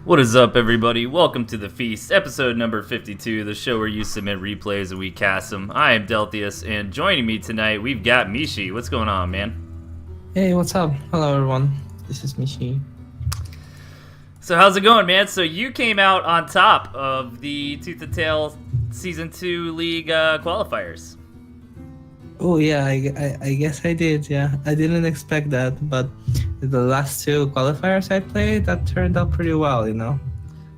What is up, everybody? Welcome to The Feast, episode number 52, the show where you submit replays and we cast them. I am Delthius, and joining me tonight, we've got Mishi. What's going on, man? Hey, what's up? Hello, everyone. This is Mishi. So how's it going, man? So you came out on top of the Tooth and Tail Season 2 League qualifiers. Oh, yeah, I guess I did, yeah. I didn't expect that, but the last two qualifiers I played, that turned out pretty well, you know?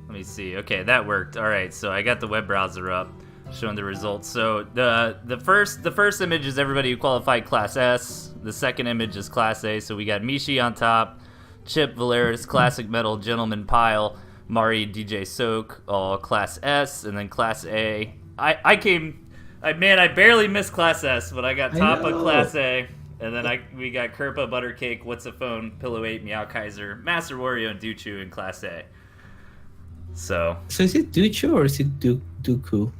Let me see. Okay, that worked. All right, so I got the web browser up, showing the results. So the first image is everybody who qualified Class S. The second image is Class A. So we got Mishi on top, Chip, Valeris, Classic Metal, Gentleman Pile, Mari, DJ Soak, all Class S, and then Class A. I barely missed Class S, but I got top of Class A. And then we got Kerpa, Buttercake, What's a Phone, Pillow 8, Meow Kaiser, Master Wario, and Doochu in Class A. So is it Doochu or is it Dooku?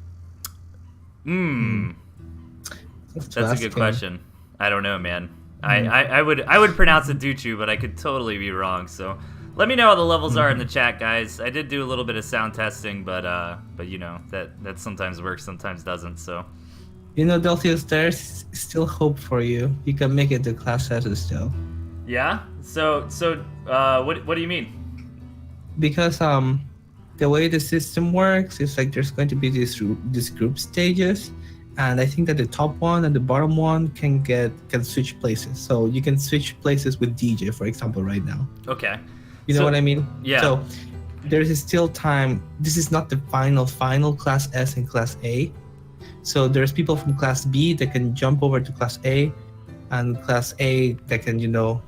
That's a good question. I don't know, man. I would pronounce it Doochu, but I could totally be wrong. So let me know how the levels are in the chat, guys. I did do a little bit of sound testing, but you know that sometimes works, sometimes doesn't. So You know, Delthius, there's still hope for you. You can make it to Class S still. yeah. So what do you mean? Because the way the system works is like there's going to be these group stages, and I think that the top one and the bottom one can switch places. So you can switch places with DJ, for example, right now. Okay. You know what I mean? Yeah. So there is still time. This is not the final Class S and Class A. So there's people from Class B that can jump over to Class A, and Class A that can,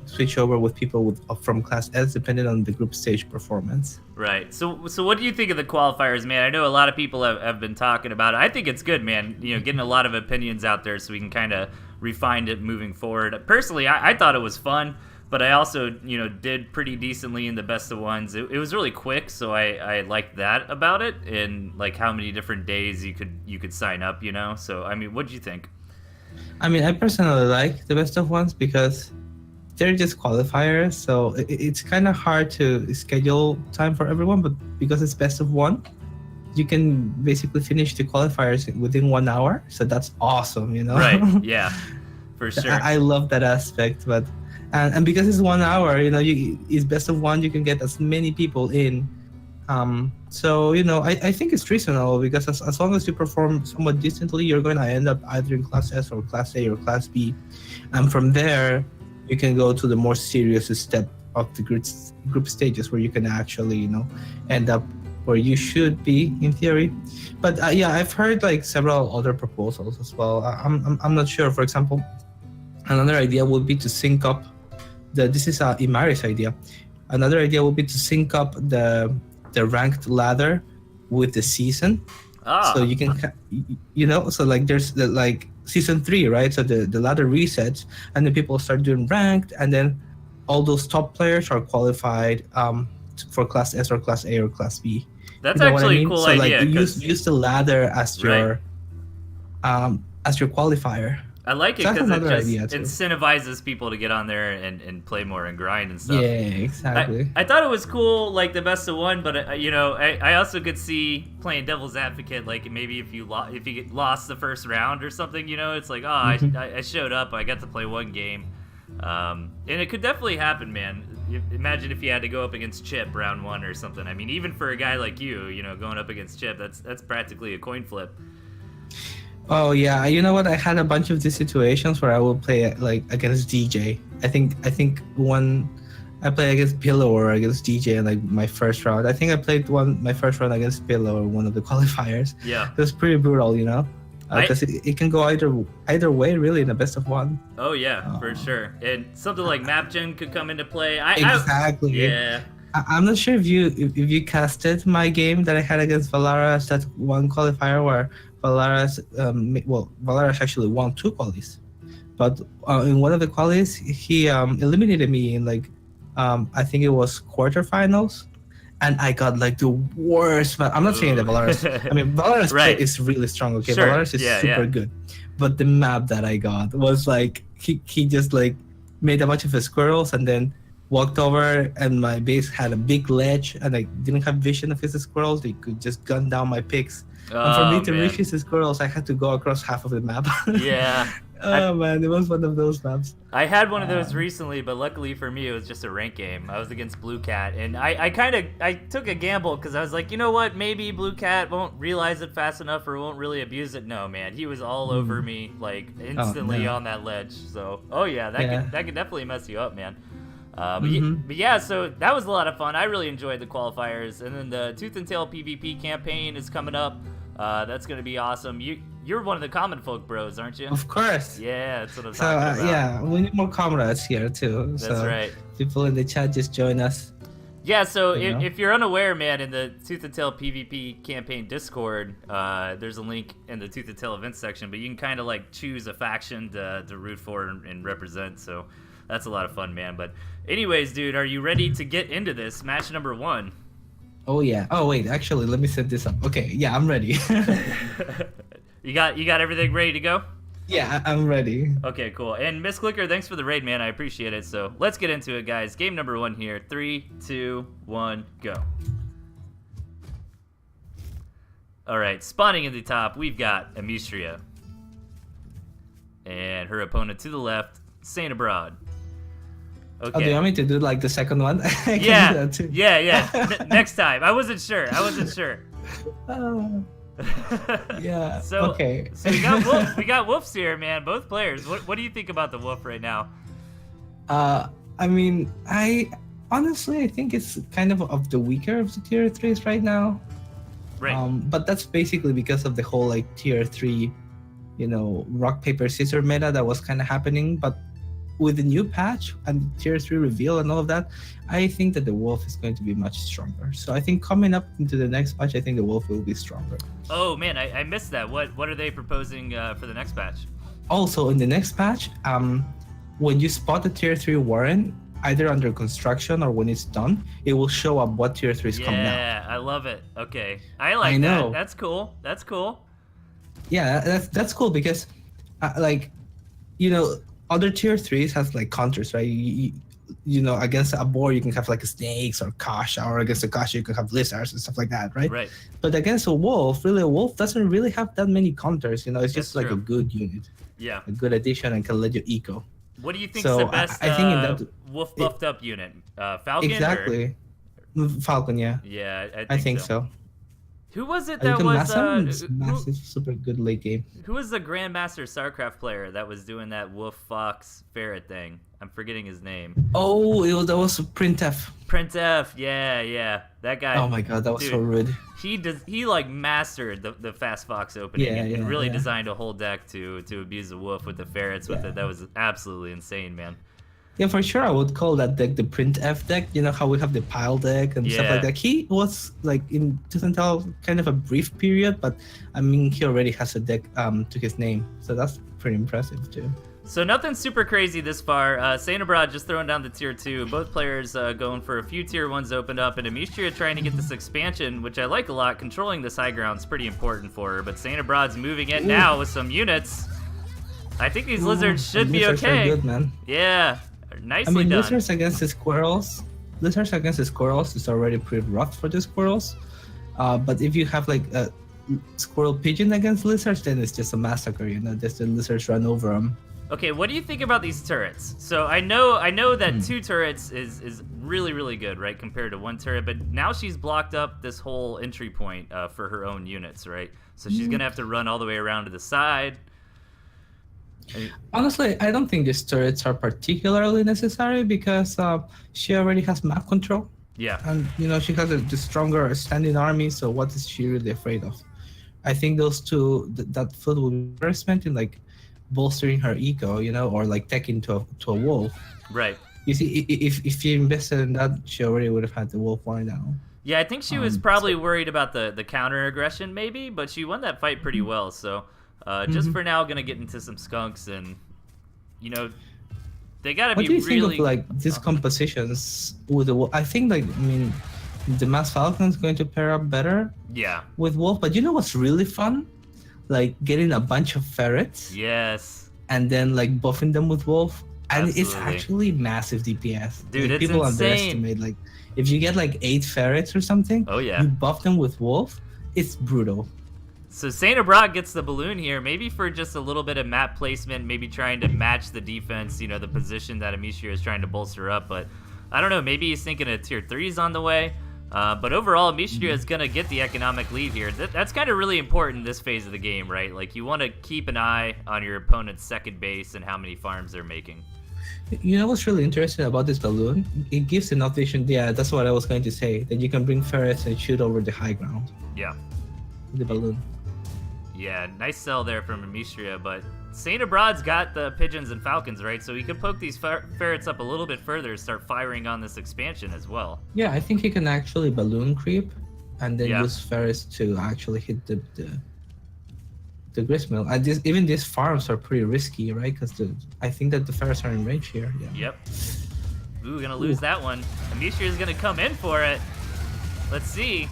switch over with people from Class S, depending on the group stage performance. Right. So what do you think of the qualifiers, man? I know a lot of people have been talking about it. I think it's good, man. Getting a lot of opinions out there so we can kind of refine it moving forward. Personally, I thought it was fun, but I also, did pretty decently in the best of ones. It was really quick, so I liked that about it, and like how many different days you could sign up, So I mean, what'd you think? I mean, I personally like the best of ones because they're just qualifiers, so it's kind of hard to schedule time for everyone. But because it's best of one, you can basically finish the qualifiers within 1 hour. So that's awesome, Right? Yeah, for sure. I love that aspect, but. And because it's 1 hour, it's best of one. You can get as many people in. So I think it's reasonable because as long as you perform somewhat decently, you're going to end up either in Class S or Class A or Class B, and from there you can go to the more serious step of the group stages where you can actually end up where you should be in theory. But yeah, I've heard like several other proposals as well. I'm not sure. For example, another idea would be to sync up. This is Imari's idea. Another idea would be to sync up the ranked ladder with the season. So you can, so like there's like season 3, right? So the ladder resets, and then people start doing ranked, and then all those top players are qualified for Class S or Class A or Class B. That's actually a cool so idea. Like use the ladder as your qualifier. I like it because it just incentivizes people to get on there and play more and grind and stuff. Yeah, exactly. I thought it was cool, like the best of one, but I also could see playing devil's advocate, like maybe if you get lost the first round or something, it's like, I showed up, I got to play one game, and it could definitely happen, man. Imagine if you had to go up against Chip round 1 or something. I mean, even for a guy like you, going up against Chip, that's practically a coin flip. Oh yeah, you know what? I had a bunch of these situations where I would play like against DJ. I think one I played against Pillow or against DJ in like my first round. I think I played my first round against Pillow or one of the qualifiers. Yeah, it was pretty brutal, because it can go either way really in the best of one. Oh yeah, for sure. And something like map gen could come into play. Exactly. Yeah. I'm not sure if you casted my game that I had against Valaras, that one qualifier where Valaras actually won 2 qualies, but in one of the qualies he eliminated me in like I think it was quarterfinals, and I got like the worst. I'm not saying that Valaras. I mean, Valaras right. is really strong. Okay, sure. Valaras is super good, but the map that I got was like he just like made a bunch of squirrels and then walked over, and my base had a big ledge, and I didn't have vision of his squirrels. They could just gun down my pigs. And for me Oh to man. reach his squirrels, I had to go across half of the map. Yeah. Oh man, it was one of those maps. I had one of those recently, but luckily for me, it was just a rank game. I was against Blue Cat, and I took a gamble because I was like, you know what, maybe Blue Cat won't realize it fast enough or won't really abuse it. No, man, he was all over me, like instantly no. on that ledge. So, oh yeah, that could definitely mess you up, man. But yeah, so that was a lot of fun. I really enjoyed the qualifiers, and then the Tooth and Tail PvP campaign is coming up. That's gonna be awesome. You're one of the common folk bros, aren't you? Of course. Yeah, that's what I'm So talking about. yeah, we need more comrades here too. That's so right. People in the chat, just join us. Yeah, so You know? if you're unaware, man, in the Tooth and Tail PvP campaign Discord, there's a link in the Tooth and Tail events section, but you can kind of like choose a faction to root for and represent. So that's a lot of fun, man. But anyways, dude, are you ready to get into this match number 1? Oh yeah. Oh wait, actually, let me set this up. Okay, yeah, I'm ready. You got everything ready to go? Yeah, I'm ready. Okay, cool. And Miss Clicker, thanks for the raid, man. I appreciate it. So let's get into it, guys. Game number 1 here. 3, 2, 1, go. All right, spawning in the top, we've got Amistria. And her opponent to the left, Saint Abroad. Okay. Oh, do you want me to do like the second one? I can do Yeah, that too. yeah. Next time. I wasn't sure. Yeah. So, okay. So we got wolves here, man. Both players. What do you think about the wolf right now? I mean, I think it's kind of the weaker of the tier 3s right now. Right. But that's basically because of the whole like tier 3, rock paper scissors meta that was kind of happening. But with the new patch and tier 3 reveal and all of that, I think that the wolf is going to be much stronger. So I think coming up into the next patch, I think the wolf will be stronger. Oh man, I missed that. What are they proposing for the next patch? Also, in the next patch, when you spot a tier 3 warren, either under construction or when it's done, it will show up what tier 3 is coming out. Yeah, I love it. Okay, I like know. that. That's cool. Yeah, that's cool because, other tier 3s has like counters, right? Against a boar you can have like snakes or kasha, or against a kasha you can have lizards and stuff like that, right? Right. But against a wolf doesn't really have that many counters. It's just like true. a good unit, Yeah. a good addition, and can let you eco. What do you think So, is the best I think in that, wolf buffed up unit? Falcon? exactly. Falcon, yeah. Yeah, I think so. Who was it You that can was massive, super good late game. who was the Grandmaster StarCraft player that was doing that wolf fox ferret thing? I'm forgetting his name. Oh, that was Printf. Printf, yeah. That guy. Oh my god, that was dude, so rude. He like mastered the fast fox opening and really yeah. designed a whole deck to abuse the wolf with the ferrets with it. That was absolutely insane, man. Yeah, for sure, I would call that deck the Printf deck. You know how we have the pile deck and stuff like that. He was like in Tooth and Tail kind of a brief period, but I mean he already has a deck to his name, so that's pretty impressive too. So nothing super crazy this far. Saint Abroad just throwing down the tier 2. Both players going for a few tier 1s opened up, and Amistria trying to get this expansion, which I like a lot. Controlling this high ground is pretty important for her, but Saint Abroad's moving in now with some units. I think these lizards should be lizards okay. Are good, man. Yeah, nicely I mean, done. lizards against the squirrels is already pretty rough for the squirrels. But if you have like a squirrel pigeon against lizards, then it's just a massacre. Just the lizards run over them. Okay, what do you think about these turrets? So I know that 2 turrets is really, really good, right, compared to 1 turret, but now she's blocked up this whole entry point for her own units, right? So she's gonna have to run all the way around to the side. Honestly, I don't think these turrets are particularly necessary because she already has map control. Yeah. And she has a stronger standing army, so what is she really afraid of? I think those two, that foot will be investment in like bolstering her eco, or like taking to a wolf. Right. You see, if she invested in that, she already would have had the wolf war now. Yeah, I think she was probably worried about the counter aggression maybe, but she won that fight pretty well. So just for now, gonna get into some skunks and they gotta what be do you really. think of like these compositions with the wolf? I think the Mass Falcon is going to pair up better. Yeah. With wolf, but you know what's really fun? Like getting a bunch of ferrets. Yes. And then like buffing them with wolf. And it's Absolutely. actually massive DPS. Dude, like, it's people insane. underestimate, like, if you get like 8 ferrets or something, Oh, yeah. you buff them with wolf, it's brutal. So Saint Abroad gets the balloon here, maybe for just a little bit of map placement, maybe trying to match the defense, you know, the position that Amicia is trying to bolster up. But I don't know, maybe he's thinking a tier 3 is on the way. But overall, Amicia is going to get the economic lead here. That's kind of really important in this phase of the game, right? Like, you want to keep an eye on your opponent's second base and how many farms they're making. You know what's really interesting about this balloon? It gives enough vision. Yeah, that's what I was going to say. That you can bring ferrets and shoot over the high ground. Yeah. The balloon. Yeah, nice sell there from Amicia, but Saint Abroad's got the pigeons and falcons, right? So he could poke these ferrets up a little bit further, start firing on this expansion as well. Yeah, I think he can actually balloon creep, and then Yeah. use ferrets to actually hit the gristmill. And even these farms are pretty risky, right? Because I think that the ferrets are in range here. Yeah. Yep. Ooh, gonna lose that one. Amicia is gonna come in for it. Let's see.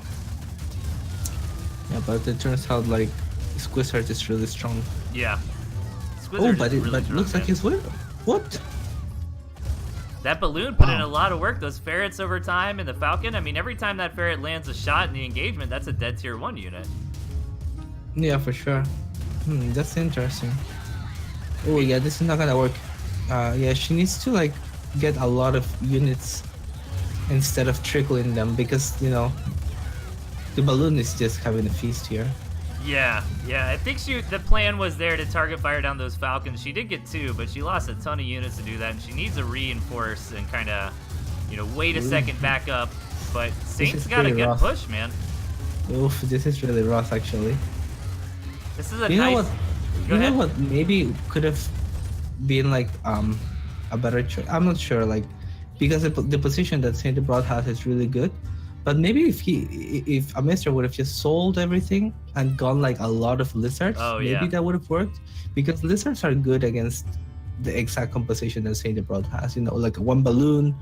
Yeah, but it turns out like Squizard is really strong. Yeah. Oh, Squizzard's but it really strong, looks like man. he's winning. What? That balloon put in Wow. a lot of work. Those ferrets over time and the falcon. I mean, every time that ferret lands a shot in the engagement, that's a dead tier 1 unit. Yeah, for sure. That's interesting. Oh yeah, this is not gonna work. Yeah, she needs to like get a lot of units instead of trickling them, because you know the balloon is just having a feast here. Yeah, I think the plan was there to target fire down those falcons. She did get 2, but she lost a ton of units to do that, and she needs to reinforce and kind of, you know, wait a second back up. But Saint's got a pretty good rough. push, man. Oof, this is really rough actually. This is a You know nice. what? Go You know ahead. what? Maybe could have been like a better choice. I'm not sure, like, because the position that Saint Abroad has is really good. But maybe if Amicia would have just sold everything and gone like a lot of lizards, Oh, maybe yeah. that would have worked. Because lizards are good against the exact composition that Saint Abroad has. You know, like one balloon,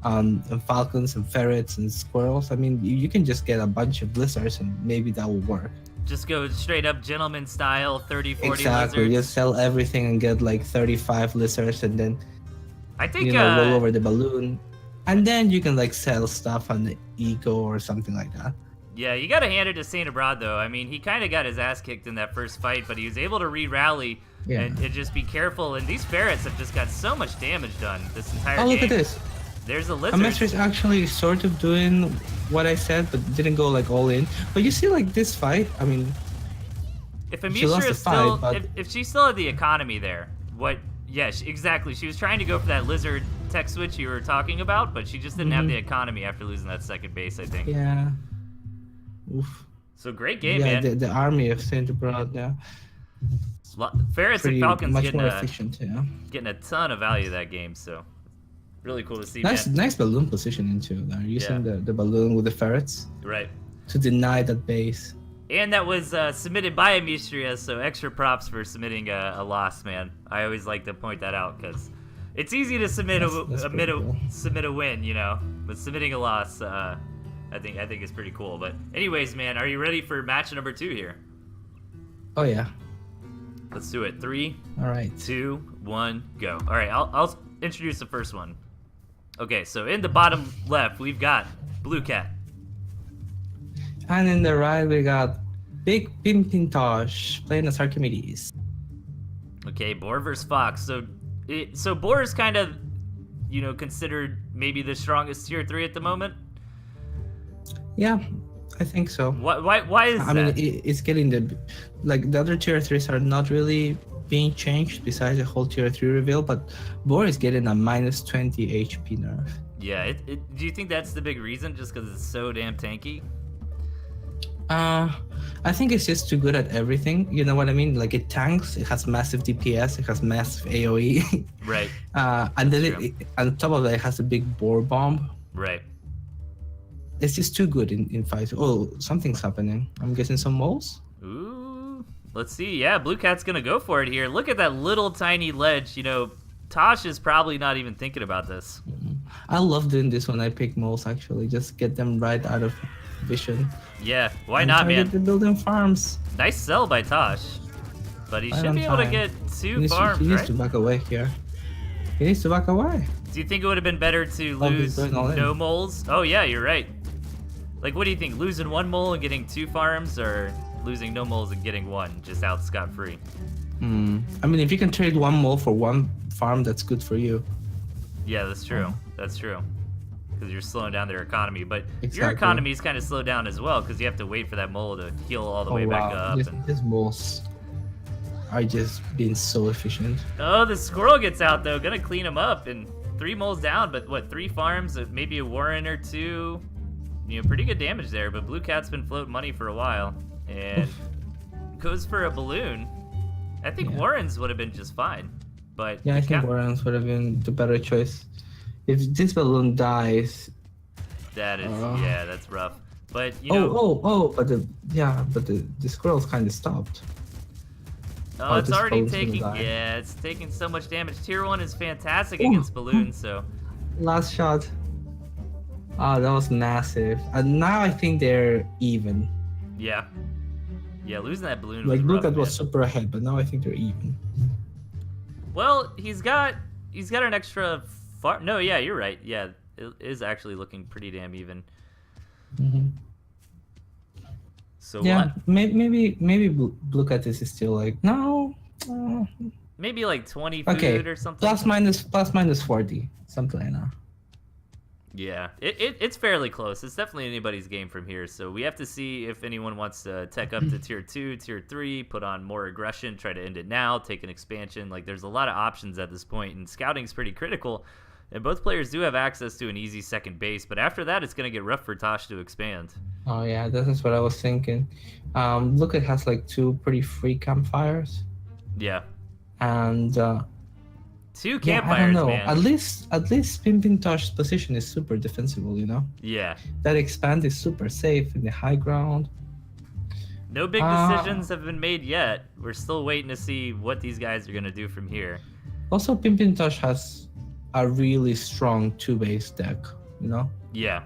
and falcons and ferrets and squirrels. I mean, you can just get a bunch of lizards and maybe that will work. Just go straight up gentleman style, 30, 40 Exactly. lizards. Just sell everything and get like 35 lizards, and then I think roll over the balloon, and then you can like sell stuff on the eco or something like that. Yeah, you gotta hand it to Saint Abroad though. I mean, he kind of got his ass kicked in that first fight, but he was able to re-rally and just be careful. And these ferrets have just got so much damage done this entire game. Oh, look at this. There's a lizard. Amicia is actually sort of doing what I said, but didn't go like all in. But you see, like this fight, I mean, If she Amicia lost is the still, fight, but- if she still had the economy there, what? Yeah, exactly. She was trying to go for that lizard tech switch you were talking about, but she just didn't have the economy after losing that second base, I think. yeah. Oof. So great game, Yeah, man. the army of Saint Abroad, yeah. Ferrets Pretty and Falcons much getting more a, efficient, yeah. getting a ton of value that game, so really cool to see, Nice, man. nice balloon positioning too. They're using the balloon with the ferrets Right. to deny that base. And that was submitted by Amicia, so extra props for submitting a loss, man. I always like to point that out because it's easy to submit That's pretty cool. submit a win, you know, but submitting a loss, I think is pretty cool. But anyways, man, are you ready for match number 2 here? Oh yeah. Let's do it. 3, All right. 2, 1, go. All right, I'll introduce the first one. Okay, so in the bottom left, we've got Blue Cat. And in the right, we got Big Pimpintosh playing as Archimedes. Okay, Boar versus Fox. So Boar is kind of, you know, considered maybe the strongest tier 3 at the moment. Yeah, I think so. Why is I that? mean, it's getting the other tier 3s are not really being changed besides the whole tier 3 reveal, but Boar is getting a minus 20 HP nerf. Yeah, do you think that's the big reason, just because it's so damn tanky? I think it's just too good at everything. You know what I mean? Like it tanks, it has massive DPS, it has massive AOE. Right, And then it, on top of that, it has a big Boar bomb. right. It's just too good in fights. Oh, something's happening. I'm guessing some moles. Ooh, let's see. Yeah, Blue Cat's gonna go for it here. Look at that little tiny ledge. You know, Tosh is probably not even thinking about this. I love doing this when I pick moles, actually. Just get them right out of vision. Yeah, why And not, target man? the building farms. Nice sell by Tosh, but he Right should on be able to time. get He 2 needs, farms, he needs right? to back away here. He needs to back away. Do you think it would have been better to lose no moles? Oh yeah, you're right. Like, what do you think? Losing 1 mole and getting 2 farms, or losing no moles and getting 1 just out scot-free? I mean, if you can trade 1 mole for 1 farm, that's good for you. Yeah, that's true. That's true. Because you're slowing down their economy, but Exactly. your economy is kind of slowed down as well because you have to wait for that mole to heal all the way back up. These moles are just being so efficient. Oh, the squirrel gets out though. Gonna clean him up, and 3 moles down, but what? 3 farms, maybe a warren or 2. You know, pretty good damage there. But Blue Cat's been floating money for a while, and goes for a balloon. I think Warrens would have been just fine, but yeah, I think Warrens would have been the better choice. If this balloon dies, that is yeah, that's rough. But you know, but the squirrel's kind of stopped. Oh, it's already taking it's taking so much damage. Tier 1 is fantastic against balloons, so last shot. Oh, that was massive. And now I think they're even. Yeah. Yeah, losing that balloon like was Blue Cat rough, was super ahead, but now I think they're even. Well, he's got an extra farm. No, yeah, you're right. Yeah, it is actually looking pretty damn even. So yeah, what? maybe Blue Cat is still like no. Maybe like 20 food or something. Plus minus 40, something like that. Yeah, it's fairly close. It's definitely anybody's game from here. So we have to see if anyone wants to tech up to tier 2, tier 3, put on more aggression, try to end it now, take an expansion. Like, there's a lot of options at this point, and scouting's pretty critical. And both players do have access to an easy second base, but after that, it's going to get rough for Tosh to expand. Oh yeah, this is what I was thinking. Look, it has like 2 pretty free campfires. Yeah. And 2 campfires, I don't know. man. At least Pimpin Tosh's position is super defensible, you know? Yeah. That expand is super safe in the high ground. No big decisions have been made yet. We're still waiting to see what these guys are going to do from here. Also, Pimpin Tosh has a really strong 2-base deck, you know? Yeah.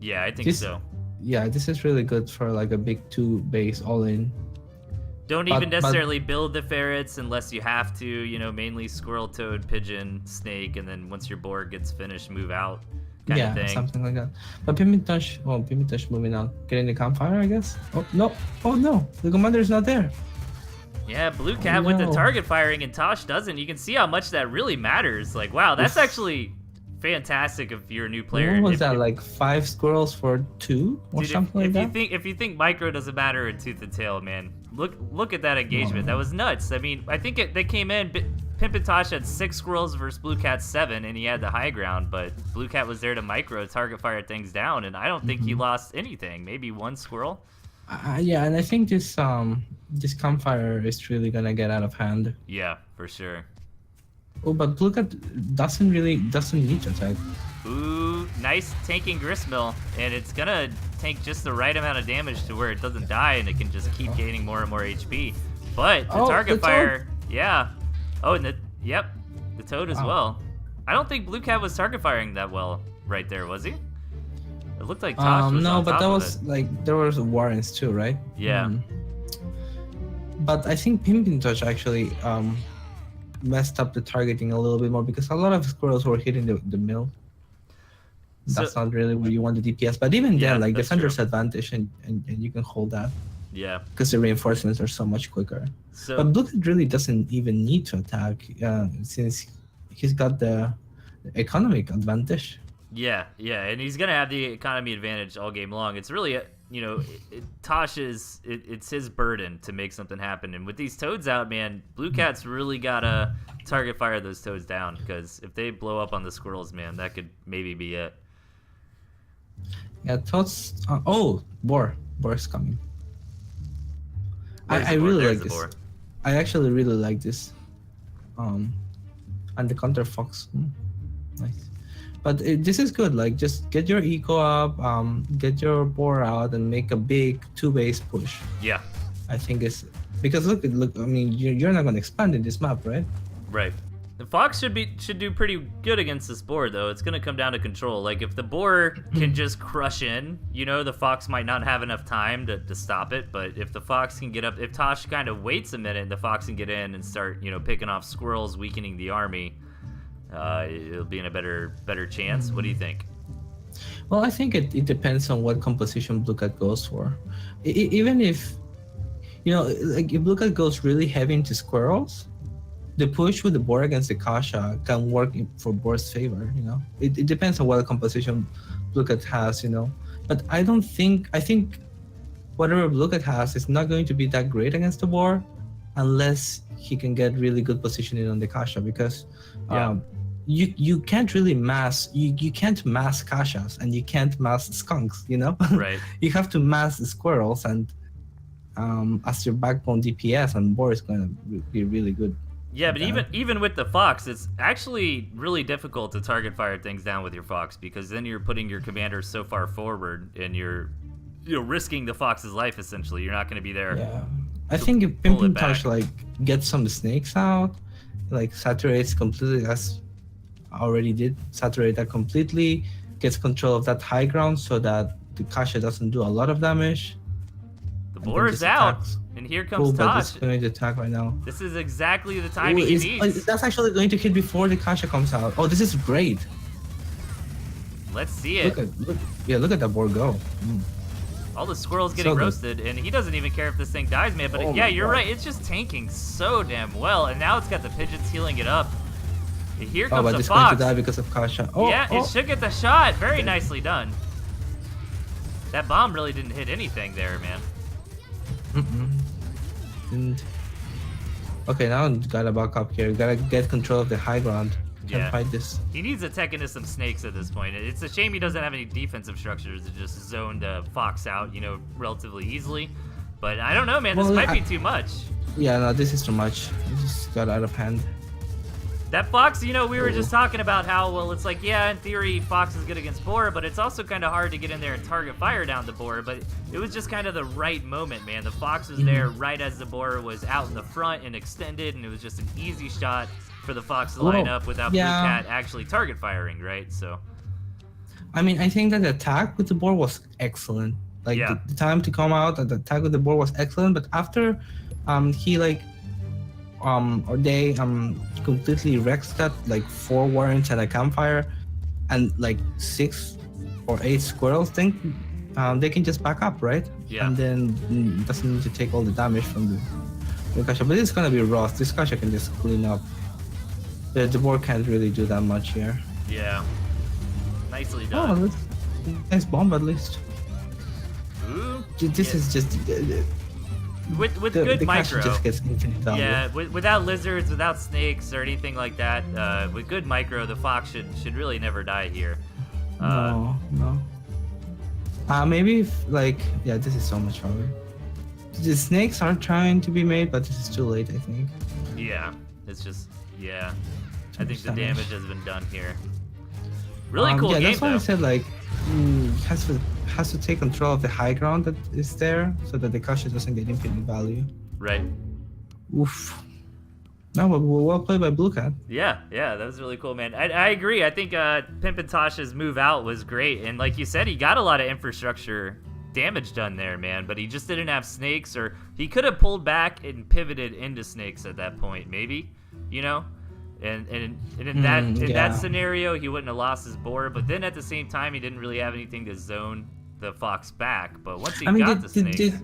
Yeah, I think so. Yeah, this is really good for like a big 2-base all-in. Don't even necessarily build the ferrets unless you have to, you know, mainly squirrel, toad, pigeon, snake, and then once your board gets finished, move out kind of thing. Something like that. But Pimpin Tosh moving out. Getting the campfire, I guess? Oh, no. The commander's not there. Yeah, Blue Cat with the target firing and Tosh doesn't. You can see how much that really matters. Like, wow, that's actually fantastic if you're a new player. What was that, like 5 squirrels for 2 or something like that? If you think micro doesn't matter in Tooth and Tail, man, look at that engagement. That was nuts. I mean, I think they came in. Pimp and Tosh had 6 squirrels versus Blue Cat 7, and he had the high ground. But Blue Cat was there to micro target fire things down, and I don't think he lost anything. Maybe 1 squirrel. Yeah, and I think this campfire is really gonna get out of hand. Yeah, for sure. Oh, but Blue Cat doesn't need to attack. Ooh, nice tanking gristmill, and it's gonna tank just the right amount of damage to where it doesn't die, and it can just keep gaining more and more HP. But the target fire, yeah. Oh, and the toad as well. I don't think Blue Cat was target firing that well right there, was he? It looked like Tosh was on top that of was it. like there was Warrens too, right? Yeah. But I think Pimpin Tosh actually messed up the targeting a little bit more because a lot of squirrels were hitting the mill. That's not really where you want the DPS, but even then, like defender's advantage, and you can hold that. Yeah. Because the reinforcements are so much quicker. So, but Blue Cat really doesn't even need to attack since he's got the economic advantage. Yeah, and he's gonna have the economy advantage all game long. It's really, Tosh's. It's his burden to make something happen. And with these toads out, man, Blue Cat's really gotta target fire those toads down because if they blow up on the squirrels, man, that could maybe be it. Yeah, toads. Boar's coming. I really like this. I actually really like this. And the counter fox, nice. But this is good. Like, just get your eco up, get your boar out, and make a big 2-base push. Yeah. I think it's because look. I mean, you're not gonna expand in this map, right? Right. The fox should do pretty good against this boar, though. It's gonna come down to control. Like, if the boar can just crush in, the fox might not have enough time to stop it. But if the fox can get up, if Tosh kind of waits a minute, the fox can get in and start, picking off squirrels, weakening the army. it'll be in a better chance. What do you think? Well, I think it depends on what composition Blue Cat goes for. Even if, like if Blue Cat goes really heavy into squirrels, the push with the board against the Kasha can work for board's favor. It depends on what composition Blue Cat has. But I think whatever Blue Cat has is not going to be that great against the board unless he can get really good positioning on the Kasha, because you can't really you can't mass Kashas and you can't mass skunks, Right. You have to mass the squirrels, and as your backbone DPS, and board is going to be really good. Yeah, but even with the fox, it's actually really difficult to target fire things down with your fox, because then you're putting your commander so far forward and you're risking the fox's life essentially. You're not going to be there. Yeah, I think if Pimpin' Touch gets some snakes out, saturates completely, as I already did, saturate that completely, gets control of that high ground so that the Kasha doesn't do a lot of damage. The board is out, and here comes Tosh. Tosh. It's going to attack right now. This is exactly the timing he needs. That's actually going to hit before the Kasha comes out. Oh, this is great. Let's see it. Look at that board go. All the squirrels getting roasted, and he doesn't even care if this thing dies, man. But yeah, you're right. It's just tanking so damn well, and now it's got the pigeons healing it up. And here comes the it's fox. going to die because of Kasha. It should get the shot. Very nicely done. That bomb really didn't hit anything there, man. Okay, now gotta back up here. Gotta get control of the high ground. Can't fight this. He needs to tech into some snakes at this point. It's a shame he doesn't have any defensive structures to just zone the fox out, relatively easily. But I don't know, man. This might be too much. Yeah, no, this is too much. It just got out of hand. That fox, we were just talking about how, well, it's like, yeah, in theory, fox is good against boar, but it's also kind of hard to get in there and target fire down the boar. But it was just kind of the right moment, man. The fox was there right as the boar was out in the front and extended, and it was just an easy shot for the fox to line up without Blue Cat actually target firing, right? So, I mean, I think that the attack with the board was excellent. The time to come out and the attack with the board was excellent. But after he completely wrecks that 4 warrants and a campfire and 6 or 8 squirrels, think they can just back up, right? Yeah. And then doesn't need to take all the damage from the Kasha. But it's gonna be rough. This Kasha can just clean up. The board can't really do that much here. Yeah. Nicely done. Oh, nice bomb at least. Ooh. This is just... With good micro. Just gets infinite value. Yeah, without lizards, without snakes or anything like that, with good micro, the fox should really never die here. No. Maybe if, this is so much harder. The snakes are trying to be made, but this is too late, I think. Yeah, it's just, I think the damage has been done here. Really cool game, that's why though. I said, has to take control of the high ground that is there so that the Kasha doesn't get infinite value. Right. Oof. No, but well played by Blue Cat. Yeah, that was really cool, man. I agree. I think Pimpin' Tosh's move out was great. And like you said, he got a lot of infrastructure damage done there, man. But he just didn't have snakes, or he could have pulled back and pivoted into snakes at that point, maybe, And in that scenario, he wouldn't have lost his board. But then at the same time, he didn't really have anything to zone the fox back. But once he got the snakes...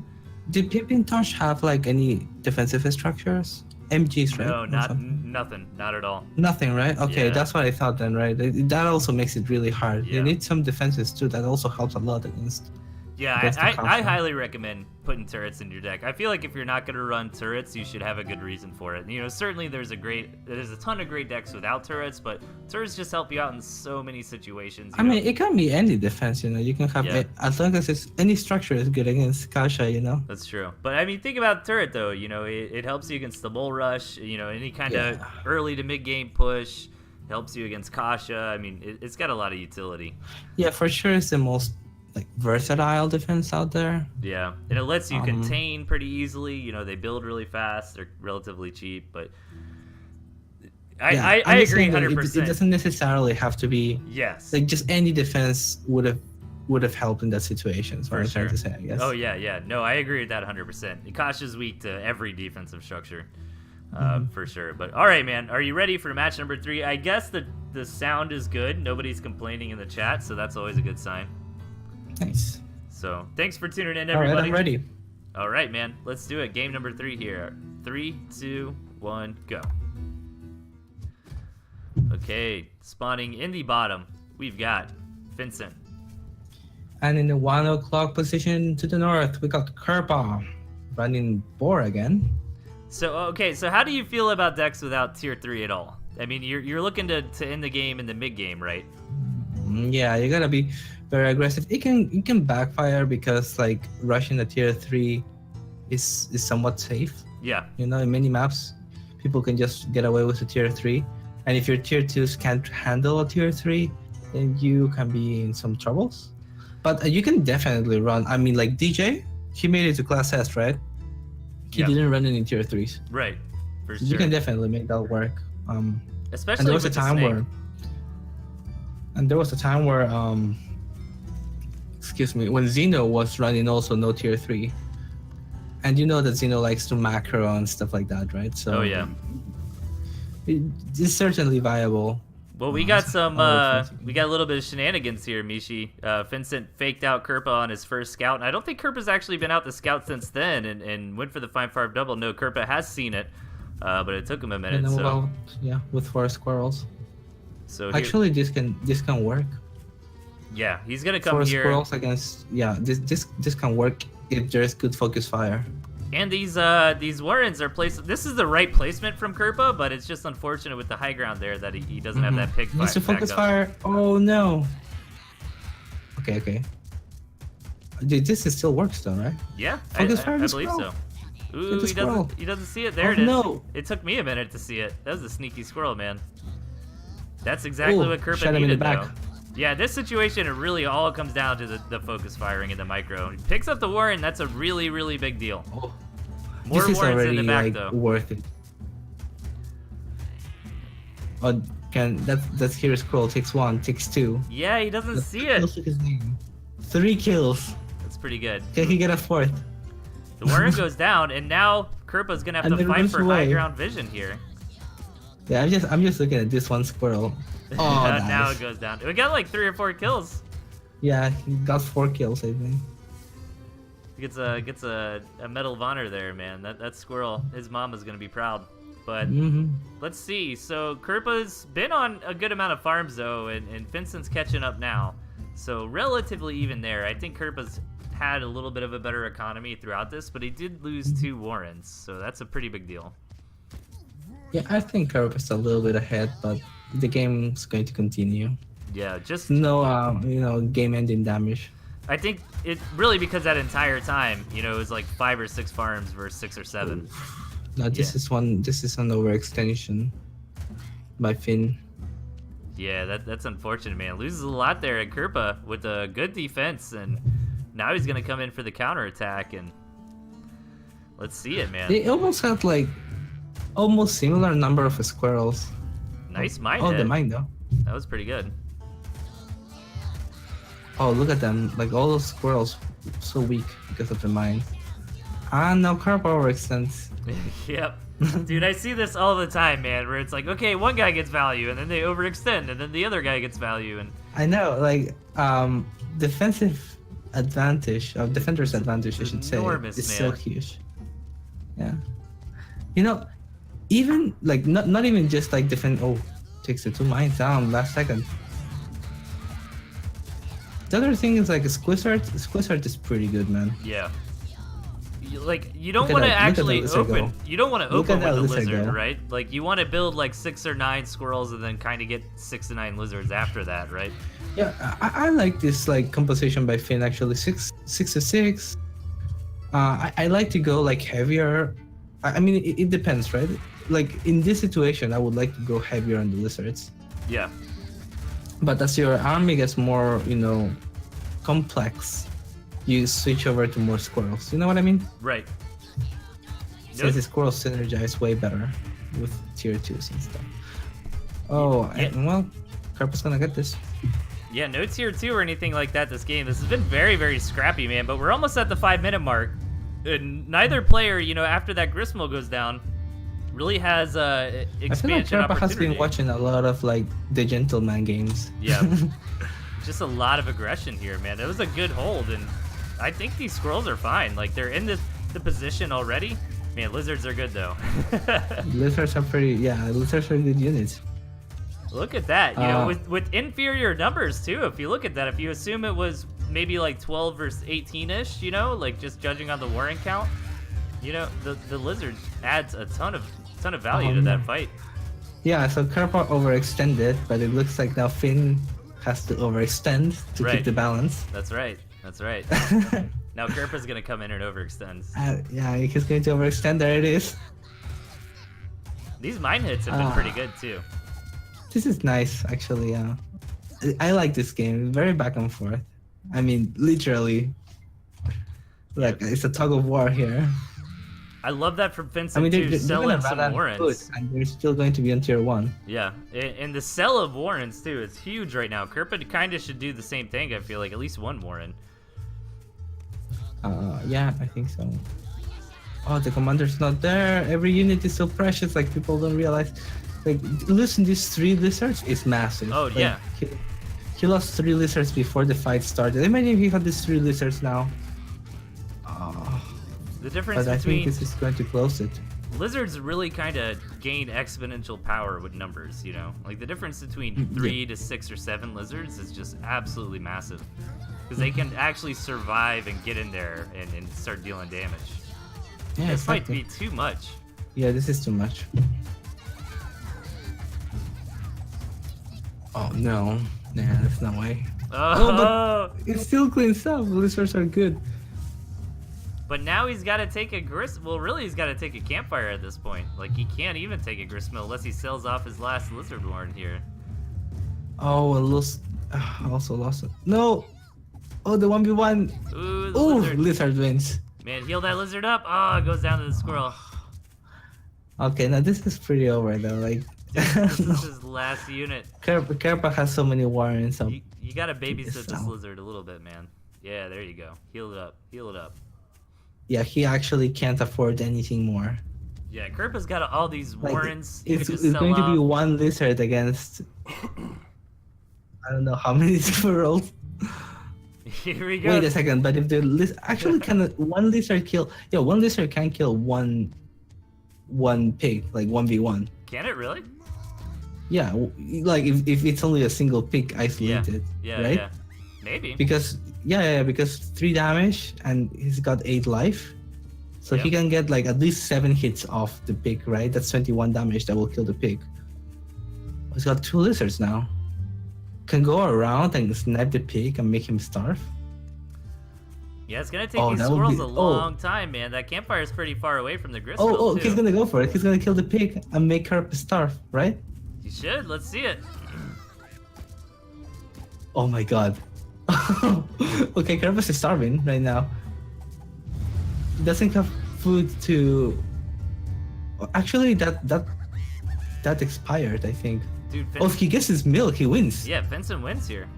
Did Pimpin' Tosh have any defensive structures? MGs, right? No, nothing. Not at all. Nothing, right? Okay, that's what I thought then, right? That also makes it really hard. Yeah. You need some defenses too. That also helps a lot against... Yeah, I highly recommend putting turrets in your deck. I feel like if you're not going to run turrets, you should have a good reason for it. Certainly there's a ton of great decks without turrets, but turrets just help you out in so many situations. I mean, it can be any defense, You can have as long as any structure is good against Kasha, That's true. But I mean, think about turret though. It helps you against the bull rush. Any kind of early to mid game push helps you against Kasha. I mean, it's got a lot of utility. Yeah, for sure, it's the most versatile defense out there. Yeah, and it lets you contain pretty easily. They build really fast. They're relatively cheap, but I agree 100%. It doesn't necessarily have to be. Yes. Just any defense would have helped in that situation. So I'm trying to say, I guess. Oh yeah. No, I agree with that 100%. Kasha's weak to every defensive structure. for sure. But all right, man, are you ready for match number 3? I guess the sound is good. Nobody's complaining in the chat, so that's always a good sign. Nice. So thanks for tuning in, All everybody. right, I'm ready. All right, man, let's do it. Game number 3 here. 3, 2, 1, go. Okay, spawning in the bottom, we've got Vincent. And in the 1 o'clock position to the north, we got Kerpa running Boar again. So okay, so how do you feel about decks without tier 3 at all? I mean, you're looking to end the game in the mid game, right? Yeah, you gotta be very aggressive. It can backfire because like rushing the tier 3 is somewhat safe. Yeah. You know, in many maps, people can just get away with a tier 3. And if your tier 2s can't handle a tier 3, then you can be in some troubles. But you can definitely run. I mean, like DJ, he made it to Class S, right? He didn't run any tier 3s. Right, for sure. You can definitely make that work. Especially and there was with a time the snake. where, and there was a time where, excuse me, when Xeno was running also no tier 3. And you know that Xeno likes to macro and stuff like that, right? So Oh yeah. It's certainly viable. Well, we got some, we got a little bit of shenanigans here, Mishi. Vincent faked out Kerpa on his first scout, and I don't think Kerpa's actually been out the scout since then, and went for the Fine Farm double. No, Kerpa has seen it, but it took him a minute. And So, well, yeah, with 4 squirrels. so Actually, this can work. yeah, he's gonna come 4 here. squirrels against, yeah, this can work if there's good focus fire. And these warrens are placed. This is the right placement from Kerpa, but it's just unfortunate with the high ground there that he doesn't have that pig Needs to focus back up. fire. Oh no. Okay. Dude, this is still works though, right? Yeah, Focus fire I the believe squirrel. so. Ooh, the squirrel. he doesn't see it. There Oh, it is. no. It took me a minute to see it. That was a sneaky squirrel, man. That's exactly Ooh, what Kerpa shot him in needed, the back. though. Yeah, this situation, it really all comes down to the focus firing in the micro. He picks up the warren. That's a really, really big deal. Oh. More This is warrens already in the back, like though. worth it. Oh, that hero scroll takes 1, takes 2. Yeah, he doesn't see it. 3 kills. That's pretty good. Can he get a 4th? The warren goes down, and now Kerpa's gonna have And to then fight runs for high away. ground vision here. Yeah, I'm just looking at this one squirrel. Oh, Now nice. it goes down. We got like 3 or 4 kills. Yeah, he got 4 kills, I think. Gets a Medal of Honor there, man. That squirrel, his mama's gonna be proud. But let's see. So Kerpa's been on a good amount of farms though, and Vincent's catching up now. So relatively even there. I think Kerpa's had a little bit of a better economy throughout this, but he did lose 2 warrens, so that's a pretty big deal. Yeah, I think Curve is a little bit ahead, but the game's going to continue. Yeah, just No, game-ending damage. I think it really because that entire time, it was like 5 or 6 farms versus 6 or 7. No, this is an overextension by Finn. Yeah, that's unfortunate, man. Loses a lot there at Kerpa with a good defense, and now he's gonna come in for the counterattack, and let's see it, man. They almost had like almost similar number of squirrels. Nice mine Oh, hit. the mine though. That was pretty good. Oh, look at them! Like all those squirrels, so weak because of the mine. Ah, now Kerpa overextends. Yep. Dude, I see this all the time, man, where it's like, okay, one guy gets value, and then they overextend, and then the other guy gets value, and I know, like defensive advantage, defender's advantage, I should say, enormous, is man. so huge. Yeah. Even like not even just like defend. Oh, takes the 2 mines down last second. The other thing is like Squizard. Squizard is pretty good, man. yeah. You don't Look at want to that- look at that actually lizard open. go. You don't want to Look open at with that the lizard lizard, go. right? Like you want to build like 6 or 9 squirrels and then kind of get 6 to 9 lizards after that, right? Yeah, I like this like composition by Finn actually. 6 to 6. I like to go like heavier. I mean it depends, right? Like in this situation, I would like to go heavier on the lizards. Yeah. But as your army gets more, complex, you switch over to more squirrels. You know what I mean? Right. Since the squirrels synergize way better with tier 2s and stuff. Oh, Yeah. and well, Kerpa's gonna get this. Yeah, no tier 2 or anything like that this game. This has been very, very scrappy, man, but we're almost at the 5-minute mark. And neither player, after that Gristmill goes down, really has I feel like expansion Kerpa has been opportunity. watching a lot of like the Gentleman games. Yeah. Just a lot of aggression here, man. It was a good hold, and I think these squirrels are fine. Like, they're in the position already. Man, lizards are good, though. Lizards are lizards are good units. Look at that. You know, with inferior numbers, too. If you look at that, if you assume it was maybe like 12 versus 18-ish, you know, like just judging on the warring count, you know, the lizard adds a ton of value to that fight. Yeah, so Kerpa overextended, but it looks like now Finn has to overextend to keep the balance. That's right. That's right. Now Kerpa's gonna come in and overextend. Yeah, he's going to overextend. There it is. These mine hits have been pretty good too. This is nice, actually. I like this game. Very back and forth. I mean, literally. Like, it's a tug of war here. I love that from Vincent, I mean, too, they're selling gonna run some out of Warrens. food, and they're still going to be on tier 1. Yeah, and the sell of Warrens, too, is huge right now. Kerpa kind of should do the same thing, I feel like, at least one Warren. Yeah, I think so. Oh, the commander's not there. Every unit is so precious, like, people don't realize. Like, losing these 3 lizards is massive. Oh, like, yeah. He lost 3 lizards before the fight started. Imagine if he had these 3 lizards now. The difference But I think between this is going to close it. lizards really kind of gain exponential power with numbers, you know? Like, the difference between 3 to 6 or 7 lizards is just absolutely massive. Because they can actually survive and get in there and start dealing damage. Yeah, This exactly. might be too much. Yeah, this is too much. Oh no. Nah, there's no way. Oh, but it still cleans up. Lizards are good. But now he's got to take a well, really, he's got to take a campfire at this point. Like, he can't even take a gristmill unless he sells off his last lizard warren here. Oh, I lost. Also lost it. No. Oh, the 1v1. Ooh, the Ooh, lizard. lizard wins. Man, heal that lizard up. Oh, it goes down to the squirrel. Okay, now this is pretty over though. Like, This is his last unit. Kerpa has so many warrants. So You got to babysit this So- lizard a little bit, man. Yeah, there you go. Heal it up. Heal it up. yeah, he actually can't afford anything more. Yeah, Kerpa's got all these Like, warrens. He it's could just it's sell going to be off. 1 lizard against. I don't know how many squirrels. Here we go. Wait a second, but if the actually can 1 lizard kill? Yeah, 1 lizard can kill one pig, like 1v1. Can it really? Yeah, like if it's only a single pig isolated, Yeah, right? yeah. Maybe. Because because 3 damage and he's got 8 life, so he Yeah. can get like at least 7 hits off the pig, right? That's 21 damage that will kill the pig. He's got 2 lizards now. Can go around and snipe the pig and make him starve. Yeah, it's gonna take Oh, these that would squirrels be- a long time, man. That campfire is pretty far away from the grist mill, Oh, too. he's gonna go for it. He's gonna kill the pig and make her starve, right? You should. Let's see it. Oh my god. Okay, Kerberos is starving right now. He doesn't have food to. Actually, that expired, I think. Dude, Oh, if he gets his milk, he wins. yeah, Vincent wins here.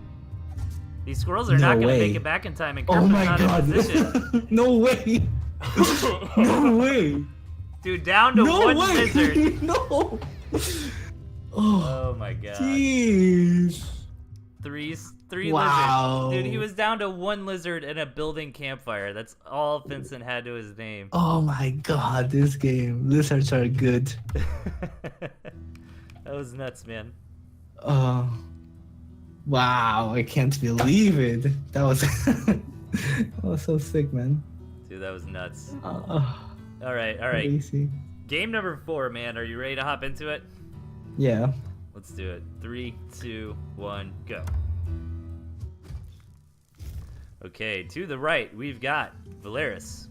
These squirrels are No not gonna way. make it back in time, and Oh Kerpa's my not in god. position. No way. No way. Dude, down to No one way. lizard. No. Oh, Oh my god. jeez. Three Wow. lizards. Dude, he was down to 1 lizard and a building campfire. That's all Vincent had to his name. Oh my god, this game. Lizards are good. That was nuts, man. Oh. Wow, I can't believe it. That was that was so sick, man. Dude, that was nuts. Oh, All right. crazy. Game number 4, man. Are you ready to hop into it? Yeah. Let's do it. 3, 2, 1, go. Okay, to the right, we've got Valeris.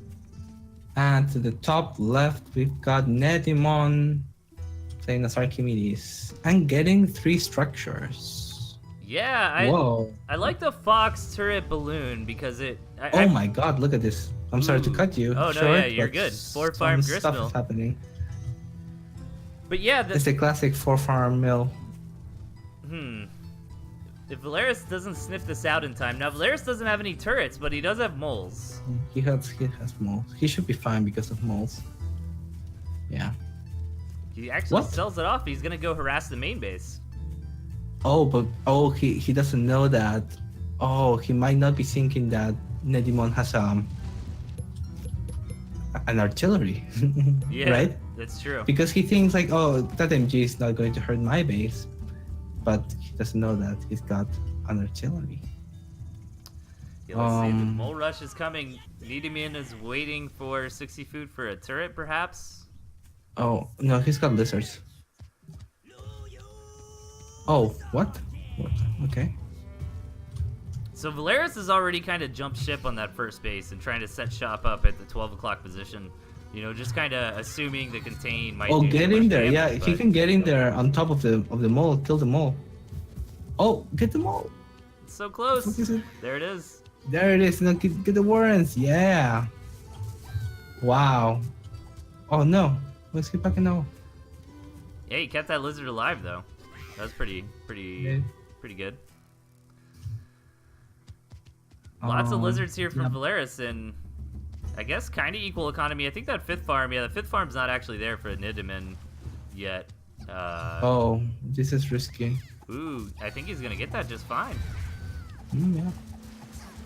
And to the top left, we've got Nedimon playing as Archimedes and getting 3 structures. Yeah, Whoa. I like the Fox turret balloon because it. Oh my god, look at this. I'm sorry to Ooh. ck you. Oh, no, short, yeah, you're but good. 4 some farm stuff gristmill. is happening. But yeah, It's a classic 4 farm mill. If Valeris doesn't sniff this out in time, now Valeris doesn't have any turrets, but he does have moles. He has moles. He should be fine because of moles. Yeah. He actually What? sells it off. He's gonna go harass the main base. Oh, but he doesn't know that. Oh, he might not be thinking that Nedimon has an artillery, Yeah, right? that's true. Because he thinks like, oh, that MG is not going to hurt my base, but he doesn't know that he's got an artillery. Yeah, let's see. The mole rush is coming. Nidamin is waiting for 60 food for a turret, perhaps. Oh no, he's got lizards. Oh, what? Okay. So Valeris has already kind of jumped ship on that first base and trying to set shop up at the 12 o'clock position. You know, just kind of assuming the contain might. Oh, do get too in much there! damage, Yeah, he but- can get in there on top of the mole, kill the mole. Oh, get the mole! It's so close. Focus it. There it is. There it is. Now get the warrants. Yeah. Wow. Oh no. Let's get back in now. Yeah, he kept that lizard alive though. That was pretty good. Lots of lizards here from Valeris, and I guess kind of equal economy. I think that fifth farm, the fifth farm's not actually there for Nidamin yet. Oh, this is risky. Ooh, I think he's gonna get that just fine. Yeah.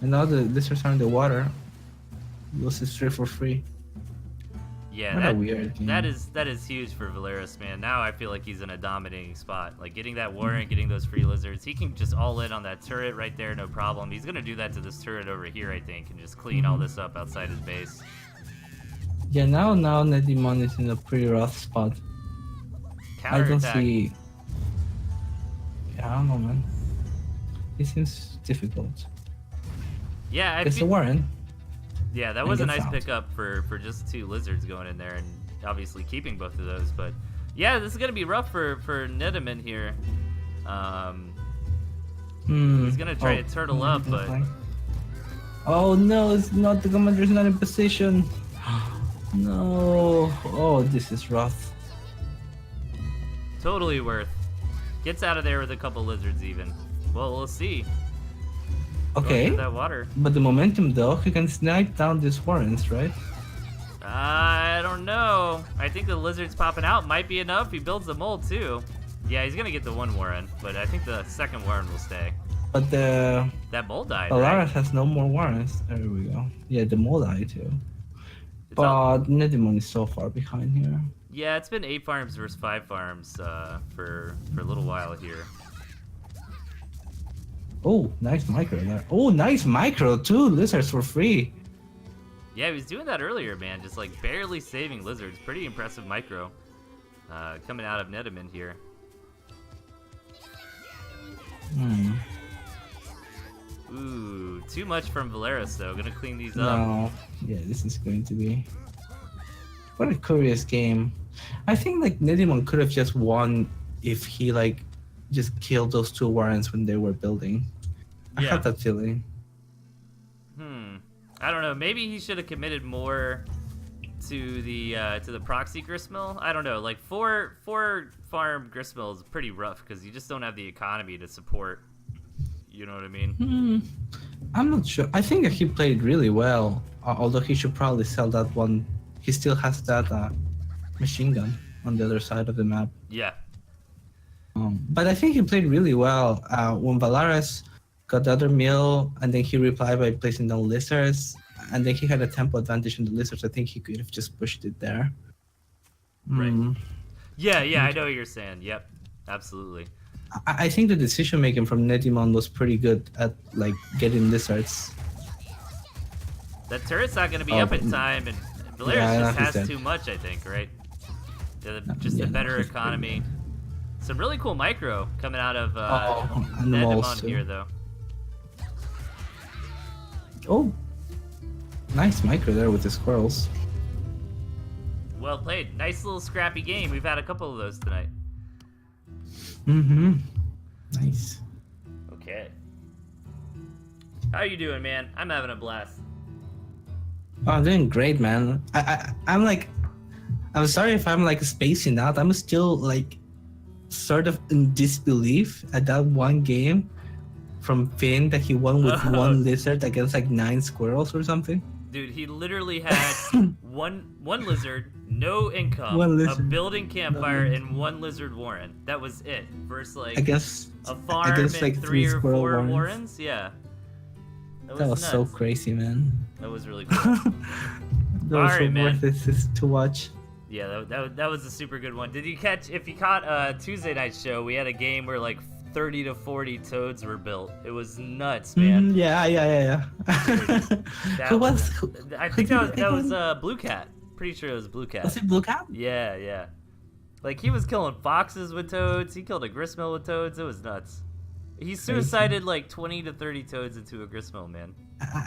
And now the lizards are in the water. Lose it straight for free. Yeah, What a weird game. that is huge for Valeris, man. Now I feel like he's in a dominating spot. Like getting that warrant, getting those free lizards. He can just all in on that turret right there, no problem. He's gonna do that to this turret over here, I think, and just clean all this up outside his base. Yeah, now Nedimon is in a pretty rough spot. I don't Counterattack. see. Yeah, I don't know, man. It seems difficult. Yeah, I It's a feel, warrant. yeah, that was a gets nice out. pickup for just two lizards going in there and obviously keeping both of those. But yeah, this is gonna be rough for Nidamin here. He's gonna try to turtle up, but oh no, it's not. The commander's not in position. No. Oh, this is rough. totally worth. Gets out of there with a couple lizards even. Well, we'll see. Going Okay, through that water. but the momentum though, he can snipe down these warrants, right? I don't know. I think the lizards popping out might be enough. He builds the mole too. Yeah, he's gonna get the one warren, but I think the second warren will stay. But the That mole died, Polaris right? has no more warrants. There we go. Yeah, the Molai too. It's all- But Nedimon is so far behind here. yeah, it's been 8 farms versus 5 farms for a little while here. Oh, nice micro there. Oh, nice micro. 2 lizards for free. Yeah, he was doing that earlier, man. Just like barely saving lizards. Pretty impressive micro coming out of Nidamin here. Ooh, too much from Valeris though. Gonna clean these up. No. Yeah, this is going to be... What a curious game. I think like Nedimon could have just won if he like just killed those 2 warrants when they were building. I Yeah. had that feeling. I don't know. Maybe he should have committed more to the proxy gristmill. I don't know. Like four farm gristmill is pretty rough because you just don't have the economy to support. You know what I mean? I'm not sure. I think that he played really well. Although he should probably sell that one. He still has that machine gun on the other side of the map. Yeah. But I think he played really well. When Valaris got the other mill, and then he replied by placing down lizards, and then he had a tempo advantage in the lizards. I think he could have just pushed it there. Right. Yeah. I know what you're saying. Yep. Absolutely. I think the decision making from Nedimon was pretty good at like getting lizards. That turret's not going to be up in time, and Valeris Yeah, just he's has dead. too much, I think, right? Just Yeah, a better he's pretty economy. Some really cool micro coming out of and the moles, Nedimon too. here, though. Oh, nice micro there with the squirrels. Well played. Nice little scrappy game. We've had a couple of those tonight. Nice. Okay. How are you doing, man? I'm having a blast. Oh, I'm doing great, man. I'm like, I'm sorry if I'm like spacing out. I'm still like sort of in disbelief at that one game from Finn that he won with one lizard against like 9 squirrels or something. Dude, he literally had one lizard, no income, One a lizard. building campfire, No. and one lizard warren. That was it. Versus like I guess a farm guess, and like, 3 three or squirrel 4 warrens. warrens. Yeah. That was nuts. so crazy, man. That was really cool. That was Alright, so man. worth it to watch. Yeah, that was a super good one. Did you catch? If you caught Tuesday night show, we had a game where like 30 to 40 toads were built. It was nuts, man. Yeah. That Who was? was? I who think did that was again? Blue Cat. Pretty sure it was Blue Cat. Was it Blue Cat? Yeah. Like he was killing foxes with toads. He killed a gristmill with toads. It was nuts. He suicided like 20 to 30 toads into a gristmill, man.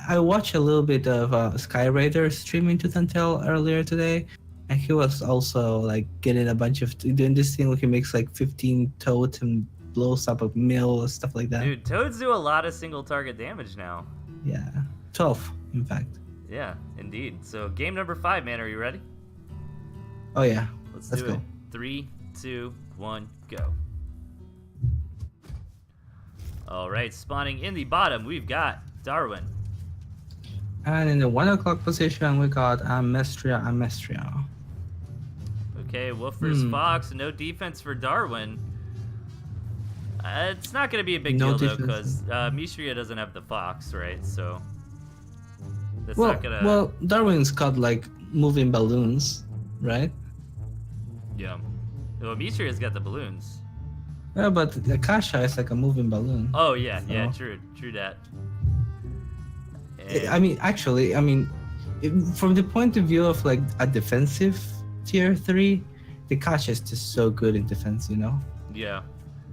I watched a little bit of Skyraider streaming Tooth and Tail earlier today, and he was also like getting a bunch of doing this thing where he makes like 15 toads and blows up a mill and stuff like that. Dude, toads do a lot of single target damage now. Yeah, 12 in fact. Yeah, indeed. So game number 5, man. Are you ready? Oh yeah, Let's let's do go. it. 3, 2, 1, go. All right, spawning in the bottom, we've got Darwin. And in the 1 o'clock position, we got Amestria. Okay, Wolf versus Fox. No defense for Darwin. It's not going to be a big No deal, though, defense. because Mishi doesn't have the Fox, right? So that's Well, not going to... well, Darwin's got like moving balloons, right? Yeah. Well, Mishi got the balloons. Yeah, but the Kasha is like a moving balloon. Oh, yeah, So- true that. I mean, actually, from the point of view of like a defensive tier 3, the Kasha is just so good in defense, you know? Yeah.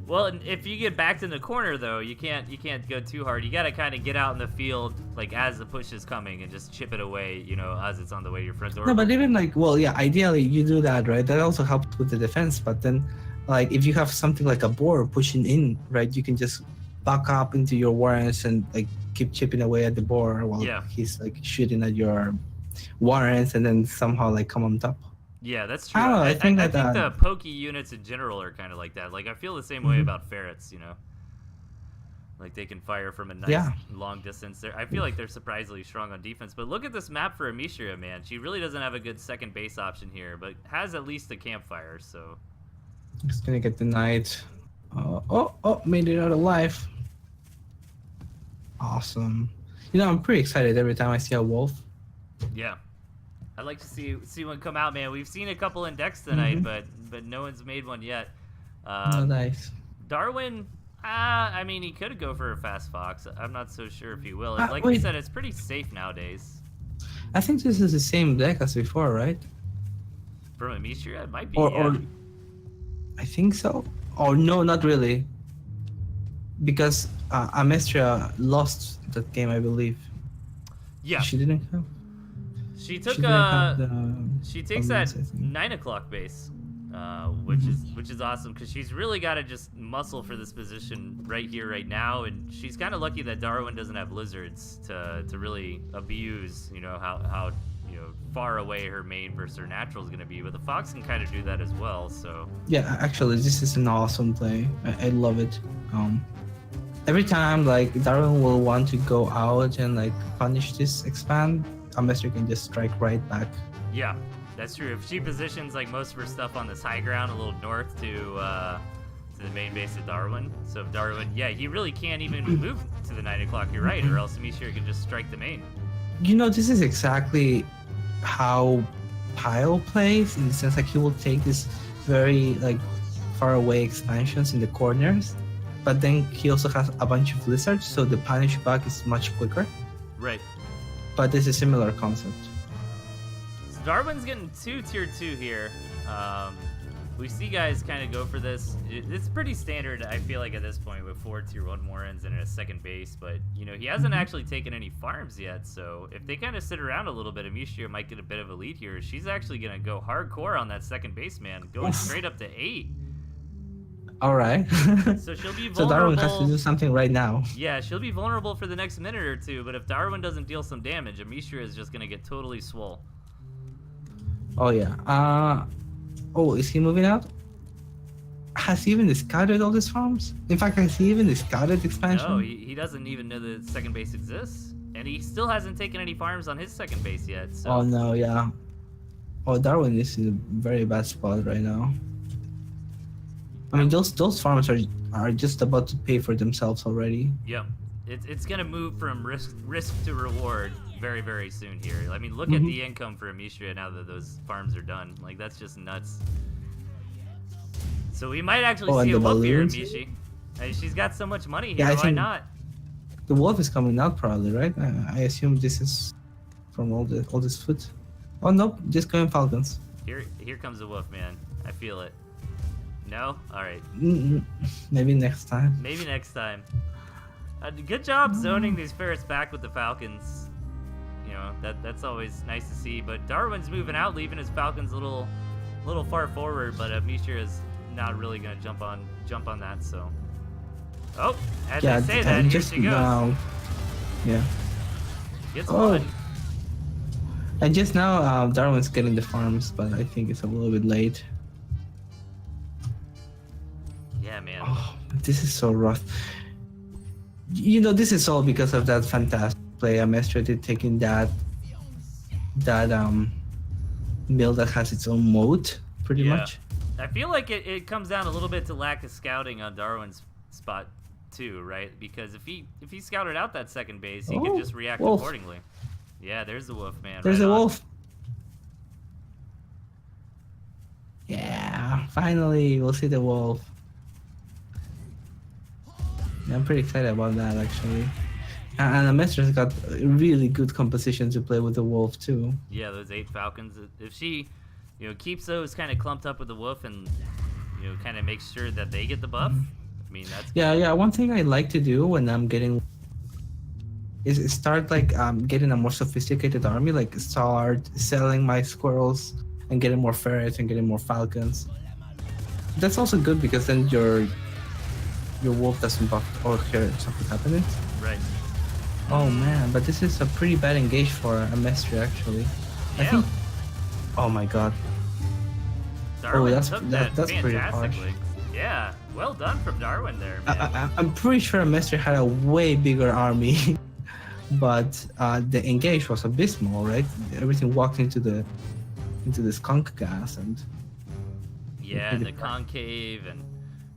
Well, and if you get backed in the corner, though, you can't go too hard. You got to kind of get out in the field, like, as the push is coming and just chip it away, you know, as it's on the way to your front door. No, but even like, well, yeah, ideally you do that, right? That also helps with the defense, but then, like, if you have something like a boar pushing in, right, you can just back up into your warrens and, like, keep chipping away at the boar while Yeah. he's, like, shooting at your warrens and then somehow, like, come on top. Yeah, that's true. Oh, I think that, the pokey units in general are kind of like that. Like, I feel the same way about ferrets, you know? Like, they can fire from a nice long distance. I feel like they're surprisingly strong on defense. But look at this map for Amishria, man. She really doesn't have a good second base option here, but has at least a campfire, so... Just gonna get the knight. Made it out alive. Awesome. You know, I'm pretty excited every time I see a wolf. Yeah. I'd like to see one come out, man. We've seen a couple in decks tonight, but no one's made one yet. Nice. Darwin, I mean, he could go for a fast fox. I'm not so sure if he will. Like wait. you said, it's pretty safe nowadays. I think this is the same deck as before, right? From Amishria, it might be. Or I think so. Oh no, not really. Because Amestria lost that game, I believe. Yeah. She didn't have. She took didn't have she takes that balloons, I think. 9 o'clock base, which is awesome because she's really got to just muscle for this position right here, right now, and she's kind of lucky that Darwin doesn't have lizards to really abuse, you know, how you know far away her main versus her natural is going to be. But the fox can kind of do that as well. So Yeah, actually, this is an awesome play. I love it. Every time like Darwin will want to go out and like punish this expand, Amestria can just strike right back. yeah, that's true. If she positions like most of her stuff on this high ground a little north to the main base of Darwin, so if Darwin, yeah, he really can't even move to the 9 o'clock. You're right, or else Amishria can just strike the main. You know, this is exactly how Pyle plays, in the sense like he will take this very like far away expansions in the corners, but then he also has a bunch of lizards, so the punish back is much quicker. Right. But this is a similar concept. So Darwin's getting 2 tier 2 here. We see guys kind of go for this. It's pretty standard, I feel like, at this point with 4 tier 1 Warrens and a second base. But, you know, he hasn't actually taken any farms yet. So if they kind of sit around a little bit, Amishria might get a bit of a lead here. She's actually going to go hardcore on that second base, man. Going straight up to 8. All right. So she'll be vulnerable. So Darwin has to do something right now. Yeah, she'll be vulnerable for the next minute or two. But if Darwin doesn't deal some damage, Amishria is just going to get totally swole. Oh yeah. Oh, is he moving out? Has he even discarded all these farms? In fact, has he even discarded expansion? No, he doesn't even know the second base exists. And he still hasn't taken any farms on his second base yet. So Oh no, yeah. Oh, Darwin is in a very bad spot right now. I mean, those farms are just about to pay for themselves already. Yep. It's gonna move from risk to reward very, very soon here. I mean, look at Mhm. the income for Amisha now that those farms are done. Like, that's just nuts. So we might actually Oh, see and a the wolf here, balloons. Mishi. Hey, she's got so much money Yeah, here, I why think not? the wolf is coming out probably, right? I assume this is from all this food. Oh nope, just going falcons. Here comes the wolf, man. I feel it. No? Alright. Mm-mm. Maybe next time. Maybe next time. Good job zoning these ferrets back with the falcons. You know, that's always nice to see. But Darwin's moving out, leaving his falcons a little far forward. But Misha is not really gonna jump on that. So, oh, as I say that, here just she goes. now. Yeah. Gets Oh. one. And just now, Darwin's getting the farms, but I think it's a little bit late. Yeah, man. Oh, this is so rough. You know, this is all because of that fantastic play Amestria did, taking that mill that has its own moat, pretty Yeah. much. I feel like it comes down a little bit to lack of scouting on Darwin's spot too, right? Because if he scouted out that second base, he could just react wolf. accordingly. Yeah, there's the wolf, man. There's right a on. wolf. Yeah, finally we'll see the wolf. Yeah, I'm pretty excited about that actually. And Amestra's got a really good composition to play with the wolf too. Yeah, those 8 falcons. If she, you know, keeps those kind of clumped up with the wolf and, you know, kind of makes sure that they get the buff. I mean, that's Yeah. One thing I like to do when I'm getting is start like getting a more sophisticated army, like start selling my squirrels and getting more ferrets and getting more falcons. That's also good because then your wolf doesn't buff. Oh, here something happening. right. Oh man, but this is a pretty bad engage for Amestria actually. I Yeah. think. Oh my god. Darwin that's- took that- that's pretty harsh. fantastically. Yeah, well done from Darwin there, man. I'm pretty sure Amestria had a way bigger army, but the engage was abysmal, right? Everything walked into the skunk gas and Yeah, and the concave and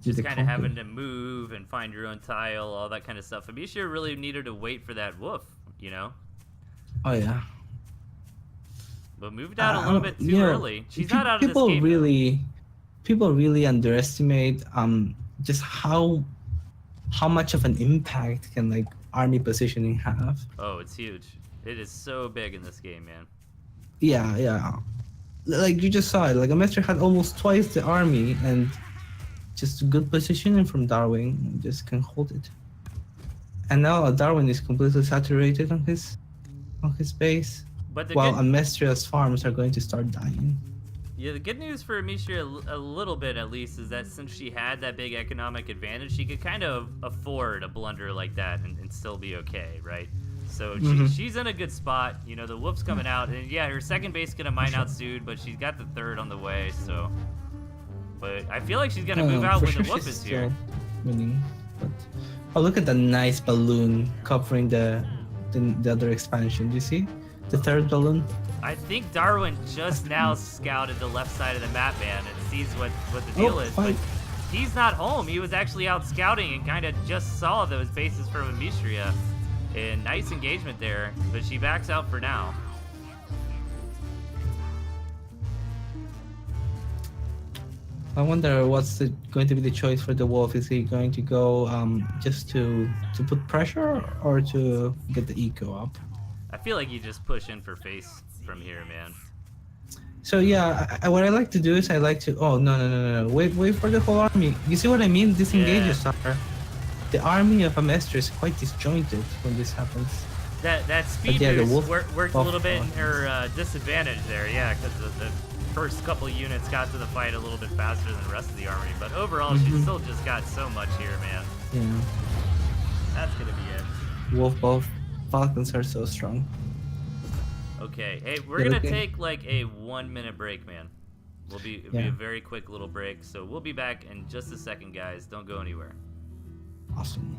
just kind of having to move and find your own tile, all that kind of stuff. Amisha really needed to wait for that wolf, you know? Oh yeah. But moved out a little bit too early. She's not out of this people game. people really underestimate just how much of an impact can like army positioning have. Oh, it's huge. It is so big in this game, man. Yeah. Like you just saw it. Like Amestria had almost twice the army, and just good positioning from Darwin just can hold it. And now Darwin is completely saturated on his base, But the while good, Amestria's farms are going to start dying. yeah, the good news for Amisha, a little bit at least, is that since she had that big economic advantage, she could kind of afford a blunder like that and still be okay, right? So she's in a good spot. You know, the wolf's coming out, and yeah, her second base gonna mine out soon, but she's got the third on the way. So, but I feel like she's gonna move out For when sure the wolf she's is here. still winning. But oh, look at the nice balloon covering the other expansion. Do you see the third balloon? I think Darwin just now scouted the left side of the map, man, and sees what the deal is. But he's not home. He was actually out scouting and kind of just saw those bases from Amisha. And nice engagement there, but she backs out for now. I wonder what's going to be the choice for the wolf. Is he going to go just to put pressure or to get the eco up? I feel like you just push in for face from here, man. So yeah, what I like to do is I like to. Oh no! Wait for the whole army. You see what I mean? Disengages are. The army of Amestria is quite disjointed when this happens. That speed yeah, boost worked a little bit in her disadvantage there, yeah, because the first couple units got to the fight a little bit faster than the rest of the army. But overall, she's still just got so much here, man. Yeah. That's gonna be it. Wolf falcons are so strong. Okay, hey, we're gonna take like a 1-minute break, man. It'll be a very quick little break, so we'll be back in just a second, guys. Don't go anywhere. Awesome.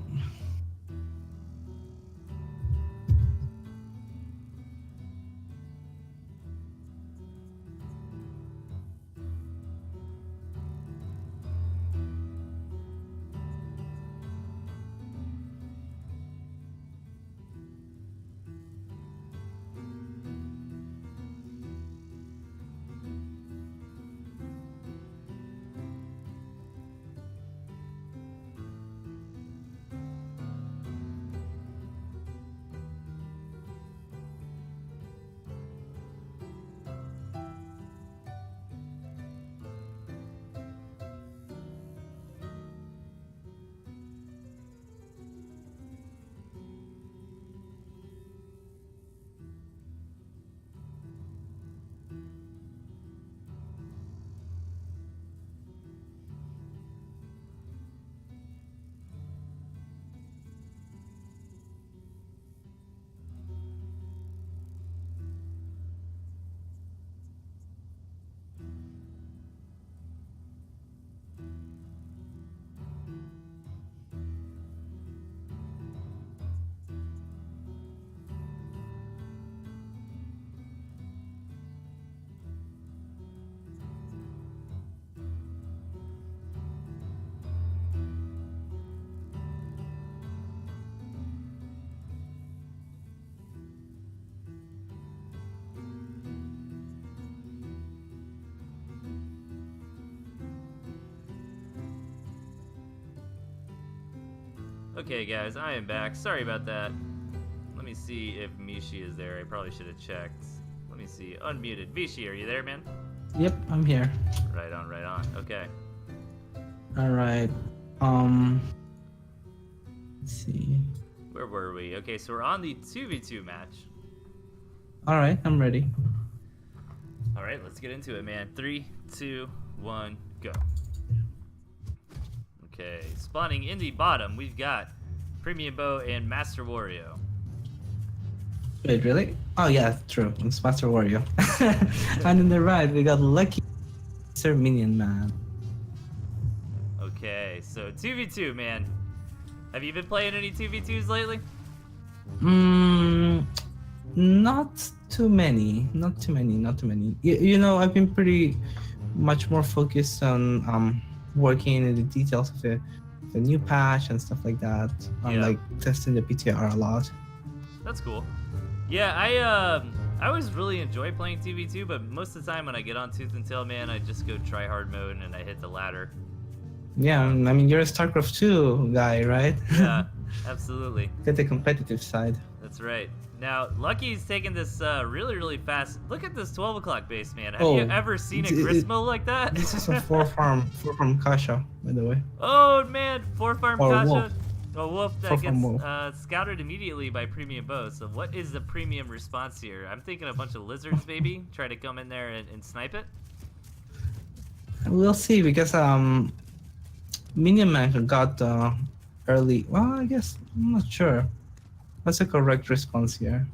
Okay, guys, I am back. Sorry about that. Let me see if Mishi is there. I probably should have checked. Let me see. Unmuted. Mishi, are you there, man? Yep, I'm here. Right on, right on. Okay. All right. Let's see. Where were we? Okay, so we're on the 2v2 match. All right, I'm ready. All right, let's get into it, man. 3, 2, 1, go. Okay, spawning in the bottom, we've got Premium Bow and Master Wario. Wait, really? Oh yeah, true. It's Master Wario. And on the right, we got Lucky Sir Minion Man. Okay, so 2v2, man. Have you been playing any 2v2s lately? Not too many. Not too many. You know, I've been pretty much more focused on working in the details of the new patch and stuff like that. Yeah. Like testing the PTR a lot. That's cool. Yeah, I always really enjoy playing 2v2, but most of the time when I get on Tooth and Tail, man, I just go try hard mode and I hit the ladder. Yeah, I mean, you're a StarCraft 2 guy, right? Yeah, absolutely. Get the competitive side. That's right. Now, Lucky's taking this really fast. Look at this 12 o'clock base, man. Have Oh, you ever seen a Grismo like that? This is a four farm Kasha, by the way. Oh, man. 4-farm Or Kasha. Wolf. A wolf that 4-farm gets wolf. scouted immediately by Premium Bow. So what is the premium response here? I'm thinking a bunch of lizards, maybe. Try to come in there and snipe it. We'll see, because Minion Man got early. Well, I guess I'm not sure. What's the correct response here?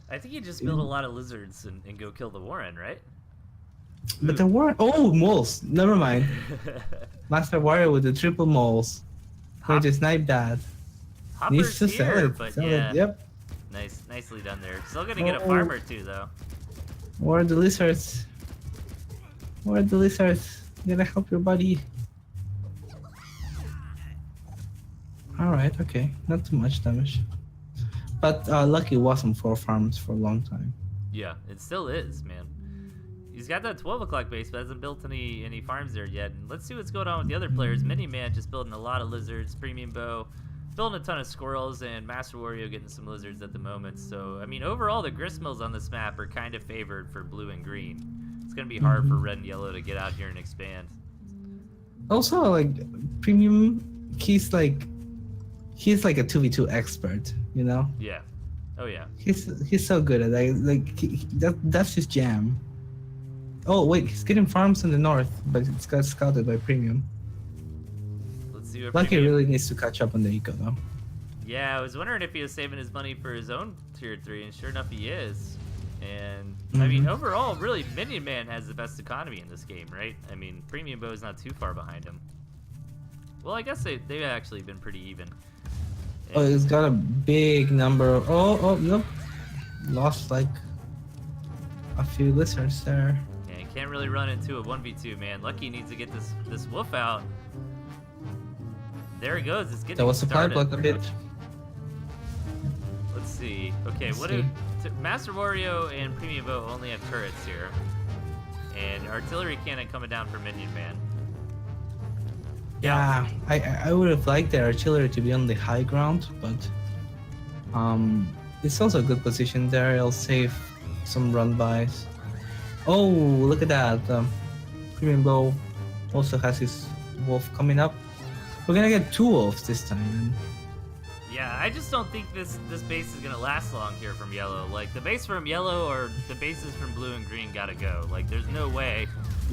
I think you just build a lot of lizards and go kill the Warren, right? But the war. Oh, moles. Never mind. Master Warrior with the triple moles. Going to snipe that. Needs Hopper's to sell here, it. but Sell yeah. it. Yep. Nicely done there. Still gonna get a Oh. farmer too, though. Where are the lizards? Where are the lizards? Gotta help your buddy. Alright, okay. Not too much damage. But Lucky was on 4 farms for a long time. Yeah, it still is, man. He's got that 12 o'clock base, but hasn't built any farms there yet. And let's see what's going on with the other players. Mini Man just building a lot of lizards, Premium Bow, building a ton of squirrels, and Master Wario getting some lizards at the moment. So, I mean, overall, the Gristmills on this map are kind of favored for blue and green. It's going to be hard for red and yellow to get out here and expand. Also, like, Premium, he's like a 2v2 expert, you know? Yeah. Oh, yeah. He's so good at that. That's his jam. Oh wait, he's getting farms in the north, but it's got scouted by Premium. Let's see what Lucky Premium... really needs to catch up on the eco though. Yeah, I was wondering if he was saving his money for his own tier 3, and sure enough he is. And, I mean, overall, really, Minion Man has the best economy in this game, right? I mean, Premium Bow is not too far behind him. Well, I guess they've actually been pretty even. And... Oh, he's got a big number. Oh, nope. Lost like a few lizards there. Yeah, you can't really run into a 1v2, man. Lucky needs to get this wolf out. There he goes. It's getting That was supply started. block a bit. Let's see. Okay, Let's what see. do Master Wario and Premium Bow only have turrets here, and artillery cannon coming down for Minion Man. Yeah, I would have liked the artillery to be on the high ground, but it's also a good position there. It'll save some run-bys. Oh, look at that. Premium Bow also has his wolf coming up. We're gonna get 2 wolves this time. And Yeah, I just don't think this base is gonna last long here from yellow. Like, the base from yellow or the bases from blue and green gotta go. Like, there's no way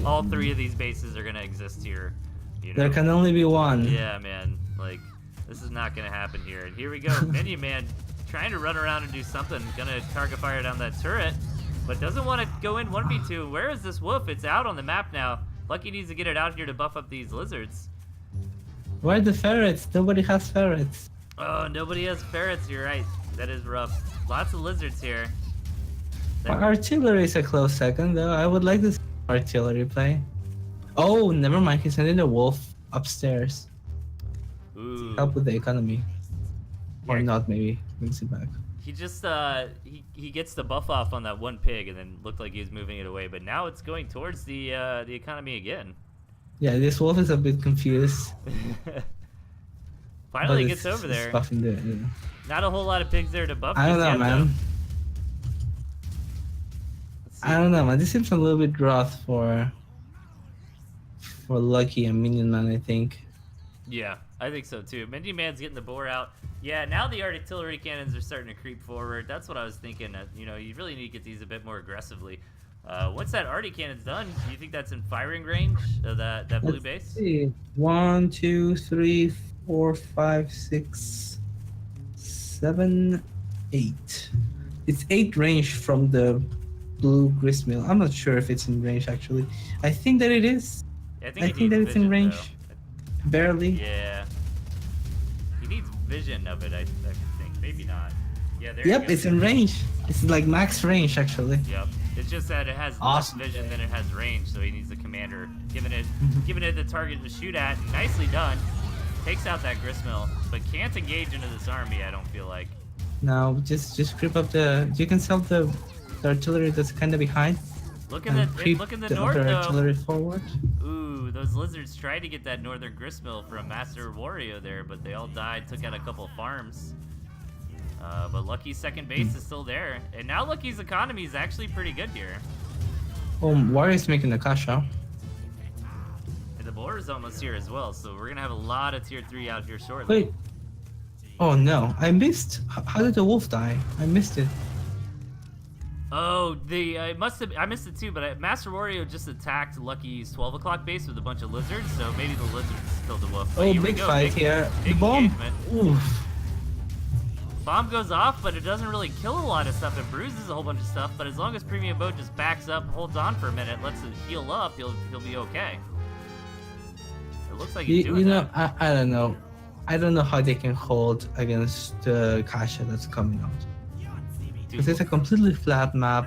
all 3 of these bases are gonna exist here. You know? there can only be one. Yeah, man. Like, this is not gonna happen here. And here we go. Minion Man trying to run around and do something. Gonna target fire down that turret, but doesn't want to go in 1v2. Where is this wolf? It's out on the map now. Lucky needs to get it out here to buff up these lizards. Where are the ferrets? Nobody has ferrets. Oh, nobody has ferrets. You're right. That is rough. Lots of lizards here. Artillery is a close second, though. I would like this artillery play. Oh, never mind. He's sending the wolf upstairs. Ooh. Help with the economy. Or Yeah. not, maybe. Brings it back. He just he gets the buff off on that one pig and then looked like he was moving it away, but now it's going towards the economy again. Yeah, this wolf is a bit confused. Finally But gets over it's there. buffing the. Not a whole lot of pigs there to buff. I don't just know, yet, man. though. Let's see. I don't know, man. This seems a little bit rough for Lucky and Minion Man, I think. Yeah, I think so too. Minion Man's getting the boar out. Yeah, now the artillery cannons are starting to creep forward. That's what I was thinking. You know, you really need to get these a bit more aggressively. Once that arty cannon's done, do you think that's in firing range of that blue Let's base? see. 1, 2, 3, 4, 5, 6, 7, 8. It's 8 range from the blue gristmill. I'm not sure if it's in range actually. I think that it is. Yeah, I think that it's in range. Though. Barely. Yeah. He needs vision of it, I think. Maybe not. Yeah, there Yep, you go. it's in range. It's like max range actually. Yep. It's just that it has Awesome. less vision than it has range, so he needs the commander giving it the target to shoot at. Nicely done. Takes out that gristmill, but can't engage into this army, I don't feel like. No, just creep up the. You can sell the artillery that's kind of behind. Look and in the creep north other though. artillery forward. Ooh, those lizards tried to get that northern gristmill from Master Wario there, but they all died. Took out a couple farms. But Lucky's second base is still there, and now Lucky's economy is actually pretty good here. Oh, Wario's making the kasha. And the boar is almost here as well, so we're gonna have a lot of tier 3 out here shortly. Wait. Oh no, I missed. How did the wolf die? I missed it. Oh, I missed it too, but Master Wario just attacked Lucky's 12 o'clock base with a bunch of lizards, so maybe the lizards killed the wolf. But Oh, here we big go, fight here. big The bomb. engagement. Oof. Bomb goes off, but it doesn't really kill a lot of stuff. It bruises a whole bunch of stuff, but as long as Premium Boat just backs up, holds on for a minute, lets it heal up, he'll be okay. It looks like he's doing You know, that. I don't know. I don't know how they can hold against the kasha that's coming out. Because it's a completely flat map.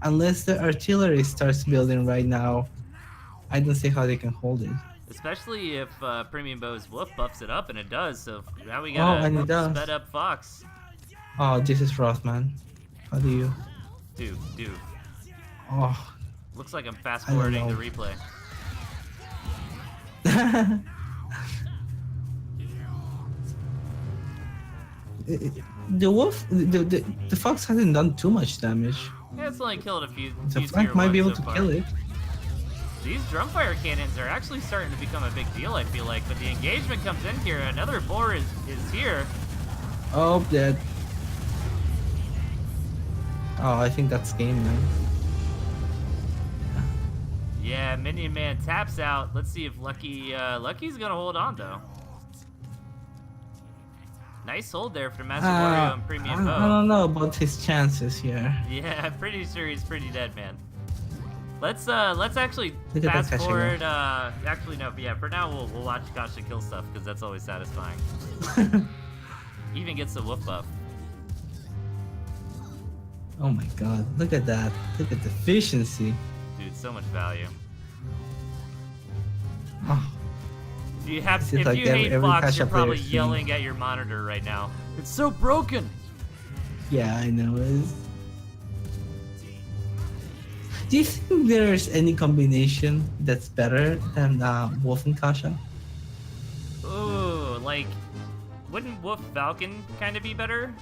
Unless the artillery starts building right now, I don't see how they can hold it. Especially if Premium Bow's Wolf buffs it up, and it does, so now we Oh, got and it a does. sped up Fox. Oh, this is rough, man. How do you? Dude. Oh. Looks like I'm fast I don't forwarding the know. replay. The wolf, the fox hasn't done too much damage. Yeah, it's only killed a few. The few flank tier might be ones able so to far. kill it. These drumfire cannons are actually starting to become a big deal, I feel like. But the engagement comes in here. Another boar is here. Oh, dead. Oh, I think that's game, man. Yeah, Minion Man taps out. Let's see if Lucky's gonna hold on though. Nice hold there for Master Wario and Premium I Bow. don't know about his chances here. Yeah, I'm pretty sure he's pretty dead, man. Let's actually Look at that fast Kasha forward. Actually, no. Yeah, for now we'll watch Kasha kill stuff because that's always satisfying. Even gets the wolf buff. Oh my god, look at that. Look at the efficiency. Dude, so much value. Oh, If you have, This is if like you hate every Fox, Kasha you're probably player's yelling at your monitor right now. It's so broken. yeah, I know. Do you think there's any combination that's better than Wolf and Kasha? Ooh, like, wouldn't Wolf Falcon kind of be better?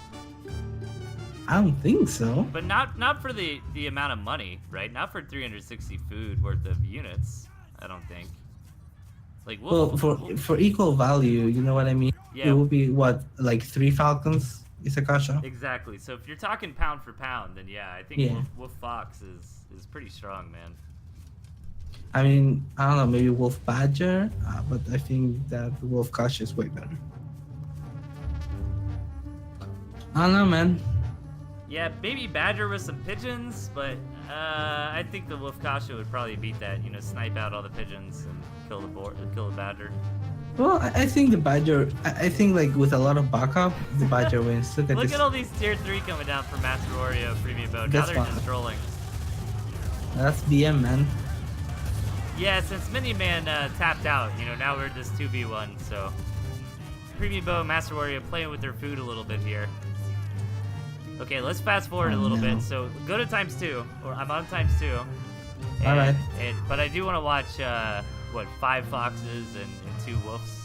I don't think so. But not for the amount of money, right? Not for 360 food worth of units. I don't think. Like Well, for equal value, you know what I mean? Yeah. It would be what, like 3 Falcons is a Kasha? exactly. So if you're talking pound for pound, then yeah, I think Yeah. Wolf Fox is pretty strong, man. I mean, I don't know, maybe Wolf Badger, but I think that Wolf Kasha is way better. I don't know, man. Yeah, maybe Badger with some pigeons, but I think the Wolf Kasha would probably beat that. You know, snipe out all the pigeons and kill the Badger. Well, I think the Badger, I think like with a lot of backup, the Badger wins. Look at Look this. at all these tier 3 coming down from Master Wario Premium Boat. Now That's they're fine. just trolling. That's BM, man. Yeah, since Mini Man tapped out, you know, now we're just 2v1, so Premium Bow and Master Wario playing with their food a little bit here. Okay, let's fast forward a little no. bit. So go to ×2, or I'm on ×2. All right. But I do want to watch, 5 foxes and 2 wolves.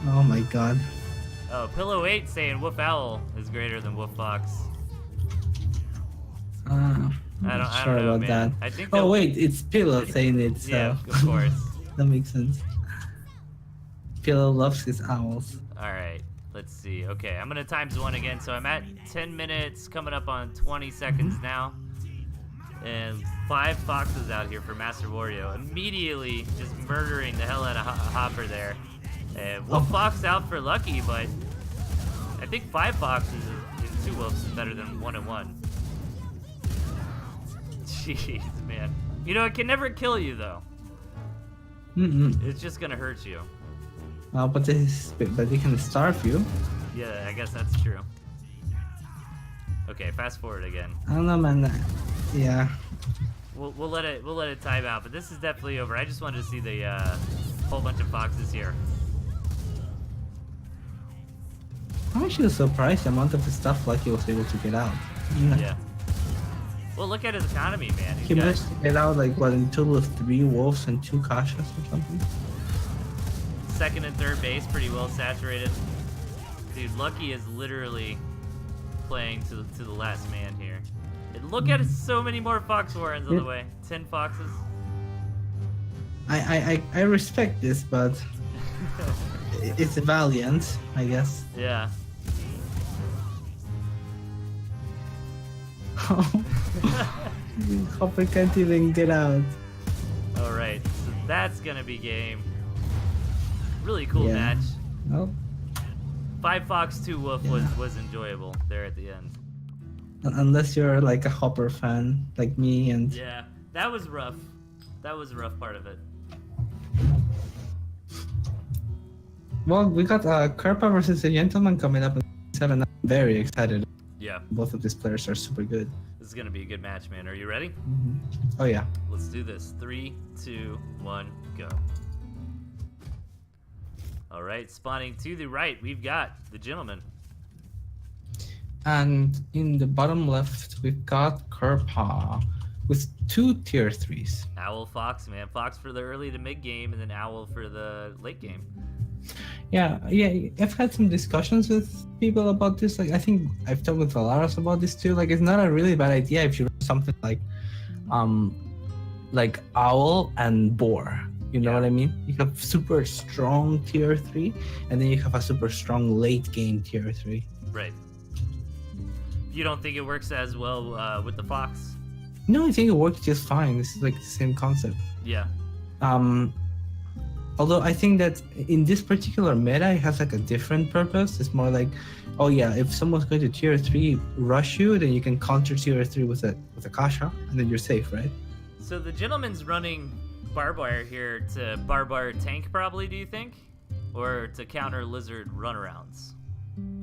Oh my god. Oh, Pillow 8 saying Woof Owl is greater than Woof Fox. I'm I not don't sure know, about man. that. I think Oh wait, it's Pillow saying it, so yeah, of course. that makes sense. Pillow loves his owls. All right, let's see. Okay, I'm gonna times 1 again. So I'm at 10 minutes, coming up on 20 seconds now. And 5 foxes out here for Master Wario. Immediately just murdering the hell out of Hopper there. And Wolf Fox out for Lucky, but I think 5 foxes and 2 wolves is better than 1 and 1. Jeez, man. You know, it can never kill you, though. It's just gonna hurt you. But they can starve you. Yeah, I guess that's true. Okay, fast forward again. I don't know, man. Yeah. We'll let it time out, but this is definitely over. I just wanted to see the whole bunch of foxes here. I'm actually surprised the amount of stuff Lucky was able to get out. Yeah. Well, look at his economy, man. He managed to get out like what, in total of 3 wolves and 2 kashas or something. Second and third base, pretty well saturated. Dude, Lucky is literally playing to the last man here. And look at it, so many more fox warrens on the way. 10 foxes. I respect this, but it's valiant, I guess. Yeah. Hopper can't even get out. All right, so that's gonna be game. Really cool match. Well, 5 fox, 2 wolf was enjoyable there at the end. Unless you're like a Hopper fan, like me, and yeah, that was rough. That was a rough part of it. Well, we got Kerpa versus a Gentleman coming up in 7. I'm very excited. Yeah. Both of these players are super good. This is gonna be a good match, man. Are you ready? Oh yeah. Let's do this. 3, 2, 1, go. All right, spawning to the right, we've got the Gentleman. And in the bottom left, we've got Kerpa with 2 tier 3s. Owl, Fox, man. Fox for the early to mid game, and then Owl for the late game. Yeah. I've had some discussions with people about this. Like, I think I've talked with Valaros about this too. Like, it's not a really bad idea if you run something like Owl and Boar. You know what I mean? You have super strong tier 3, and then you have a super strong late game tier 3. Right. You don't think it works as well with the Fox? No, I think it works just fine. This is like the same concept. Yeah. Although I think that in this particular meta, it has like a different purpose. It's more like, oh yeah, if someone's going to tier 3 rush you, then you can counter tier 3 with a kasha, and then you're safe, right? So the Gentleman's running barbed wire here to barbed wire tank, probably, do you think? Or to counter lizard runarounds?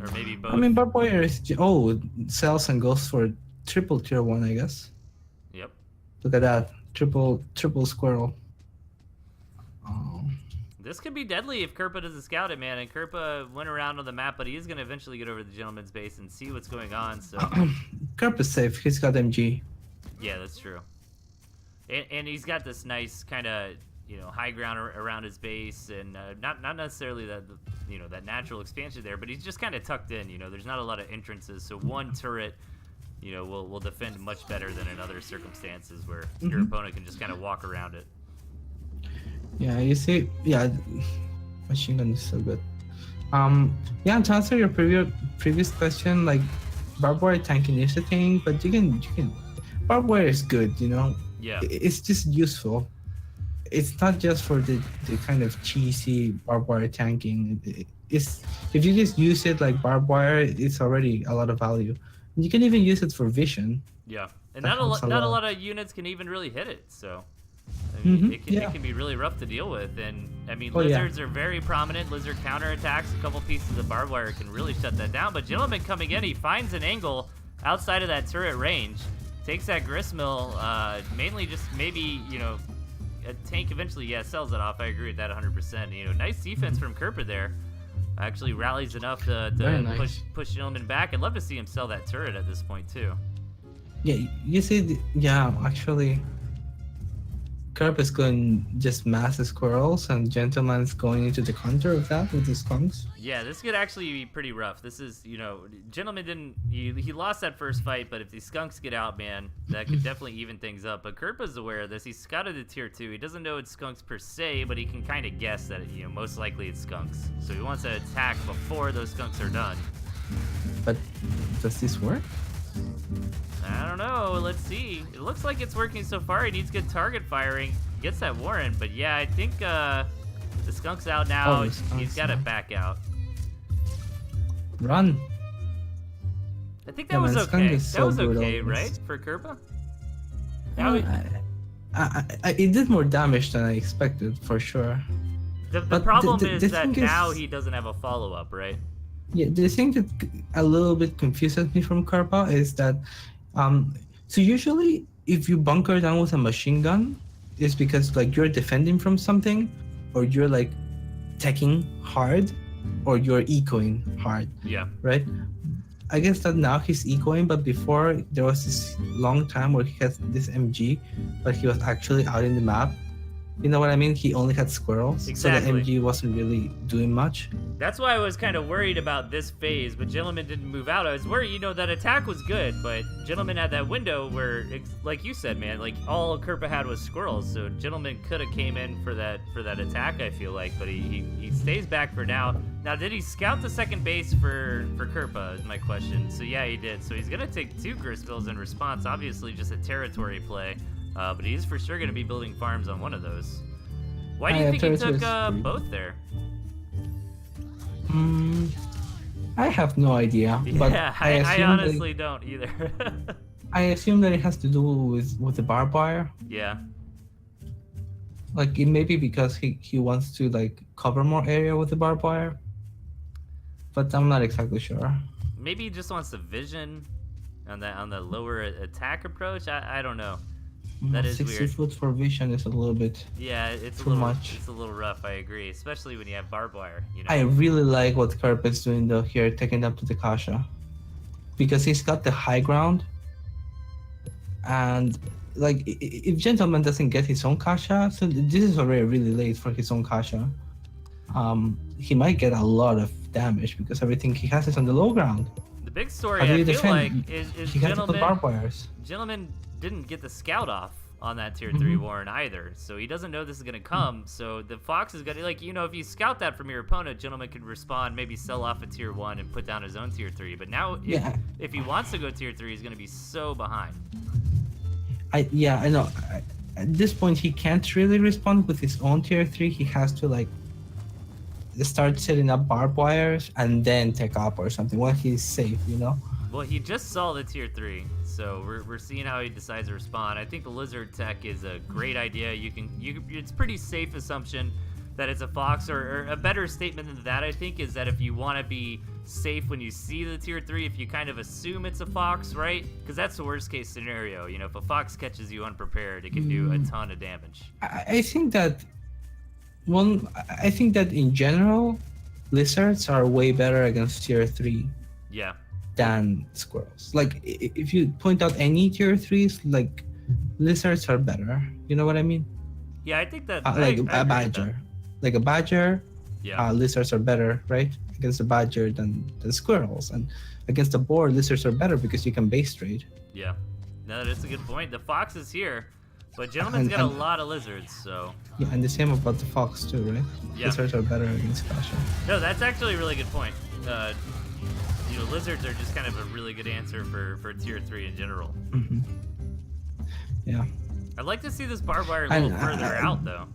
Or maybe both? I mean, barbed wire is... Oh, sells and goes for triple tier 1, I guess. Yep. Look at that. Triple squirrel. This could be deadly if Kerpa doesn't scout it, man. And Kerpa went around on the map, but he is going to eventually get over to the Gentleman's base and see what's going on. So Kerpa's safe. He's got MG. Yeah, that's true. And he's got this nice kind of, high ground around his base, and not necessarily that that natural expansion there, but he's just kind of tucked in. There's not a lot of entrances, so one turret, will defend much better than in other circumstances where your opponent can just kind of walk around it. Yeah, you see, machine gun is so good. Yeah, to answer your previous question, like barbed wire tanking is a thing, but you can barbed wire is good, Yeah. It's just useful. It's not just for the kind of cheesy barbed wire tanking. It's if you just use it like barbed wire, it's already a lot of value. You can even use it for vision. Yeah, and not a lot of units can even really hit it. So it can be really rough to deal with. And I mean, lizards are very prominent. Lizard counterattacks. A couple pieces of barbed wire can really shut that down. But Gentleman coming in, he finds an angle outside of that turret range. Takes that gristmill, mainly just maybe, a tank eventually, sells it off. I agree with that 100%. Nice defense from Kerpa there. Actually rallies enough to nice. push Gentleman back. I'd love to see him sell that turret at this point, too. Yeah, you see, actually, Kerp is going just mass squirrels, and Gentleman's going into the counter of that with the skunks. Yeah, this could actually be pretty rough. This is, Gentleman didn't, he lost that first fight, but if these skunks get out, man, that could definitely even things up. But Kerpa's aware of this. He's scouted a tier 2. He doesn't know it's skunks per se, but he can kind of guess that, most likely it's skunks. So he wants to attack before those skunks are done. But does this work? I don't know. Let's see. It looks like it's working so far. He needs good target firing. Gets that warrant, but yeah, I think the skunk's out now. He's got to back out. Run. I think that was okay. That was okay, right, for Kerpa? It did more damage than I expected, for sure. The problem is that now he doesn't have a follow-up, right? Yeah, the thing that a little bit confuses me from Kerpa is that, so usually if you bunker down with a machine gun, it's because like you're defending from something, or you're like teching hard, or you're ecoing hard. Yeah. Right? I guess that now he's ecoing, but before there was this long time where he had this MG, but he was actually out in the map. You know what I mean? He only had squirrels, exactly. So the MG wasn't really doing much. That's why I was kind of worried about this phase, but Gentleman didn't move out. I was worried, that attack was good, but Gentleman had that window where, like you said, man, like all Kerpa had was squirrels, so Gentleman could have came in for that attack, I feel like, but he stays back for now. Now, did he scout the second base for Kerpa, is my question. So yeah, he did. So he's going to take 2 gristbills in response, obviously just a territory play. But he is for sure going to be building farms on one of those. Why do you think he took both there? I have no idea. But yeah, I honestly don't either. I assume that it has to do with the barbed wire. Yeah. Like, it may be because he wants to like cover more area with the barbed wire. But I'm not exactly sure. Maybe he just wants the vision on the lower attack approach. I don't know. That is 60 weird. foot for vision is a little bit it's too much. It's a little rough, I agree, especially when you have barbed wire. I really like what Kerp is doing though here, taking up to the Kasha, because he's got the high ground, and like if Gentleman doesn't get his own Kasha, so this is already really late for his own Kasha. He might get a lot of damage because everything he has is on the low ground. The big story I feel like is he has to put barbed wires. Gentleman didn't get the scout off on that tier 3 warrant either, so he doesn't know this is going to come. So the Fox is going to, like, if you scout that from your opponent, Gentleman could respond, maybe sell off a tier 1 and put down his own tier 3. But now if he wants to go tier 3, he's going to be so behind. I know. At this point, he can't really respond with his own tier 3. He has to like start setting up barbed wires and then take up or something when he's safe, Well, he just saw the tier 3, so we're seeing how he decides to respond. I think the lizard tech is a great idea. It's pretty safe assumption that it's a fox, or a better statement than that, I think, is that if you want to be safe when you see the tier 3, if you kind of assume it's a fox, right? Because that's the worst case scenario. If a fox catches you unprepared, it can do a ton of damage. I think that in general, lizards are way better against tier 3. Yeah. Than squirrels. Like, if you point out any tier 3s, like, lizards are better. You know what I mean? Yeah, I think that... like a badger. Like a badger, lizards are better, right? Against a badger than squirrels. And against a boar, lizards are better because you can base trade. Yeah. No, that's a good point. The fox is here, but Gentleman's got a lot of lizards, so... Yeah, and the same about the fox too, right? Yeah. Lizards are better against Kasha. No, that's actually a really good point. Lizards are just kind of a really good answer for tier 3 in general. Yeah. I'd like to see this barbed wire a little further out, though.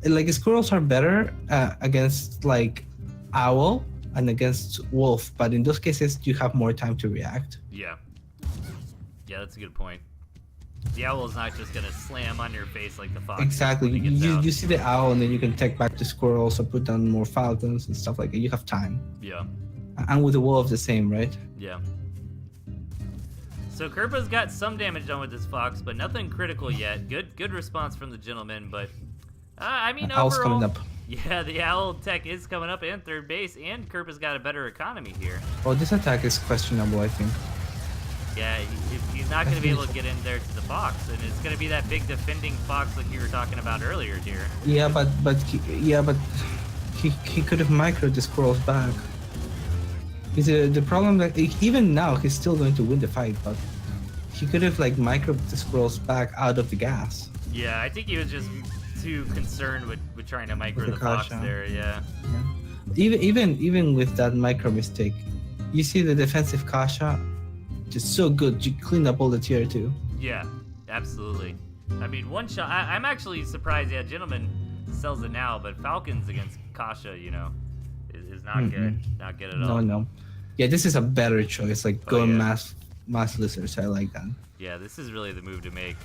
Like, squirrels are better against, like, owl and against wolf, but in those cases, you have more time to react. Yeah. Yeah, that's a good point. The owl is not just going to slam on your face like the fox. Exactly. You see the owl, and then you can take back the squirrels or put down more falcons and stuff like that. You have time. Yeah. And with the wolf, the same, right? Yeah. So Kerpa's got some damage done with this fox, but nothing critical yet. Good response from the Gentleman, but Owl's overall, coming up. Yeah, the owl tech is coming up in third base, and Kerpa's got a better economy here. Oh, this attack is questionable, I think. Yeah, he's not going to be able to get in there to the box, and it's going to be that big defending fox like you were talking about earlier here. Yeah, but he could have microed the squirrels back. Is the problem that even now he's still going to win the fight, but he could have like microed the squirrels back out of the gas. Yeah, I think he was just too concerned with trying to micro the fox there. Yeah. Even with that micro mistake, you see the defensive Kasha, just so good. You cleaned up all the tier 2. Yeah, absolutely. I mean, one shot. I'm actually surprised. Yeah, Gentleman sells it now, but Falcons against Kasha, you know, is not good. Not good at all. No. Yeah, this is a better choice. Like going mass lizards. I like that. Yeah, this is really the move to make.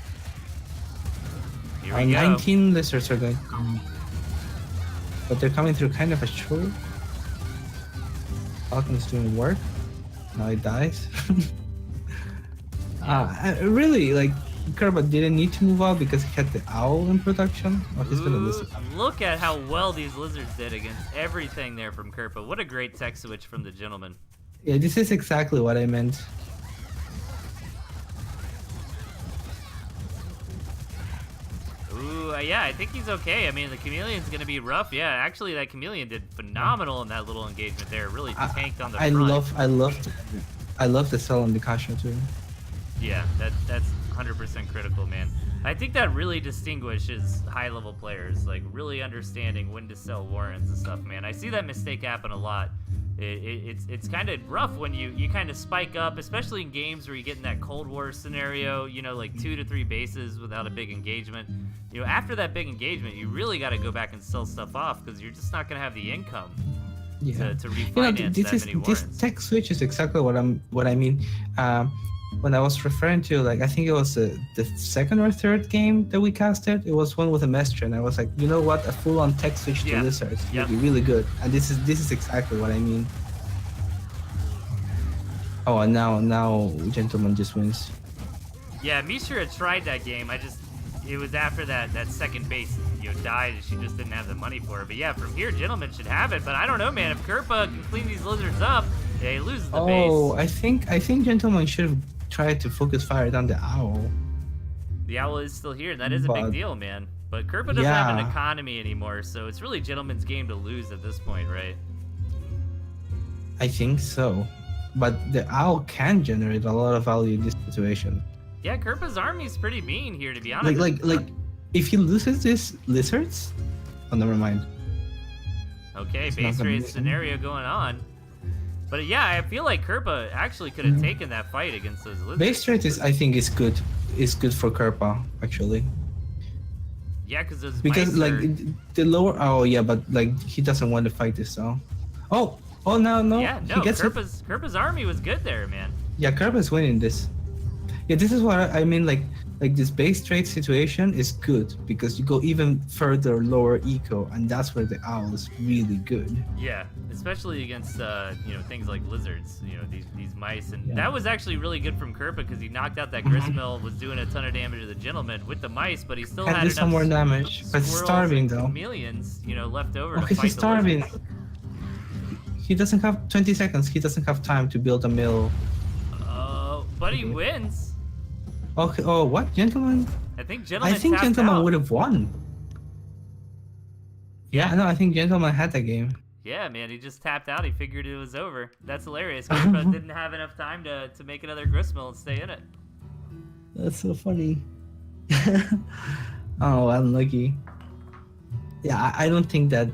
Here we go. 19 lizards are going to come, but they're coming through kind of a short. Falcon's doing work. Now he dies. Really, like Kerba didn't need to move out because he had the owl in production. Oh, he's gonna lose it. Look at how well these lizards did against everything there from Kerpa. What a great tech switch from the Gentleman. Yeah, this is exactly what I meant. Ooh, yeah, I think he's okay. I mean, the Chameleon's gonna be rough. Yeah, actually, that Chameleon did phenomenal in that little engagement there. Really tanked on the front. I love the sell on the Kasha too. Yeah, that's 100% critical, man. I think that really distinguishes high-level players, like really understanding when to sell warrants and stuff, man. I see that mistake happen a lot. It's kind of rough when you kind of spike up, especially in games where you get in that Cold War scenario, you know, like 2 to 3 bases without a big engagement. You know, after that big engagement, you really got to go back and sell stuff off because you're just not going to have the income to refinance that many warrants. This tech switch is exactly what I mean. When I was referring to, like, I think it was the second or third game that we casted. It was one with a Mestre, and I was like, you know what, a full-on tech switch to lizards would be really good. And this is exactly what I mean. Oh, and now Gentleman just wins. Yeah, Mishra tried that game. It was after that second base, you know, died, and she just didn't have the money for it. But yeah, from here, Gentleman should have it. But I don't know, man. If Kerpa can clean these lizards up, yeah, he loses the base. Oh, I think Gentleman should have tried to focus fire down the owl. The owl is still here. That is a big deal, man. But Kerpa doesn't have an economy anymore, so it's really Gentleman's game to lose at this point, right? I think so. But the owl can generate a lot of value in this situation. Yeah, Kerpa's army is pretty mean here, to be honest. Like, if he loses these lizards, oh, never mind. Okay, base race scenario going on. But yeah, I feel like Kerpa actually could have taken that fight against those lizards. Base rate I think is good for Kerpa, actually. Yeah, because mice like the lower. Oh yeah, but like he doesn't want to fight this, so. Oh no. Yeah, no. Kerpa's army was good there, man. Yeah, Kerpa's winning this. Yeah, this is what I mean. Like this base trade situation is good because you go even further lower eco, and that's where the owl is really good. Yeah, especially against you know, things like lizards, you know, these mice, and that was actually really good from Kerpa because he knocked out that gristmill, was doing a ton of damage to the Gentleman with the mice, but he still had enough some more damage. But he's starving though. Chameleons, you know, left over to because fight he's starving. He doesn't have 20 seconds. He doesn't have time to build a mill. But he wins. Okay. Oh, what, Gentleman? I think Gentleman. Would have won. Yeah, no, I think Gentleman had that game. Yeah, man, he just tapped out. He figured it was over. That's hilarious. Kerpa didn't have enough time to make another gristmill and stay in it. That's so funny. Oh, unlucky. Yeah, I don't think that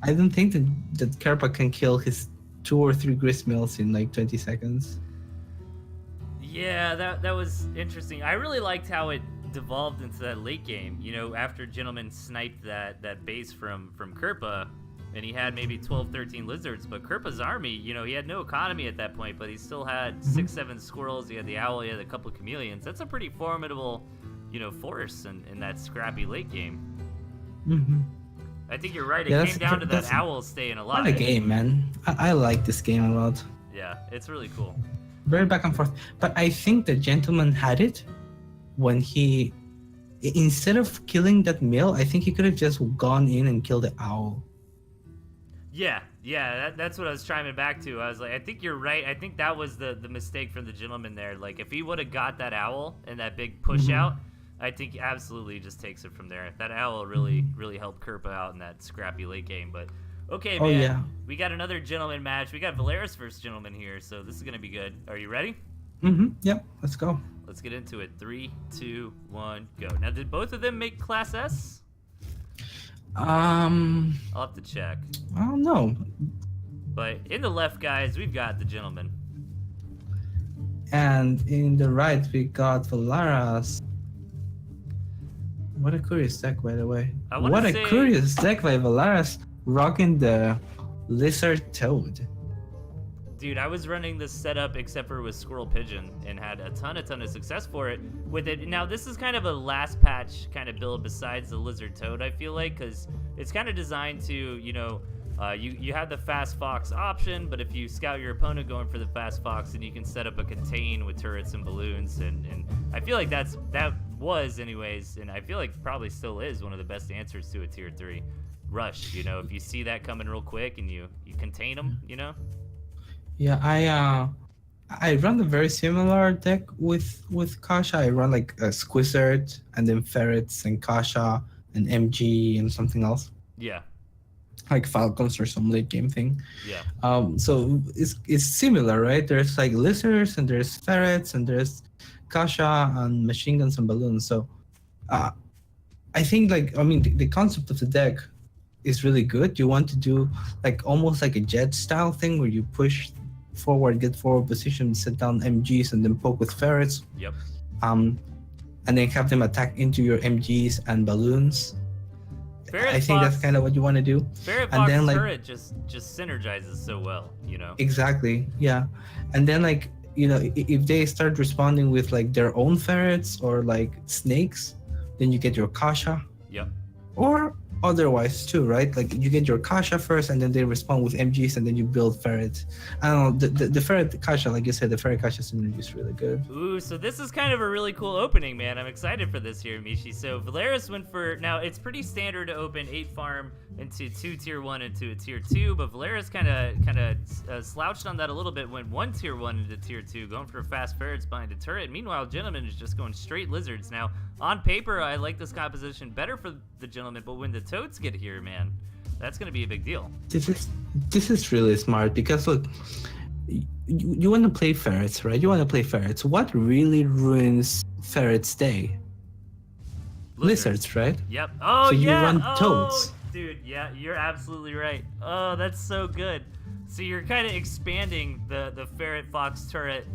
Kerpa can kill his 2 or 3 gristmills in like 20 seconds. Yeah, that was interesting. I really liked how it devolved into that late game. You know, after Gentleman sniped that base from Kerpa, and he had maybe 12, 13 lizards, but Kerpa's army, you know, he had no economy at that point, but he still had 6, 7 squirrels. He had the owl. He had a couple of chameleons. That's a pretty formidable, you know, force in that scrappy late game. I think you're right. It came down to that owl staying alive. What a game, man. I like this game a lot. Yeah, it's really cool. Very back and forth. But I think the Gentleman had it when he, instead of killing that mill, I think he could have just gone in and killed the owl. Yeah, that's what I was chiming back to. I was like, I think you're right. I think that was the mistake from the gentleman there. Like, if he would have got that owl and that big push out, I think he absolutely just takes it from there. That owl really helped Kerpa out in that scrappy late game. But okay, man, yeah. We got another gentleman match. We got Valeris versus gentleman here, so this is gonna be good. Are you ready? Yep. Let's go. Let's get into it. 3, 2, 1, go. Now, did both of them make Class S? I'll have to check. I don't know. But in the left, guys, we've got the gentleman. And in the right, we got Valaras. What a curious deck, by the way. What a curious deck by Valaras, rocking the Lizard Toad. Dude, I was running this setup except for with Squirrel Pigeon and had a ton of success for it with it. Now, this is kind of a last patch kind of build besides the Lizard Toad, I feel like, because it's kind of designed to, you know, you have the Fast Fox option, but if you scout your opponent going for the Fast Fox, then you can set up a contain with turrets and balloons, and I feel like that was, anyways, and I feel like probably still is one of the best answers to a tier 3 rush. You know, if you see that coming real quick and you contain them, you know. Yeah, I run a very similar deck with Kasha. I run like a Squizzard and then Ferrets and Kasha and MG and something else. Yeah. Like Falcons or some late game thing. Yeah. So it's similar, right? There's like lizards and there's ferrets and there's Kasha and machine guns and balloons. So I think the concept of the deck is really good. You want to do like almost like a jet style thing where you push forward, get forward position, set down MGs and then poke with ferrets. Yep. And then have them attack into your MGs and balloons. I think that's kind of what you want to do. Ferret Fox then, like, turret just synergizes so well, you know. Exactly. Yeah. And then like, you know, if they start responding with like their own ferrets or like snakes, then you get your Kasha. Yep. Or otherwise too, right? Like you get your Kasha first and then they respond with MGs and then you build ferrets. I don't know, the ferret Kasha, like you said, the ferret Kasha synergy is really good. Ooh, so this is kind of a really cool opening, man. I'm excited for this here, Mishi. So Valeris went for, now it's pretty standard to open 8 farm into 2 tier 1 into a tier 2, but Valeris kind of slouched on that a little bit, went 1 tier 1 into tier 2, going for fast ferrets behind a turret. Meanwhile, Gentleman is just going straight lizards. Now, on paper, I like this composition better for the Gentleman, but when the toads get here, man, that's going to be a big deal. This is really smart because look, you want to play ferrets, right? You want to play ferrets. What really ruins ferrets' day? Lizards, right? Yep. Oh, so yeah. You run toads. Dude, yeah, you're absolutely right. Oh, that's so good. So you're kind of expanding the ferret fox turret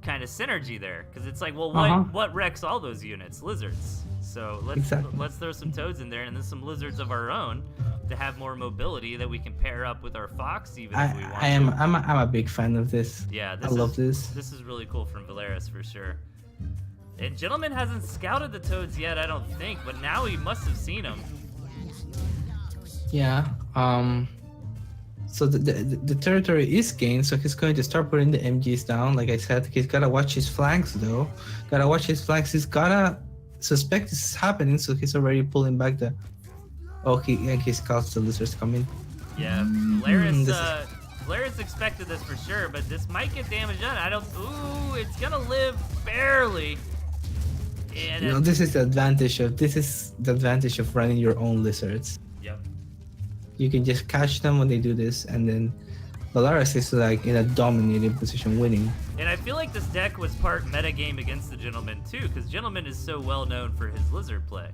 kind of synergy there, because it's like, well, what wrecks all those units? Lizards. So let's throw some toads in there and then some lizards of our own to have more mobility that we can pair up with our fox even if we want. I'm a big fan of this. Yeah, I love this. This is really cool from Valeris for sure. And Gentleman hasn't scouted the toads yet, I don't think, but now he must have seen them. Yeah. So the territory is gained, so he's going to start putting the MGs down. Like I said, he's gotta watch his flanks though. Gotta watch his flanks. He's gotta suspect this is happening, so he's already pulling back the. Oh, he scouts the lizards coming. Yeah, Valeris expected this for sure, but this might get damage done. Ooh, it's gonna live barely. And you know, this is the advantage of running your own lizards. Yep. You can just catch them when they do this, and then Valeris is like in a dominating position, winning. And I feel like this deck was part metagame against the Gentleman too, because Gentleman is so well known for his lizard play,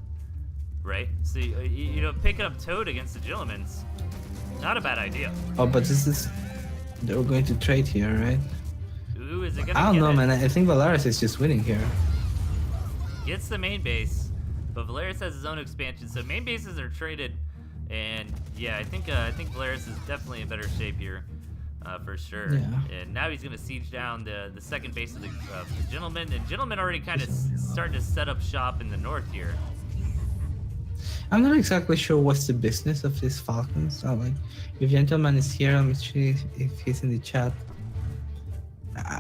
right? So you know, picking up Toad against the Gentleman's not a bad idea. Oh, but they're going to trade here, right? Ooh, is it gonna? I don't know, man. I think Valeris is just winning here. Gets the main base, but Valeris has his own expansion, so main bases are traded. And yeah, I think Valeris is definitely in better shape here, for sure. Yeah. And now he's gonna siege down the second base of the Gentleman, and Gentleman already kind of starting to set up shop in the north here. I'm not exactly sure what's the business of these Falcons. Like, if Gentleman is here, let me see if he's in the chat.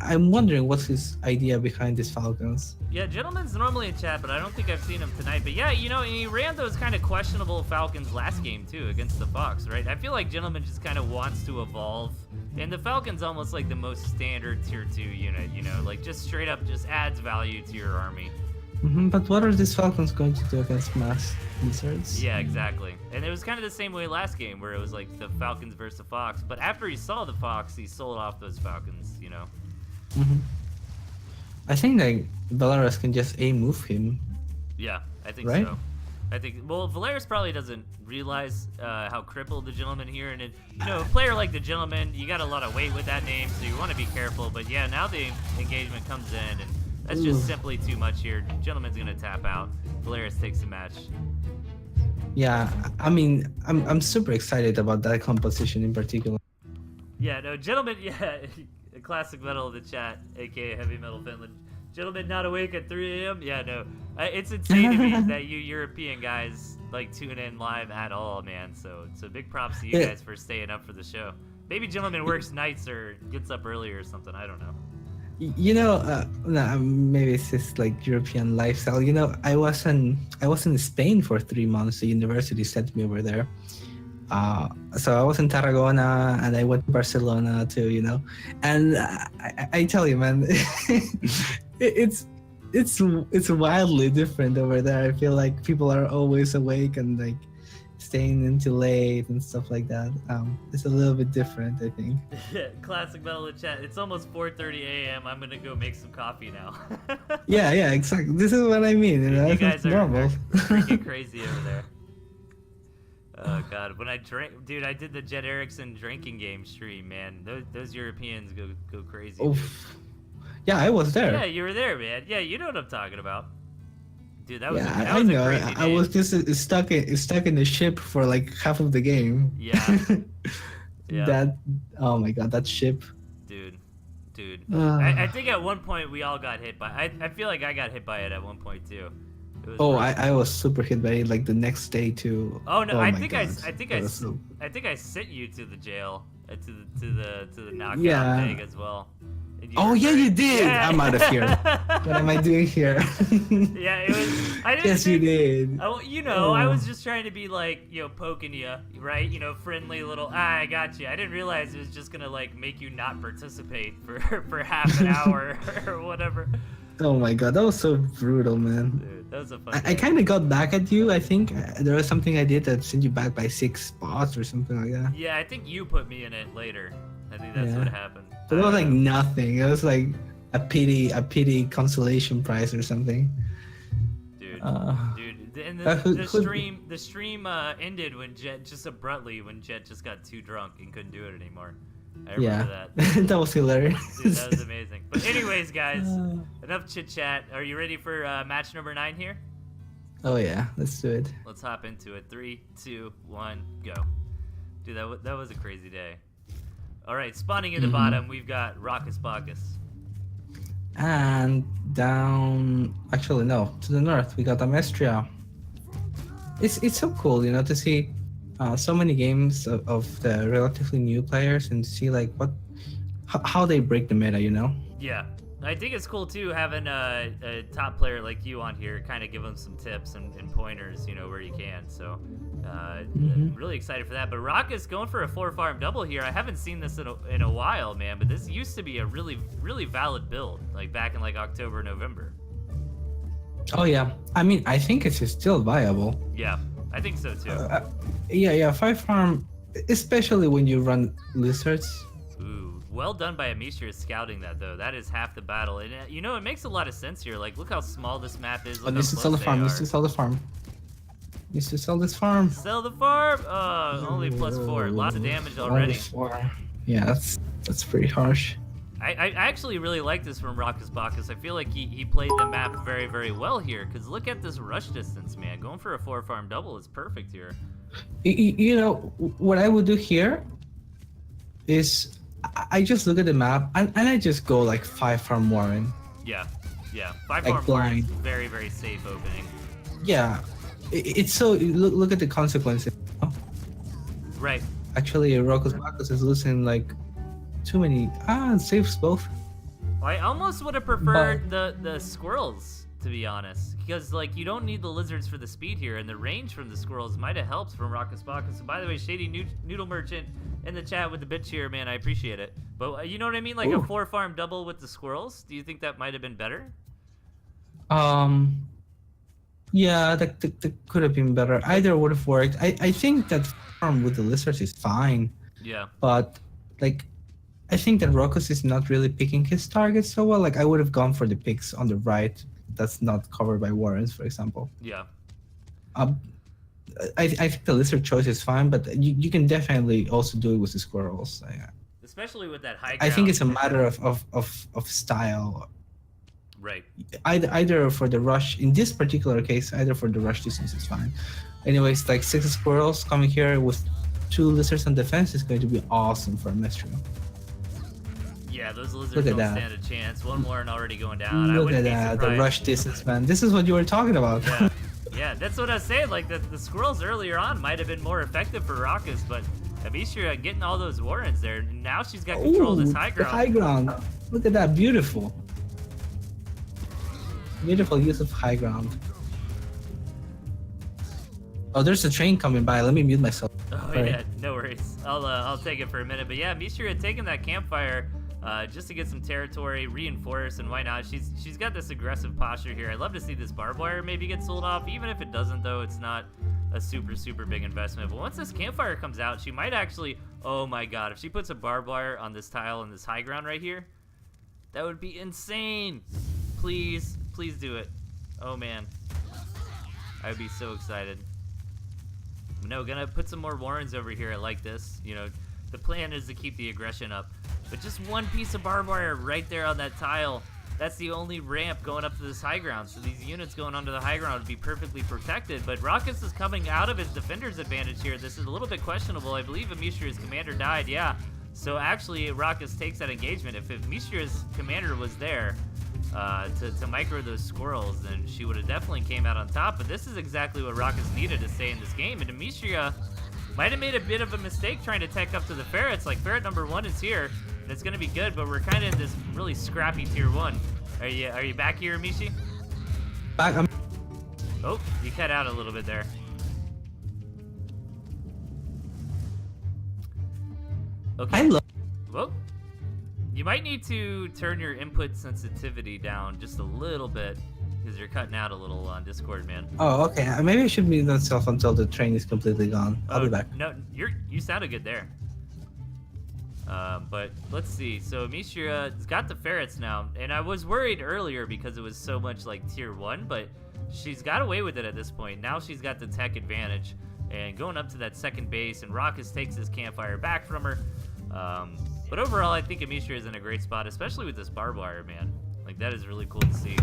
I'm wondering what's his idea behind these Falcons. Yeah, Gentleman's normally in chat, but I don't think I've seen him tonight. But yeah, you know, he ran those kind of questionable Falcons last game too against the Fox, right? I feel like Gentleman just kind of wants to evolve, and the Falcon's almost like the most standard tier 2 unit, you know, like just straight up just adds value to your army. But what are these Falcons going to do against mass lizards? Yeah, exactly. And it was kind of the same way last game, where it was like the Falcons versus the Fox. But after he saw the Fox, he sold off those Falcons, you know? I think like Belarus can just move him. Yeah, I think right? so. I think, well, Valeris probably doesn't realize how crippled the Gentleman here, and you know, a player like the Gentleman, you got a lot of weight with that name, so you want to be careful. But yeah, now the engagement comes in, and that's just simply too much here. Gentleman's gonna tap out. Valeris takes the match. Yeah, I mean, I'm super excited about that composition in particular. Yeah, no, Gentleman, yeah, classic metal in the chat, aka Heavy Metal Finland. Gentleman not awake at 3 a.m. Yeah, no, it's insane to me that you European guys like tune in live at all, man. So big props to you guys for staying up for the show. Maybe Gentleman works nights or gets up early or something. I don't know. You know, maybe it's just like European lifestyle. You know, I was in Spain for 3 months. The university sent me over there. So I was in Tarragona and I went to Barcelona too, you know, and I tell you, man, it's wildly different over there. I feel like people are always awake and like staying until late and stuff like that. It's a little bit different, I think. Classic metal in chat. It's almost 4:30 a.m. I'm gonna go make some coffee now. yeah, exactly. This is what I mean. You know, you guys are normal. freaking crazy over there. Oh god, when I drank, dude, I did the Jet Erickson drinking game stream, man. Those Europeans go crazy. Oof. Yeah, I was there. Yeah, you were there, man. Yeah, you know what I'm talking about. Dude, that was I a know. crazy day. I was just stuck in the ship for like half of the game. Yeah. Yeah. Oh my god, that ship. Dude. I think at one point we all got hit by. I feel like I got hit by it at one point too. I was super hit by it like the next day too. Oh no, I think I sent you to the jail, to the knockout thing as well. Oh yeah, you did. Yeah. I'm out of here. What am I doing here? Yeah, it was. I didn't. Yes, you did. You know, I was just trying to be like, you know, poking you, right? You know, friendly little. I got you. I didn't realize it was just gonna like make you not participate for half an hour or whatever. Oh my god, that was so brutal, man. Dude, that was a fun. I kind of got back at you. I think there was something I did that sent you back by 6 spots or something like that. Yeah, I think you put me in it later. I think that's what happened. But it was like nothing. It was like a pity consolation prize or something. Dude, and the stream ended when Jet just got too drunk and couldn't do it anymore. I remember that. That was hilarious. Dude, that was amazing. But anyways, guys, enough chit chat. Are you ready for match number 9 here? Oh yeah, let's do it. Let's hop into it. 3, 2, 1, go. Dude, that was a crazy day. All right, spawning in the bottom, we've got Raucous Bacchus. And down, actually no, to the north, we got Amestria. It's so cool, you know, to see so many games of the relatively new players and see like how they break the meta, you know? Yeah, I think it's cool too having a top player like you on here, kind of give them some tips and pointers, you know, where you can. So I'm really excited for that. But Raucous going for a 4-farm double here. I haven't seen this in a while, man, but this used to be a really, really valid build, like back in like October, November. Oh yeah, I mean, I think it's still viable. Yeah, I think so too. Yeah, 5-farm, especially when you run lizards. Ooh, well done by Amisha scouting that though. That is half the battle, and you know it makes a lot of sense here. Like, look how small this map is. Look needs to sell the farm. Needs to sell the farm. Needs to sell this farm. Sell the farm. Oh, only +4. Lots of damage already. Yeah, that's pretty harsh. I actually really like this from Raucous Bacchus. I feel like he played the map very, very well here. Because look at this rush distance, man. Going for a 4-farm double is perfect here. You know, what I would do here is I just look at the map and I just go like 5-farm Warren. Yeah. 5-farm Warren is very, very safe opening. Yeah. It's so... Look at the consequences. Right. Actually, Raucous Bacchus is losing like... too many. Saves both. I almost would have preferred the squirrels, to be honest, because like you don't need the lizards for the speed here, and the range from the squirrels might have helped from Rockus Bacchus. So by the way, Shady Noodle Merchant in the chat with the bit cheer, man, I appreciate it. But you know what I mean, like a 4-farm double with the squirrels. Do you think that might have been better? Yeah, that could have been better. Either would have worked. I think that farm with the lizards is fine. Yeah. But like, I think that Rockus is not really picking his targets so well. Like, I would have gone for the picks on the right that's not covered by warrens, for example. Yeah. I think the lizard choice is fine, but you can definitely also do it with the squirrels. Yeah. Especially with that high ground. I think it's a matter of style. Right. Either for the rush, in this particular case, either for the rush distance is fine. Anyways, like 6 squirrels coming here with 2 lizards on defense is going to be awesome for Mistral. Yeah, those lizards don't stand a chance. One more and already going down. Look at that, the rush distance, man. This is what you were talking about. Yeah, yeah, that's what I was saying. Like the squirrels earlier on might have been more effective for Rockus, but Amisha getting all those warrens there. Now she's got control of this high ground. The high ground. Look at that, beautiful. Beautiful use of high ground. Oh, there's a train coming by. Let me mute myself. Oh yeah, no worries. I'll take it for a minute. But yeah, Mishra had taken that campfire just to get some territory, reinforce, and why not? She's got this aggressive posture here. I'd love to see this barbed wire maybe get sold off. Even if it doesn't, though, it's not a super big investment. But once this campfire comes out, she might actually. Oh my God! If she puts a barbed wire on this tile in this high ground right here, that would be insane. Please do it. Oh man, I would be so excited. No, gonna put some more warrens over here. I like this. You know, the plan is to keep the aggression up. But just one piece of barbed wire right there on that tile. That's the only ramp going up to this high ground. So these units going onto the high ground would be perfectly protected. But Rockus is coming out of his defender's advantage here. This is a little bit questionable. I believe Amishra's commander died. Yeah. So actually, Rockus takes that engagement. If Mishra's commander was there to micro those squirrels, then she would have definitely came out on top. But this is exactly what Rockus needed to stay in this game. And Mishra might have made a bit of a mistake trying to tech up to the ferrets. Like, ferret number 1 is here, and it's going to be good, but we're kind of in this really scrappy tier 1. Are you back here, Mishi? Back. Oh, you cut out a little bit there. Okay. Whoa. You might need to turn your input sensitivity down just a little bit because you're cutting out a little on Discord, man. Oh, okay. Maybe I should mute myself until the train is completely gone. I'll be back. No, you sounded good there. But let's see. So Mishra's got the ferrets now, and I was worried earlier because it was so much like tier 1, but she's got away with it at this point. Now she's got the tech advantage, and going up to that second base, and Rockus takes his campfire back from her. But overall, I think Mishra is in a great spot, especially with this barbed wire, man. Like, that is really cool to see.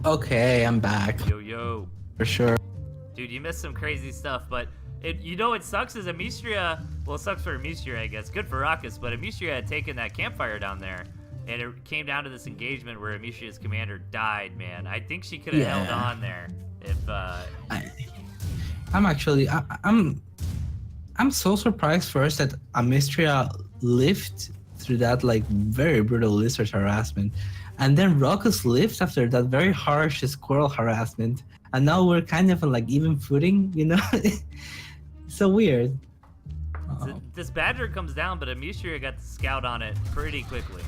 Okay, I'm back. Yo. For sure. Dude, you missed some crazy stuff, but you know what sucks is Mishra, well, it sucks for Mishra, I guess. Good for Rockus, but Mishra had taken that campfire down there, and it came down to this engagement where Mishra's commander died, man. I think she could have held on there if, I'm so surprised first that Amistria lived through that like very brutal lizard harassment, and then Rockus lived after that very harsh squirrel harassment, and now we're kind of on like even footing, you know? So weird. This badger comes down, but Amishra got the scout on it pretty quickly.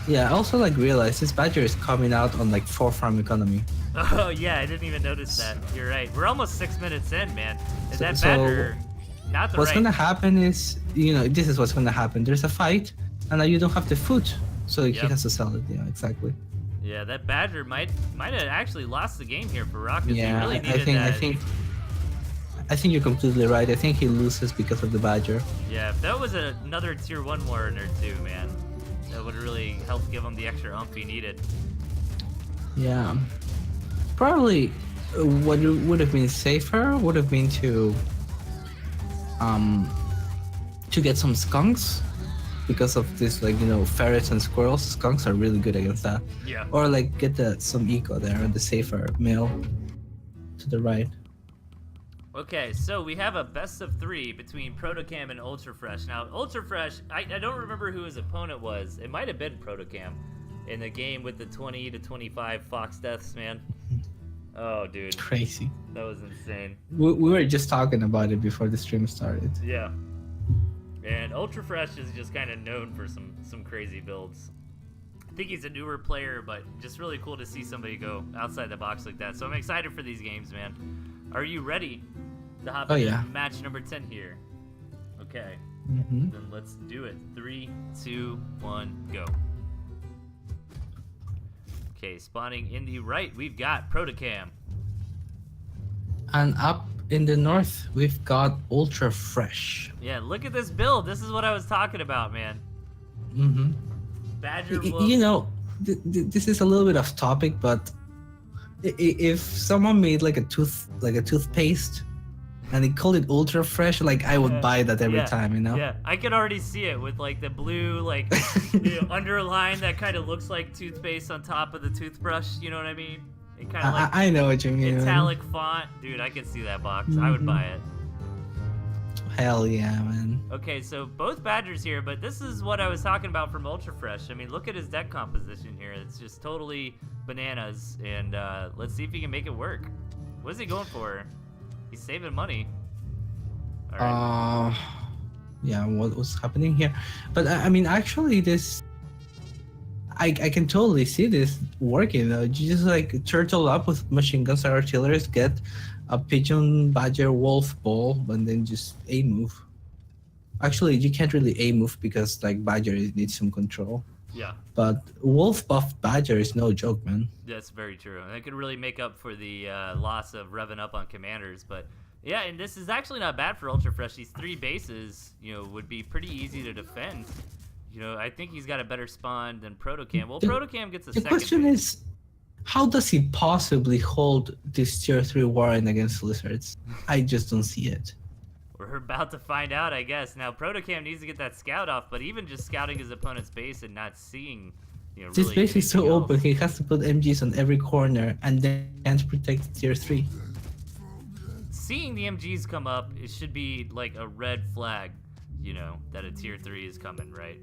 Yeah, I also like realized this badger is coming out on like 4-farm economy. Oh yeah, I didn't even notice that. You're right. We're almost 6 minutes in, man. Is that badger not the what's gonna happen is, you know, this is what's gonna happen. There's a fight, and now you don't have the food, so he has to sell it. Yeah, exactly. Yeah, that badger might have actually lost the game here for Rockus. Yeah, he really needed that. I think you're completely right. I think he loses because of the badger. Yeah, if that was another tier 1 warren or 2, man, that would really help give him the extra oomph he needed. Yeah, probably what would have been safer would have been to get some skunks, because of this, like, you know, ferrets and squirrels. Skunks are really good against that. Yeah. Or like get some eco there and the safer mill to the right. Okay, so we have a best of 3 between Protocam and Ultra Fresh. Now, Ultra Fresh, I don't remember who his opponent was. It might have been Protocam. in the game with the 20 to 25 fox deaths, man. Oh, dude. Crazy. That was insane. We were just talking about it before the stream started. Yeah. And Ultra Fresh is just kind of known for some crazy builds. I think he's a newer player, but just really cool to see somebody go outside the box like that. So I'm excited for these games, man. Are you ready to hop into match number 10 here? Okay. Then let's do it. 3, 2, 1, go. Okay, spawning in the right, we've got Protocam. And up in the north, we've got Ultra Fresh. Yeah, look at this build. This is what I was talking about, man. Badger You know, this is a little bit off topic, but if someone made like a toothpaste and they called it Ultra Fresh, like I would buy that every time, you know? Yeah, I could already see it with like the blue, like underline that kind of looks like toothpaste on top of the toothbrush. You know what I mean? It kind of like I know what you mean. Italic font, dude. I could see that box. I would buy it. Hell yeah, man. Okay, so both Badgers here, but this is what I was talking about from Ultra Fresh. I mean, look at his deck composition here. It's just totally bananas, and let's see if he can make it work. What is he going for? He's saving money. All right. Yeah, what was happening here? But I mean, actually, this, I can totally see this working. You just like turtle up with machine guns and artilleries, get a pigeon, badger, wolf, ball, and then just A move. Actually, you can't really A move because like badger needs some control. Yeah. But wolf buff badger is no joke, man. That's very true. And that could really make up for the loss of revving up on commanders. But yeah, and this is actually not bad for Ultra Fresh. These 3 bases, you know, would be pretty easy to defend. You know, I think he's got a better spawn than Protocam. Well, Protocam gets a second. The question is, how does he possibly hold this tier 3 Warren against lizards? I just don't see it. We're about to find out, I guess. Now, Protocam needs to get that scout off, but even just scouting his opponent's base and not seeing, you know, this really base is so anything open, else. he has to put MGs on every corner and then can't protect tier 3. Seeing the MGs come up, it should be like a red flag, you know, that a tier 3 is coming, right?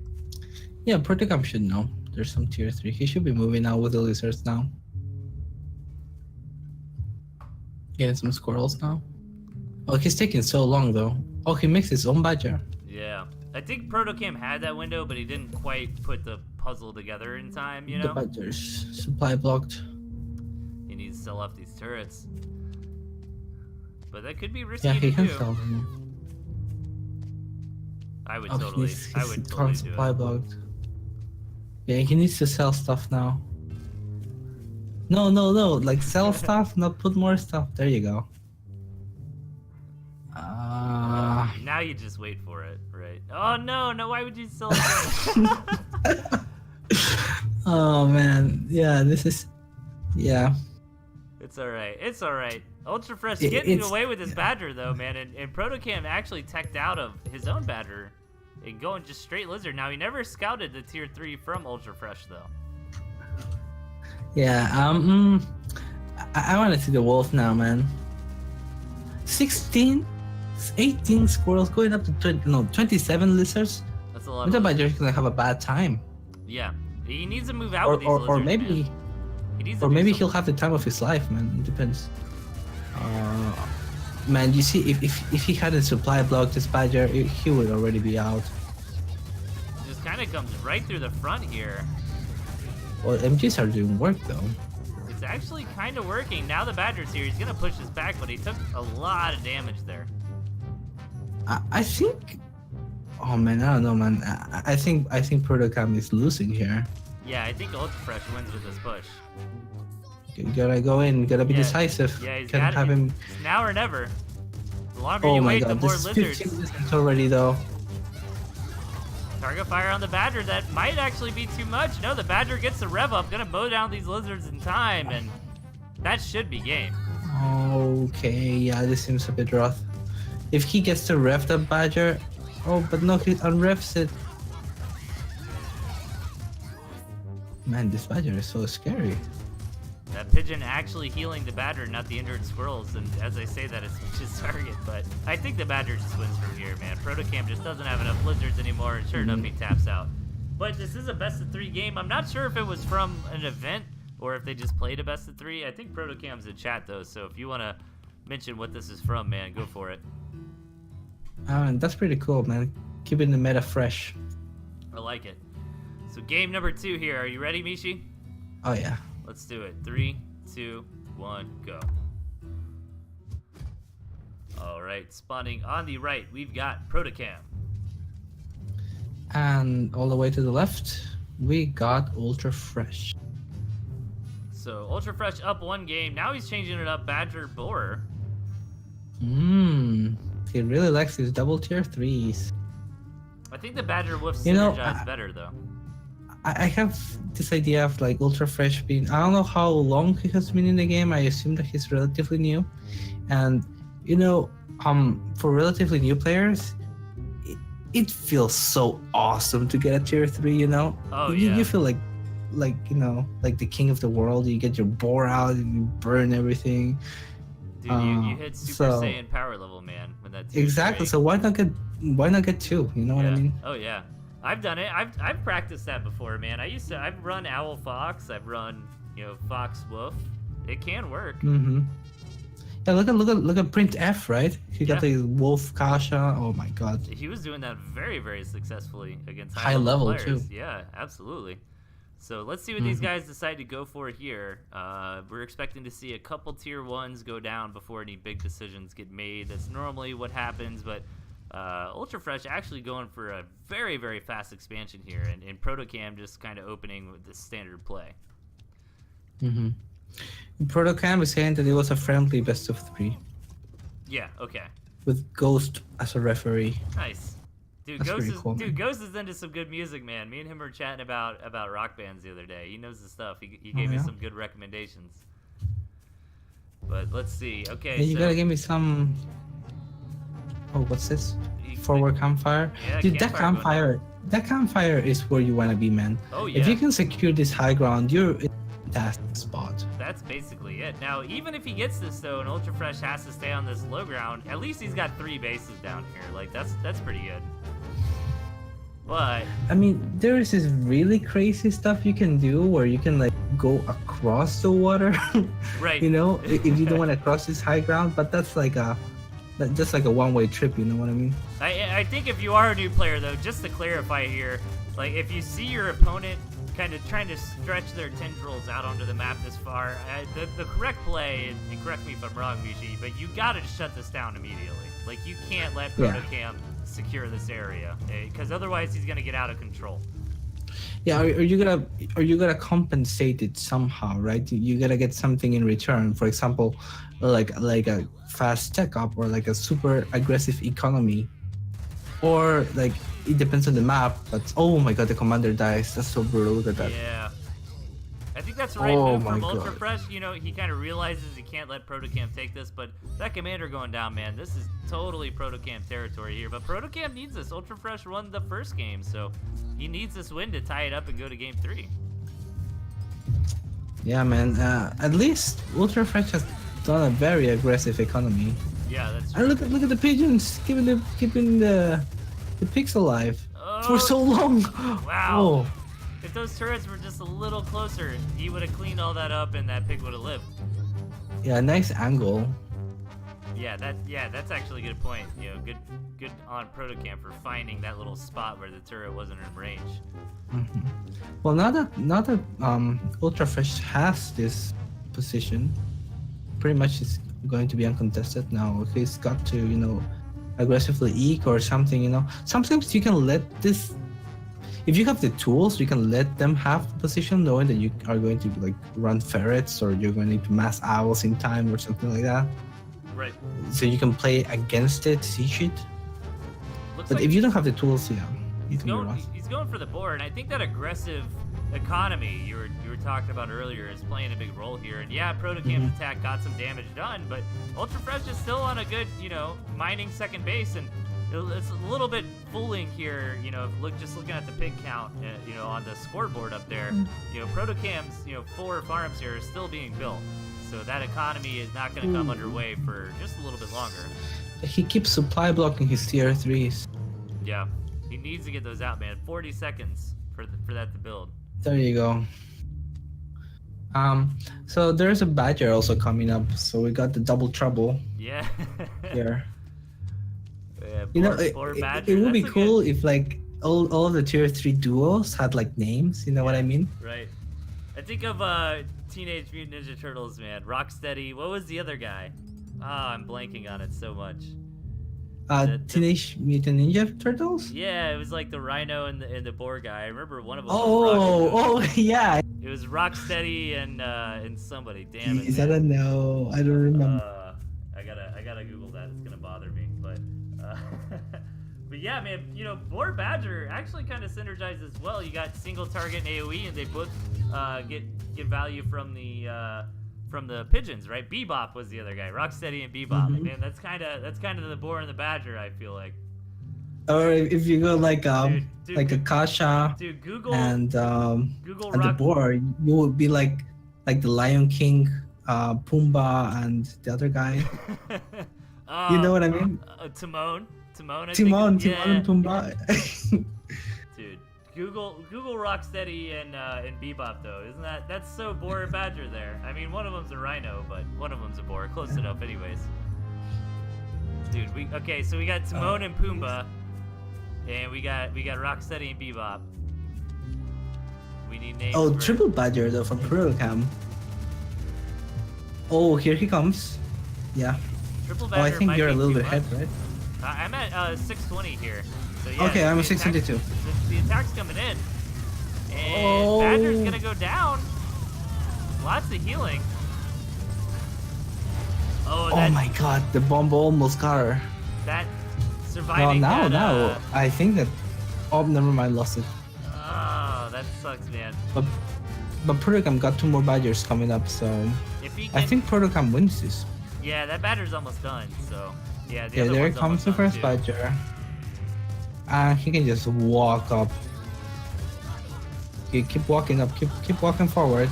Yeah, Protocam should know. There's some tier 3. He should be moving out with the lizards now. Getting some squirrels now. Oh, he's taking so long though. Oh, he makes his own badger. Yeah. I think Protocam had that window, but he didn't quite put the puzzle together in time, you know? The badgers. Supply blocked. He needs to sell off these turrets. But that could be risky Yeah, he to can do. sell them. I would Oh, totally, he's I would totally do supply it. blocked. Yeah, he needs to sell stuff now. No, like sell stuff, not put more stuff. There you go. Now you just wait for it, right? Oh no, why would you sell it? Oh man, yeah, this is, yeah. It's alright. Ultra Fresh getting away with his badger though, man, and Protocam actually teched out of his own badger and going just straight lizard. Now he never scouted the tier 3 from Ultra Fresh though. Yeah, I want to see the wolf now, man. 16, 18 squirrels going up to 27 lizards. That's a lot. The badger's gonna have a bad time. Yeah, he needs to move out with these lizards. Or maybe, man. He needs to or do maybe something. he'll have the time of his life, man. It depends. Man, you see, if he hadn't supply blocked this badger, he would already be out. Just kind of comes right through the front here. Well, MGs are doing work though. It's actually kind of working. Now the badger's here. He's gonna push this back, but he took a lot of damage there. I think. Oh man, I don't know, man. I think Protocam is losing here. Yeah, I think Ultra Fresh wins with this push. You gotta go in. You gotta be decisive. Yeah, he's Can't got have him. It's now or never. The longer Oh you my wait, god, the more this is lizards. 15 lizards already though. Target fire on the badger. That might actually be too much. No, the badger gets the rev up. Gonna mow down these lizards in time, and that should be game. Okay, yeah, this seems a bit rough. If he gets to rev the badger, oh, but no, he unrevs it. Man, this badger is so scary. That pigeon actually healing the badger, not the injured squirrels. And as I say that, it's his target. But I think the badger just wins from here, man. Protocam just doesn't have enough lizards anymore, and sure enough, he taps out. But this is a best of 3 game. I'm not sure if it was from an event or if they just played a best of 3. I think Protocam's in chat though, so if you want to mention what this is from, man, go for it. That's pretty cool, man. Keeping the meta fresh. I like it. So game number 2 here. Are you ready, Mishi? Oh yeah. Let's do it. 3, 2, 1, go. All right, spawning on the right, we've got Protocam. And all the way to the left, we got Ultra Fresh. So Ultra Fresh up 1 game. Now he's changing it up. Badger Boar. He really likes his double tier 3s. I think the Badger Wolf You know, synergize better though. I have this idea of like Ultra Fresh being. I don't know how long he has been in the game. I assume that he's relatively new, and you know, for relatively new players, it feels so awesome to get a tier 3. You know, Oh, you, yeah. you feel like you know, like the king of the world. You get your boar out and you burn everything. Dude, you hit Super so- Saiyan power level, man. When that tier Exactly. 3. So why not get 2? You know what I Yeah. mean? Oh yeah, I've done it. I've practiced that before, man. I've run Owl Fox. I've run Fox Wolf. It can work. Mm-hmm. Yeah, look at Print F, right? He got Yeah. the Wolf Kasha. Oh my god. He was doing that very, very successfully against High level, players. too. Yeah, absolutely. So let's see what these guys decide to go for here. We're expecting to see a couple tier 1s go down before any big decisions get made. That's normally what happens, but Ultra Fresh actually going for a very, very fast expansion here, and Protocam just kind of opening with the standard play. Mm-hmm. Protocam is saying that it was a friendly best of 3 Yeah, okay. with Ghost as a referee. Nice. Dude, That's pretty cool, man. Ghost is into some good music, man. Me and him were chatting about rock bands the other day. He knows the stuff. He gave me yeah? some good recommendations. But let's see. Okay, Hey, you so gotta give me some. Oh, what's this? you- Forward campfire. Yeah, Dude, that campfire that campfire is where you wanna be, man. Oh If yeah, you can secure this high ground, you're in that spot. that's basically it. Now, even if he gets this though, and Ultra Fresh has to stay on this low ground, at least he's got 3 bases down here. Like that's pretty good. But I mean, there is this really crazy stuff you can do where you can like go across the water. right, You know, if you don't want to cross this high ground, but that's like a one-way trip. You know what I mean? I think if you are a new player though, just to clarify here, like if you see your opponent kind of trying to stretch their tendrils out onto the map this far, the correct play, and correct me if I'm wrong, Mishi, but you gotta shut this down immediately. Like you can't let Yeah. Protocam secure this area, because otherwise he's gonna get out of control. Yeah, or you gotta compensate it somehow, right? You gotta get something in return. For example, like a fast tech up or like a super aggressive economy, or like it depends on the map. But oh my god, the commander dies. That's so brutal. Look at that. Yeah. I think that's the right Oh move my from Ultra God. Fresh. You know, he kind of realizes he can't let Protocam take this, but that commander going down, man, this is totally Protocam territory here. But Protocam needs this. Ultra Fresh won the first game, so he needs this win to tie it up and go to game 3. Yeah, man. At least Ultra Fresh has done a very aggressive economy. Yeah, that's And true. look at the pigeons keeping the pigs alive for Oh, so long. wow. Oh. If those turrets were just a little closer, he would have cleaned all that up and that pig would have lived. Yeah, nice angle. Yeah, that's actually a good point. You know, good on Protocam for finding that little spot where the turret wasn't in range. Mhm. Well, now that Ultra Fresh has this position, pretty much it's going to be uncontested now. He's got to, you know, aggressively eke or something. You know, sometimes you can let this. If you have the tools, you can let them have the position, knowing that you are going to like run ferrets or you're going to mass owls in time or something like that. Right. So you can play against it, siege it. Looks But like if you don't have the tools, yeah, you he's can be going, lost. he's going for the board, and I think that aggressive economy you were talking about earlier is playing a big role here. And yeah, Protocam's attack got some damage done, but Ultra Fresh is still on a good, you know, mining second base, and it's a little bit fooling here, you know, just looking at the pig count, you know, on the scoreboard up there. You know, Protocam's, you know, 4 farms here are still being built, so that economy is not going to come underway for just a little bit longer. He keeps supply blocking his tier 3s. Yeah, he needs to get those out, man. 40 seconds for that to build. There you go. So there's a badger also coming up. So we got the double trouble Yeah. here. Yeah, You know, badger. it would be That's a cool good- if like all of the tier 3 duos had like names. You know what I mean? Right. I think of Teenage Mutant Ninja Turtles, man. Rocksteady. What was the other guy? Ah, I'm blanking on it so much. Teenage Mutant Ninja Turtles. Yeah, it was like the Rhino and the boar guy. I remember one of them. Oh, yeah. It was Rocksteady and somebody. Damn it. Jeez, I don't know. I don't remember. I gotta Google that. It's gonna bother me, but but yeah, man. You know, Boar Badger actually kind of synergizes as well. You got single target and AOE, and they both get value from the pigeons, right? Bebop was the other guy. Rocksteady and Bebop. Mhm. Man, that's kind of the Boar and the Badger. I feel like. Or if you go like Dude, like a Kasha Dude, Google and Google and the Rock. boar, you would be like the Lion King, Pumbaa, and the other guy. You know what I mean? Timon. I Timon think, and Pumbaa. Dude, Google Rocksteady and Bebop though. Isn't that's so Boar and Badger there? I mean, one of them's a rhino, but one of them's a boar. Close enough, anyways. Dude, so we got Timon and Pumbaa, and we got Rocksteady and Bebop. We need names. Oh, for- triple badger though from Purocam. Oh, here he comes. Yeah. Triple Oh, Badger I think might you're a be little too bit ahead, much. right? I'm at 620 here. So yeah, Okay, I'm the at 622. The attack's coming in. And Oh. Badger's gonna go down. Lots of healing. Oh, Oh my god, the bomb almost got her. that No, surviving now, that, I think that. Oh, never mind, lost it. Oh, that sucks, man. But Purocam got 2 more badgers coming up, so If he I can, think Purocam wins this. yeah, that Badger's almost done. So yeah, the Yeah, other there one's comes the almost first done, too. badger. And he can just walk up. Okay, keep walking up, keep walking forward.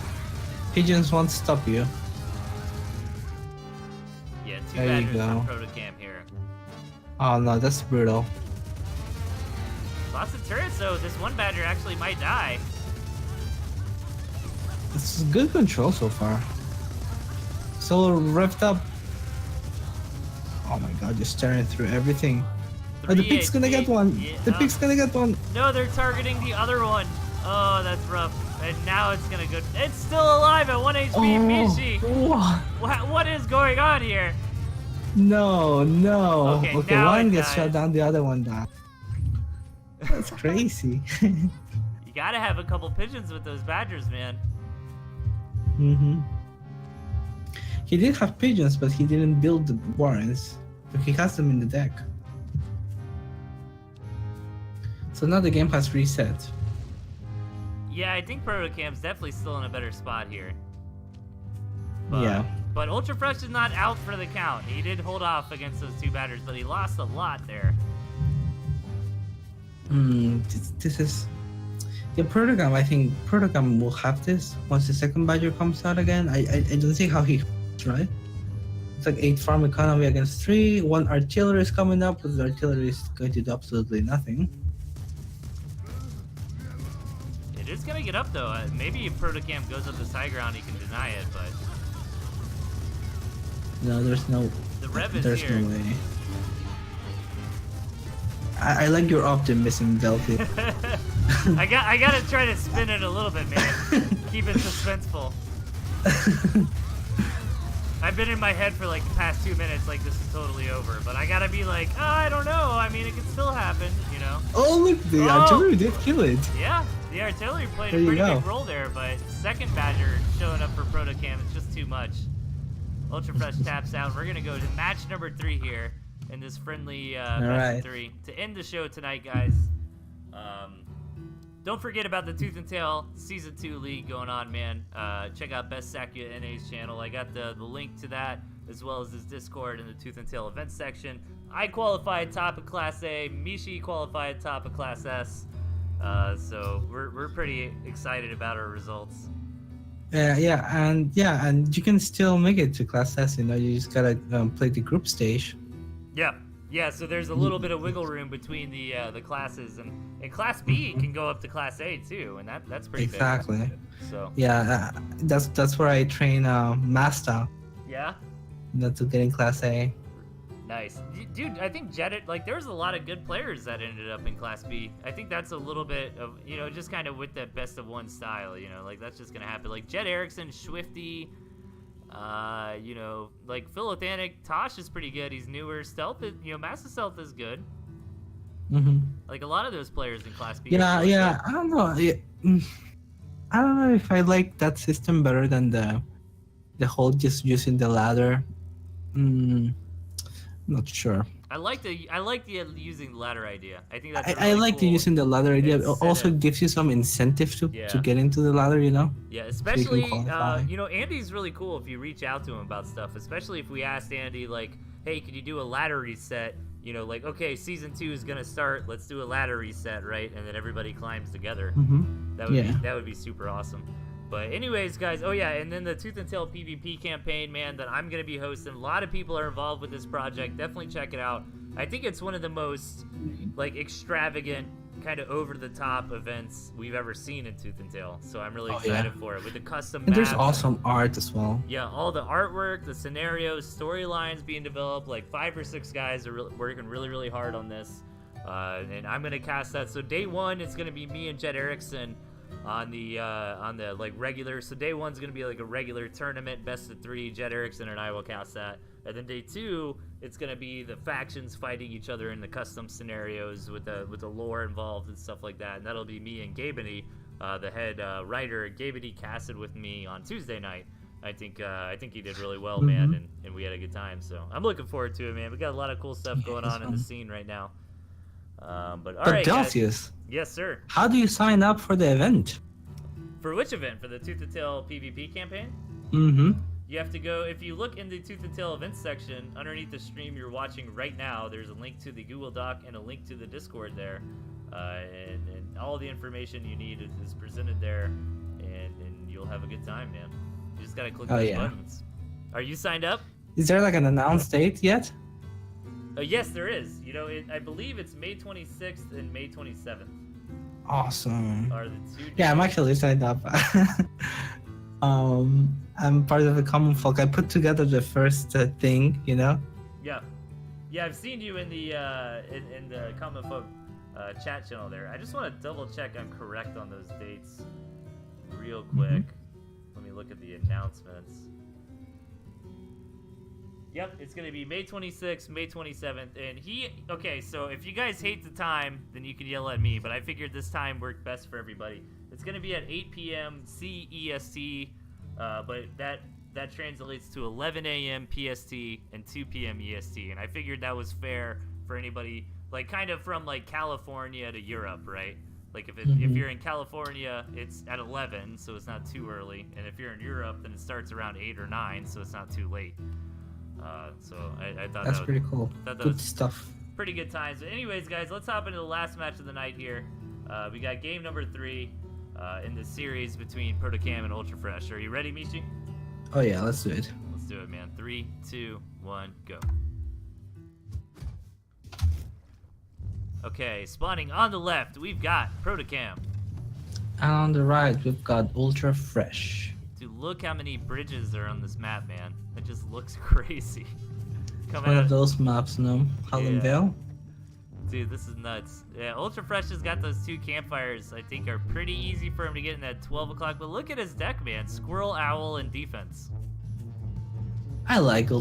Pigeons won't stop you. Yeah, 2 There you Badgers from go. Protocam here. Oh no, that's brutal. Lots of turrets though. This one Badger actually might die. This is good control so far. Still revved up. Oh my god, just staring through everything. Oh, the 3 pig's gonna get HP. one. Yeah, The pig's gonna get one. No, they're targeting the other one. Oh, that's rough. And now it's gonna go. It's still alive at 1 HP. Mishi. What? What is going on here? No. Okay, Okay, now one it gets dies. shot down, the other one died. That's crazy. You gotta have a couple pigeons with those Badgers, man. Mm-hmm. He did have pigeons, but he didn't build the warrens. But he has them in the deck. So now the game has reset. Yeah, I think Protocam's definitely still in a better spot here. But, Yeah. But Ultra Fresh is not out for the count. He did hold off against those 2 Badgers, but he lost a lot there. This is... Yeah, Protocam, I think Protocam will have this once the second badger comes out again. I don't see how he... Right? It's like 8 farm economy against 3. 1 artillery is coming up, but the artillery is going to do absolutely nothing. It is gonna get up though. Maybe if Protocam goes up this high ground, he can deny it, but No, there's no... the rev is There's here. no way. I like your optimism, Delphi. I gotta try to spin it a little bit, man. Keep it suspenseful. I've been in my head for like the past 2 minutes, like this is totally over. But I gotta be like, oh, I don't know. I mean, it could still happen, you know? Oh, look, the artillery did kill it. Yeah, the artillery played There a you pretty go. big role there, but second Badger showing up for Protocam is just too much. Ultra Fresh taps out. We're gonna go to match number 3 here in this friendly best right. of 3 to end the show tonight, guys. Don't forget about the Tooth and Tail Season 2 League going on, man. Check out Best Sakuya NA's channel. I got the link to that, as well as his Discord in the Tooth and Tail events section. I qualified top of Class A. Mishi qualified top of Class S. So we're pretty excited about our results. Yeah, and you can still make it to Class S. You know, you just gotta play the group stage. Yeah, Yeah, so there's a little bit of wiggle room between the classes, and Class B can go up to Class A too, and that's pretty Exactly. big. So Yeah, that's where I train Master. yeah, To get in Class A. nice, dude. I think Jet, like, there's a lot of good players that ended up in Class B. I think that's a little bit of, just kind of with that best of one style, like that's just gonna happen. Like Jet Erickson, Swifty. Like Philotanic, Tosh is pretty good. He's newer. Stealth is, Master Stealth is good. Like a lot of those players in Class B. Yeah. I don't know. I don't know if I like that system better than the whole just using the ladder. Not sure. I like the using the ladder idea. I think that's. I like the using the ladder idea. It incentive. also gives you some incentive to get into the ladder. Yeah, especially qualify. Andy's really cool if you reach out to him about stuff. Especially if we asked Andy like, hey, could you do a ladder reset? Like, okay, season 2 is gonna start. Let's do a ladder reset, right? And then everybody climbs together. That would be super awesome. But anyways, guys, and then the Tooth and Tail PvP campaign, man, that I'm gonna be hosting. A lot of people are involved with this project. Definitely check it out. I think it's one of the most like extravagant, kind of over the top events we've ever seen in Tooth and Tail. So I'm really excited for it with the custom and maps. there's awesome art as well. Yeah, all the artwork, the scenarios, storylines being developed. Like 5 or 6 guys are working really, really hard on this, and I'm gonna cast that. So day 1, it's gonna be me and Jet Erickson on the like regular. So day 1's gonna be like a regular tournament, best of 3. Jet Erickson and I will cast that. And then day 2, it's gonna be the factions fighting each other in the custom scenarios with the lore involved and stuff like that. And that'll be me and Gabany, the head writer. Gabany casted with me on Tuesday night. I think he did really well, man, and we had a good time. So I'm looking forward to it, man. We got a lot of cool stuff going on in the scene right now. But all right, Delthius, yes, sir. how do you sign up for the event? For which event? For the Tooth and Tail PvP campaign? You have to go, if you look in the Tooth and Tail events section, underneath the stream you're watching right now, there's a link to the Google Doc and a link to the Discord there. And all the information you need is presented there, and you'll have a good time, man. You just gotta click those buttons. Are you signed up? Is there like an announced date yet? Yes, there is. I believe it's May 26th and May 27th. Awesome. Are the 2 days. Yeah, I'm actually signed up. I'm part of the Common Folk. I put together the first thing, Yeah, I've seen you in the in the Common Folk chat channel there. I just want to double check I'm correct on those dates real quick. Let me look at the announcements. Yep, it's going to be May 26th, May 27th, and okay, so if you guys hate the time, then you can yell at me, but I figured this time worked best for everybody. It's going to be at 8 p.m. CEST, but that translates to 11 a.m. PST and 2 p.m. EST, and I figured that was fair for anybody, like, kind of from, like, California to Europe, right? Like, if you're in California, it's at 11, so it's not too early, and if you're in Europe, then it starts around 8 or 9, so it's not too late. So I thought that's pretty cool. Good stuff. Pretty good times. But anyways, guys, let's hop into the last match of the night here. We got game number 3 in the series between Protocam and Ultra Fresh. Are you ready, Mishi? Oh yeah, let's do it. Let's do it, man. 3, 2, 1, go. Okay, spawning on the left, we've got Protocam. And on the right, we've got Ultra Fresh. Dude, look how many bridges are on this map, man. It just looks crazy. One of those maps, no? Hollandale? Dude, this is nuts. Yeah, Ultra Fresh has got those 2 campfires I think are pretty easy for him to get in that 12 o'clock. But look at his deck, man. Squirrel, Owl, and Defense. I like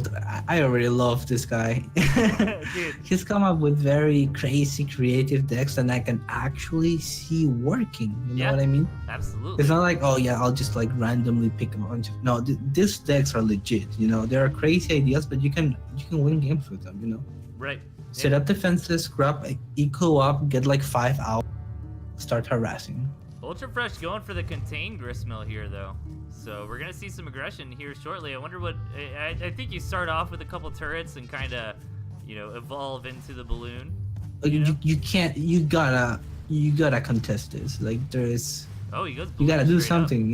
I already love this guy. Dude. He's come up with very crazy creative decks that I can actually see working. You know what I mean? Absolutely. It's not like, oh yeah, I'll just like randomly pick a bunch of. No, these decks are legit. There are crazy ideas, but you can win games with them. Right. Set up defenses, grab eco up, get like 5 out, start harassing. Ultra Fresh going for the contained gristmill here, though. So we're gonna see some aggression here shortly. I wonder what. I think you start off with a couple turrets and kind of, evolve into the balloon. You can't. You gotta contest this. Like there's. Oh, he goes. You gotta do something.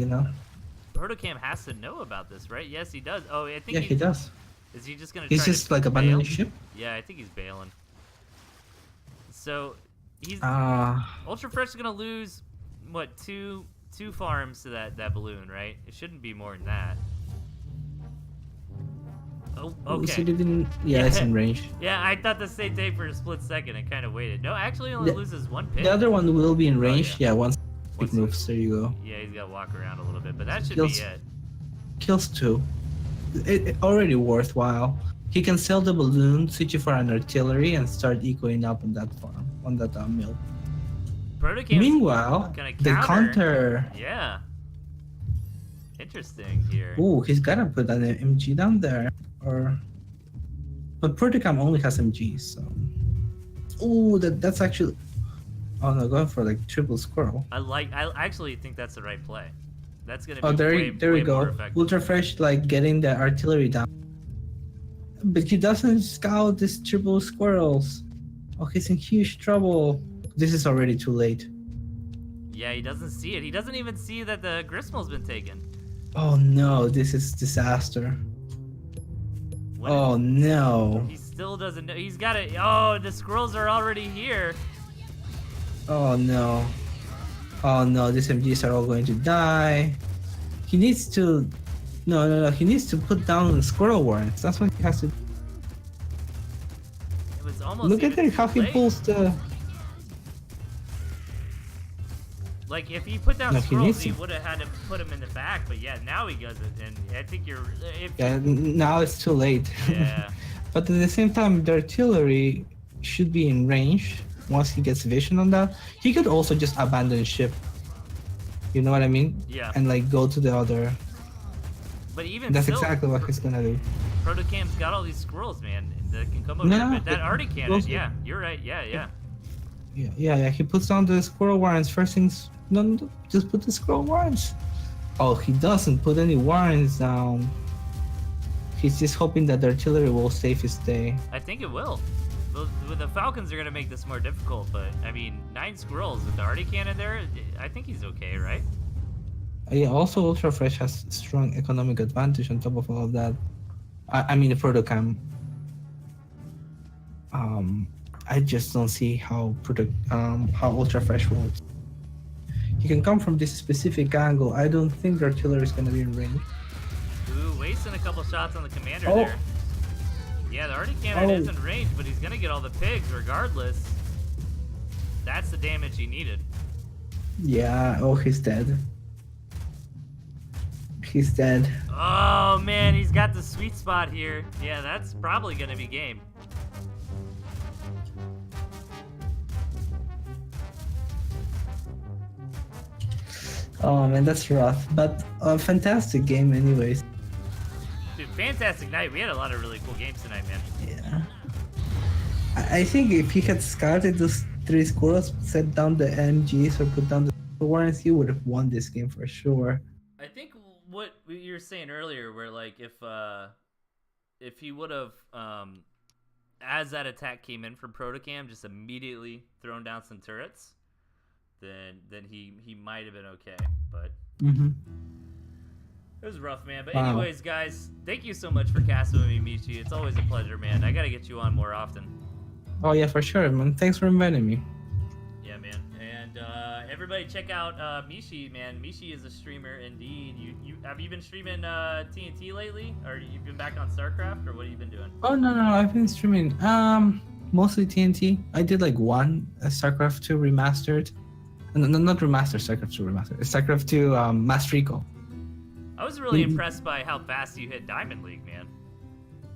Protocam has to know about this, right? Yes, he does. Oh, I think. Yeah, he does. Is he just gonna? He's just like abandoning ship. Yeah, I think he's bailing. So he's Ah. Ultra Fresh is gonna lose what two farms to that balloon, right? It shouldn't be more than that. Oh, Is okay. it even? Yeah, it's in range. Yeah, I thought the same thing for a split second and kind of waited. No, actually, only loses one pig. The other one will be in range. yeah. Once it moves, there you go. Yeah, he's got to walk around a little bit, but that should Kills- be it. Kills 2. It already worthwhile. He can sell the balloon, switch it for an artillery, and start ecoing up on that farm, on that mill. Protocam's Meanwhile, gonna the counter. Yeah. Interesting here. Ooh, he's gotta put an MG down there, but Protocam only has MGs, so. Ooh, that's actually. Oh no, going for like triple squirrel. I actually think that's the right play. That's gonna be Oh, there we way go. more effective. Ultra Fresh like getting the artillery down, but he doesn't scout these triple squirrels. Oh, he's in huge trouble. This is already too late. Yeah, he doesn't see it. He doesn't even see that the Gristmal's been taken. Oh no, this is disaster. Oh no. He still doesn't know. He's got it. Oh, the squirrels are already here. Oh no. Oh no, these MGs are all going to die. He needs to. No. He needs to put down the squirrel warrants. That's what he has to. It was almost. Look at even how too he late. pulls the. Like, if he put down No, he squirrels, needs he to. would have had to put him in the back. But yeah, now he does it, and I think you're. Yeah, now it's too late. Yeah. But at the same time, the artillery should be in range once he gets vision on that. He could also just abandon ship. You know what I mean? Yeah. And like go to the other. But even That's still, exactly what he's gonna do. Protocam's got all these squirrels, man, that can come over. No, here. But that already cannon. also- Yeah, you're right. Yeah. Yeah. He puts down the squirrel warrants. First things, no, just put the squirrel warrants. Oh, he doesn't put any warrants down. He's just hoping that the artillery will save his day. I think it will. The Falcons are gonna make this more difficult, but I mean, 9 squirrels with the arty cannon there. I think he's okay, right? Yeah, also Ultra Fresh has strong economic advantage on top of all of that. I mean the Protocam. I just don't see how Ultra Fresh works. He can come from this specific angle. I don't think the artillery is gonna be in range. Ooh, wasting a couple shots on the commander Oh. there. Yeah, the arty cannon is in range, but he's gonna get all the pigs regardless. That's the damage he needed. Yeah, oh, he's dead. He's dead. Oh man, he's got the sweet spot here. Yeah, that's probably gonna be game. Oh man, that's rough, but a fantastic game anyways. Dude, fantastic night. We had a lot of really cool games tonight, man. Yeah. I think if he had scouted those 3 squirrels, set down the MGs or put down the warrants, he would have won this game for sure. I think what you were saying earlier, where like if he would have, as that attack came in from Protocam, just immediately thrown down some turrets, then he might have been okay. But it was rough, man. But Wow. anyways, guys, thank you so much for casting with me, Mishi. It's always a pleasure, man. I gotta get you on more often. Oh yeah, for sure, man. Thanks for inviting me. Yeah, man. And everybody check out Mishi, man. Mishi is a streamer indeed. You have you been streaming TnT lately, or you've been back on StarCraft, or what have you been doing? Oh no, I've been streaming mostly TNT. I did like one StarCraft 2 remastered. No, not remastered, StarCraft 2 remastered. StarCraft 2 Master Recall. I was really impressed by how fast you hit Diamond League, man.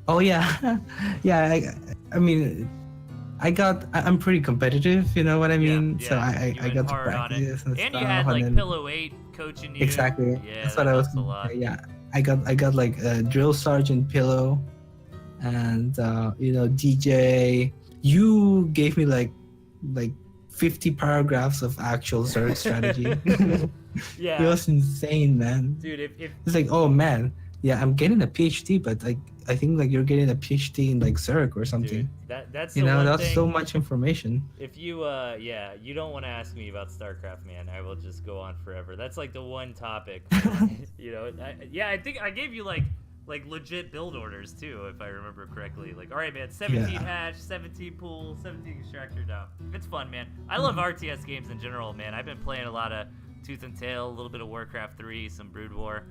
Oh yeah, yeah. I mean, I'm pretty competitive. You know what I mean? Yeah, So you I went got to hard on it. practice and And stuff. you had like then- Pillow 8 coaching you. Exactly. Yeah, That's that what I was. helps a lot. Yeah, I got like a drill sergeant Pillow, and DJ. You gave me like 50 paragraphs of actual Zerg strategy. Yeah. It was insane, man. Dude, if It's like, oh man, yeah, I'm getting a PhD, but like I think like you're getting a PhD in like Zerg or something. dude, that's You the know, one that's thing. so much information. If you you don't want to ask me about StarCraft, man, I will just go on forever. That's like the one topic. I think I gave you like like legit build orders too, if I remember correctly. Like, all right, man, 17 Yeah. hatch, 17 pool, 17 extractor. No, it's fun, man. I love RTS games in general, man. I've been playing a lot of Tooth and Tail, a little bit of Warcraft 3, some Brood War.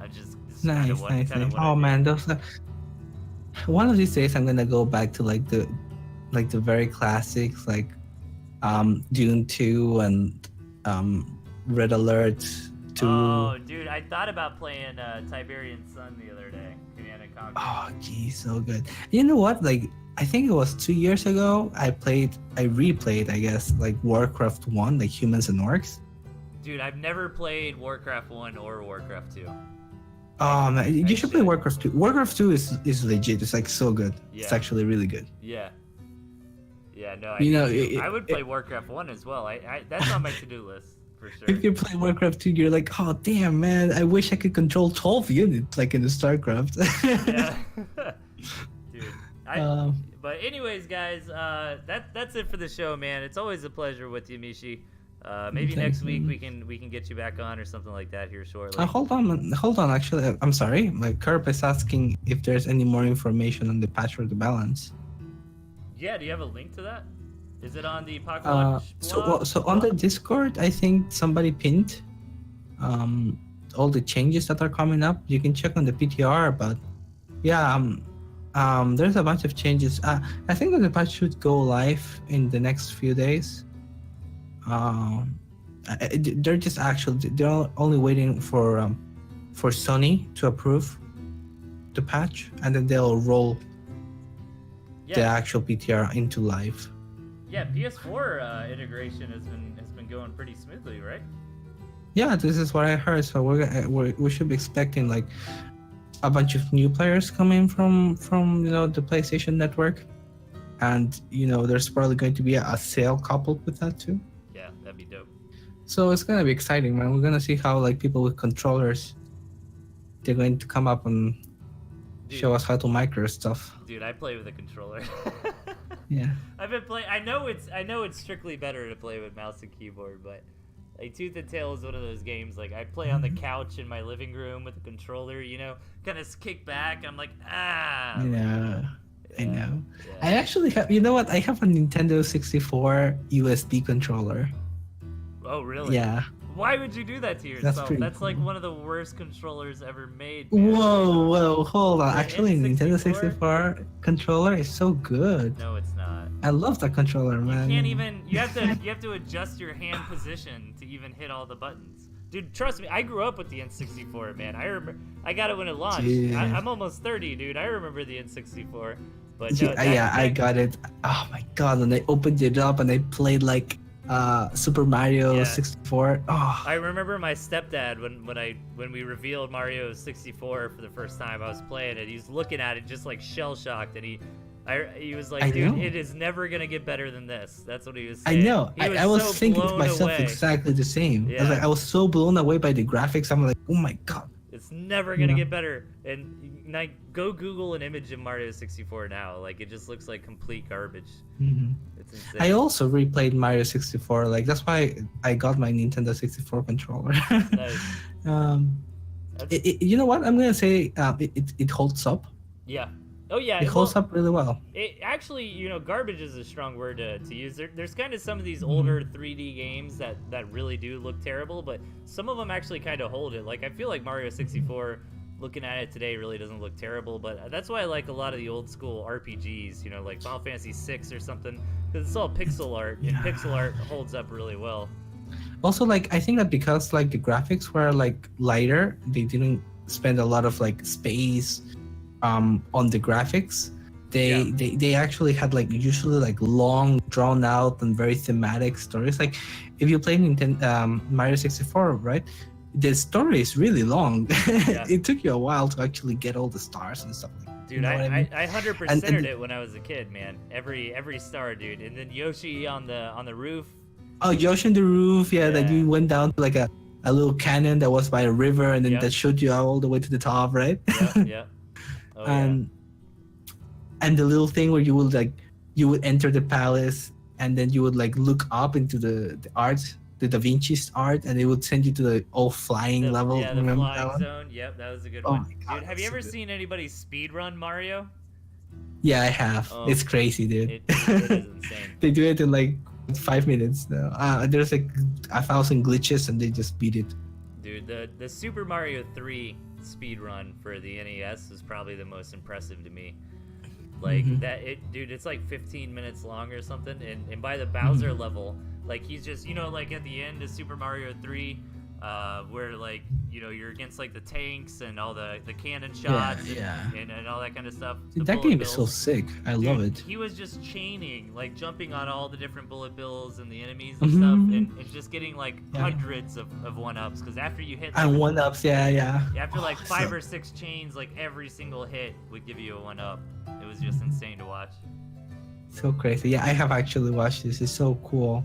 I just kind of Nice. what Oh I do. man, those. One of these days, I'm gonna go back to like the very classics, like Dune 2 and Red Alert 2. Oh, dude, I thought about playing Tiberian Sun the other day. Command and Conquer. Oh, geez, so good. You know what? Like, I think it was 2 years ago. I replayed, I guess, like Warcraft 1, like Humans and Orcs. Dude, I've never played Warcraft 1 or Warcraft 2. Oh man, you should play Warcraft 2. Warcraft 2 is legit. It's like so good. Yeah. It's actually really good. Yeah. Yeah, no, I I would play Warcraft 1 as well. I that's on my to-do list for sure. If you play Warcraft 2, you're like, oh damn man, I wish I could control 12 units like in the StarCraft. Yeah. Dude. But anyways, guys, that's it for the show, man. It's always a pleasure with you, Mishi. Maybe next week we can get you back on or something like that here shortly. Hold on. Actually, I'm sorry. My Curb is asking if there's any more information on the patch for the balance. Yeah, do you have a link to that? Is it on the Pocketwatch blog? So on the Discord, I think somebody pinned all the changes that are coming up. You can check on the PTR, but yeah, there's a bunch of changes. I think that the patch should go live in the next few days. They're just they're only waiting for Sony to approve the patch, and then they'll roll the actual PTR into live. Yeah, PS4 integration has been going pretty smoothly, right? Yeah, this is what I heard. So we should be expecting like a bunch of new players coming from the PlayStation Network, and there's probably going to be a sale coupled with that too. Yeah, that'd be dope. So it's gonna be exciting, man. We're gonna see how like people with controllers, they're going to come up and show us how to micro stuff. Dude, I play with a controller. Yeah. I've been playing. I know it's strictly better to play with mouse and keyboard, but like Tooth and Tail is one of those games. Like I play on the couch in my living room with a controller. Kind of kick back. I'm like, ah. Yeah. I know. Yeah. I actually have. You know what? I have a Nintendo 64 USB controller. Oh really? Yeah. Why would you do that to yourself? That's cool. like one of the worst controllers ever made. Man. Whoa, hold on. The Actually, Nintendo 64 controller is so good. No, it's not. I love that controller, man. You can't even. You have to adjust your hand position to even hit all the buttons. Dude, trust me. I grew up with the N64, man. I remember. I got it when it launched. I'm almost 30, dude. I remember the N64. But no, I got it. Oh my god! When I opened it up and I played like Super Mario 64. Oh. I remember my stepdad when we revealed Mario 64 for the first time. I was playing it. He was looking at it just like shell shocked, and he was like, "Dude, it is never gonna get better than this." That's what he was saying. I know. I was so thinking to blown myself away. exactly the same. Yeah. I was so blown away by the graphics. I'm like, oh my god. It's never gonna get better. And like, go Google an image of Mario 64 now. Like, it just looks like complete garbage. Mm-hmm. It's insane. I also replayed Mario 64. Like that's why I got my Nintendo 64 controller. Nice. You know what? I'm gonna say it holds up. Yeah. Oh yeah. It holds up really well. It actually, garbage is a strong word to use. There's kind of some of these older 3D games that really do look terrible, but some of them actually kind of hold it. Like I feel like Mario 64, looking at it today, really doesn't look terrible. But that's why I like a lot of the old school RPGs. Like Final Fantasy VI or something, because it's all pixel art, and pixel art holds up really well. Also, like I think that because like the graphics were like lighter, they didn't spend a lot of like space on the graphics. They actually had like usually like long, drawn out and very thematic stories. Like if you play Mario 64, right? The story is really long. Yeah. It took you a while to actually get all the stars and stuff like that. Dude, I 100%ed it when I was a kid, man. Every star, dude. And then Yoshi on the roof. Oh, Yoshi on the roof, that you went down to like a little canyon that was by a river, and then that showed you all the way to the top, right? Yeah. Oh, and the little thing where you would enter the palace, and then you would like look up into the art the Da Vinci's art, and it would send you to the all flying level. Yeah, the Remember that flying one? zone. Yep, that was a good Oh one. my God, Dude, have you that's so ever good. seen anybody speedrun Mario? Yeah, I have. Oh, It's crazy, dude. it is insane. They do it in like 5 minutes. There's like 1,000 glitches, and they just beat it. Dude, the Super Mario 3 speedrun for the NES is probably the most impressive to me. Like dude, it's like 15 minutes long or something, and by the Bowser level, like he's just, like at the end of Super Mario 3, where like, you're against like the tanks and all the cannon shots and all that kind of stuff. Dude, that game is so sick. I love it. He was just chaining, like jumping on all the different bullet bills and the enemies and stuff, and just getting like hundreds of 1-ups, because after you hit like, And 1-ups, yeah. after like 5 or 6 chains, like every single hit would give you a 1-up. It was just insane to watch. So crazy. Yeah, I have actually watched this. It's so cool.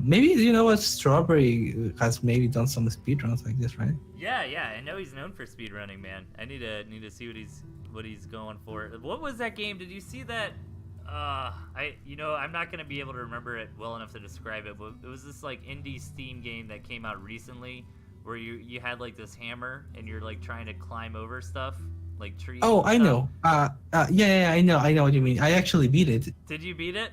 Maybe Strawberry has maybe done some speedruns like this, right? Yeah. I know he's known for speedrunning, man. I need to see what he's going for. What was that game? Did you see that? I'm not gonna be able to remember it well enough to describe it, but it was this like indie Steam game that came out recently, where you had like this hammer and you're like trying to climb over stuff, like trees. Oh, I know. Yeah, I know what you mean. I actually beat it. Did you beat it?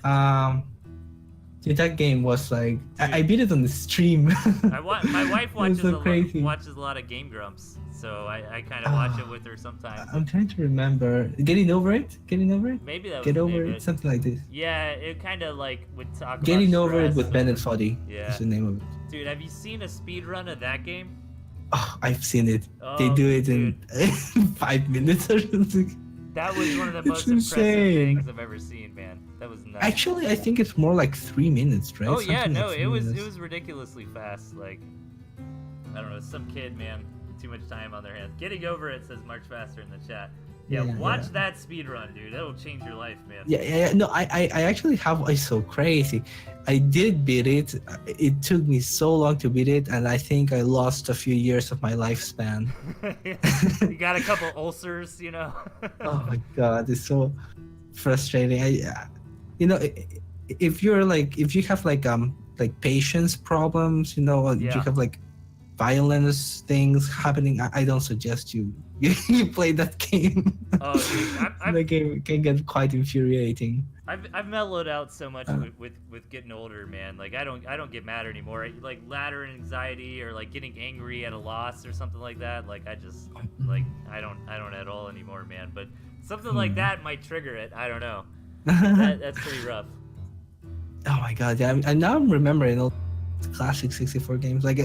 Dude, that game was like I beat it on the stream. My wife watches so watches a lot of Game Grumps, so I kind of watch it with her sometimes. I'm trying to remember. Getting over it. Maybe that was Get the over name of it. Something like this. Yeah, it kind of like would talk Getting about over it stress. with Bennett Foddy. Yeah. Is the name of it. Dude, have you seen a speed run of that game? Oh, I've seen it. They Oh, do it in 5 minutes or something. That was one of the It's most impressive insane. things I've ever seen, man. That was nuts. Actually, I think it's more like 3 minutes, right? Oh yeah, Something no, like it 3 was minutes. ridiculously fast. Like, I don't know, some kid, man, too much time on their hands. Getting over it, says March Faster in the chat. Yeah, watch that speed run, dude. That'll change your life, man. Yeah. No, I actually have. It's so crazy. I did beat it. It took me so long to beat it, and I think I lost a few years of my lifespan. You got a couple ulcers, Oh my god, it's so frustrating. If you have like patience problems, or you have like violence things happening, I don't suggest you play that game. Oh, dude, the game can get quite infuriating. I've mellowed out so much with getting older, man. Like I don't get mad anymore. Like ladder anxiety or like getting angry at a loss or something like that. Like I just like I don't at all anymore, man. But something like that might trigger it. I don't know. That's pretty rough. Oh my god, yeah. And now I'm remembering all the classic 64 games. Like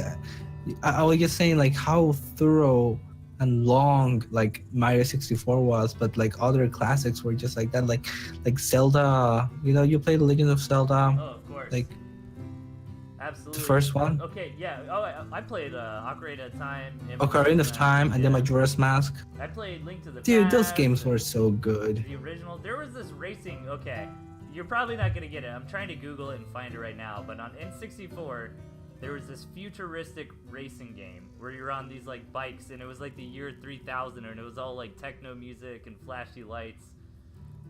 I was just saying like how thorough and long like Mario 64 was, but like other classics were just like that, like Zelda. You played The Legend of Zelda. Oh, of course. Like absolutely. The first one. Okay, yeah. Oh, I played Ocarina of Time. Ocarina of Time, and then Majora's Mask. I played Link to the Past. Dude, those games were so good. The original. There was this racing. Okay, you're probably not gonna get it. I'm trying to Google it and find it right now. But on N64, there was this futuristic racing game where you're on these like bikes, and it was like the year 3000, and it was all like techno music and flashy lights,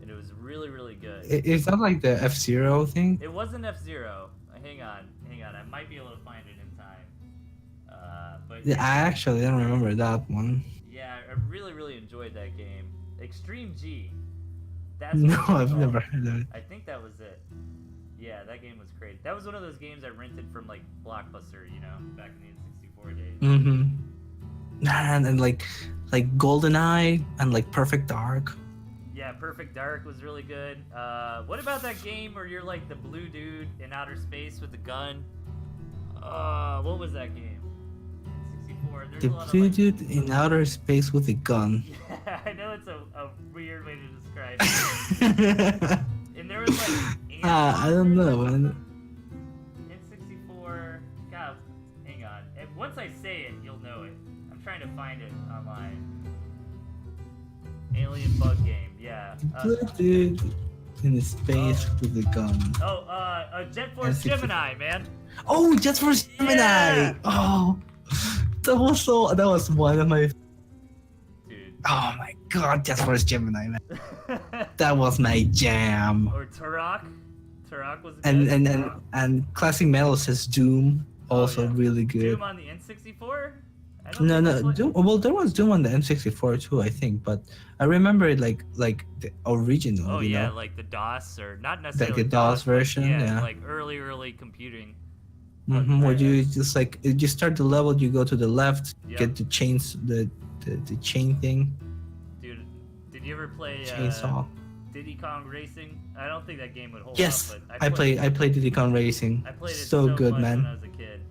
and it was really, really good. Is that like the F-Zero thing? It wasn't F-Zero. Hang on. I might be able to find it in time. But Yeah, I actually don't remember that one. yeah, I really, really enjoyed that game. Extreme G. That's No, what it's I've called. never heard of it. I think that was it. Yeah, that game was great. That was one of those games I rented from like Blockbuster, back in the N64 days. Mm-hmm. And like GoldenEye and like Perfect Dark. Yeah, Perfect Dark was really good. What about that game where you're like the blue dude in outer space with the gun? What was that game? 64. There's The a lot blue of, dude in outer space with a gun. Yeah, I know it's a weird way to describe it. And there was like I don't know, man. N64. God, hang on. Once I say it, you'll know it. I'm trying to find it online. Alien bug game, yeah. Blue dude in space with a gun. Jet Force Gemini, man. Oh, Jet Force Gemini! Yeah! Oh, that was one of my. Dude. Oh my god, Jet Force Gemini, man. That was my jam. Or Turok. Turok was good. And Classic Metal says Doom, also really good. Doom on the N64? No. Doom, well, there was Doom on the N64 too, I think, but I remember it like the original. Oh you yeah, know? like the DOS or not necessarily Like the DOS version. Yeah. like early computing. Where you just like you start the level, you go to the left, Yep. get the chains, the chain thing. Dude, did you ever play Chainsaw. Diddy Kong Racing? I don't think that game would hold Yes, up, but I played Diddy Kong Racing. I played it so good, much man. when I was a kid.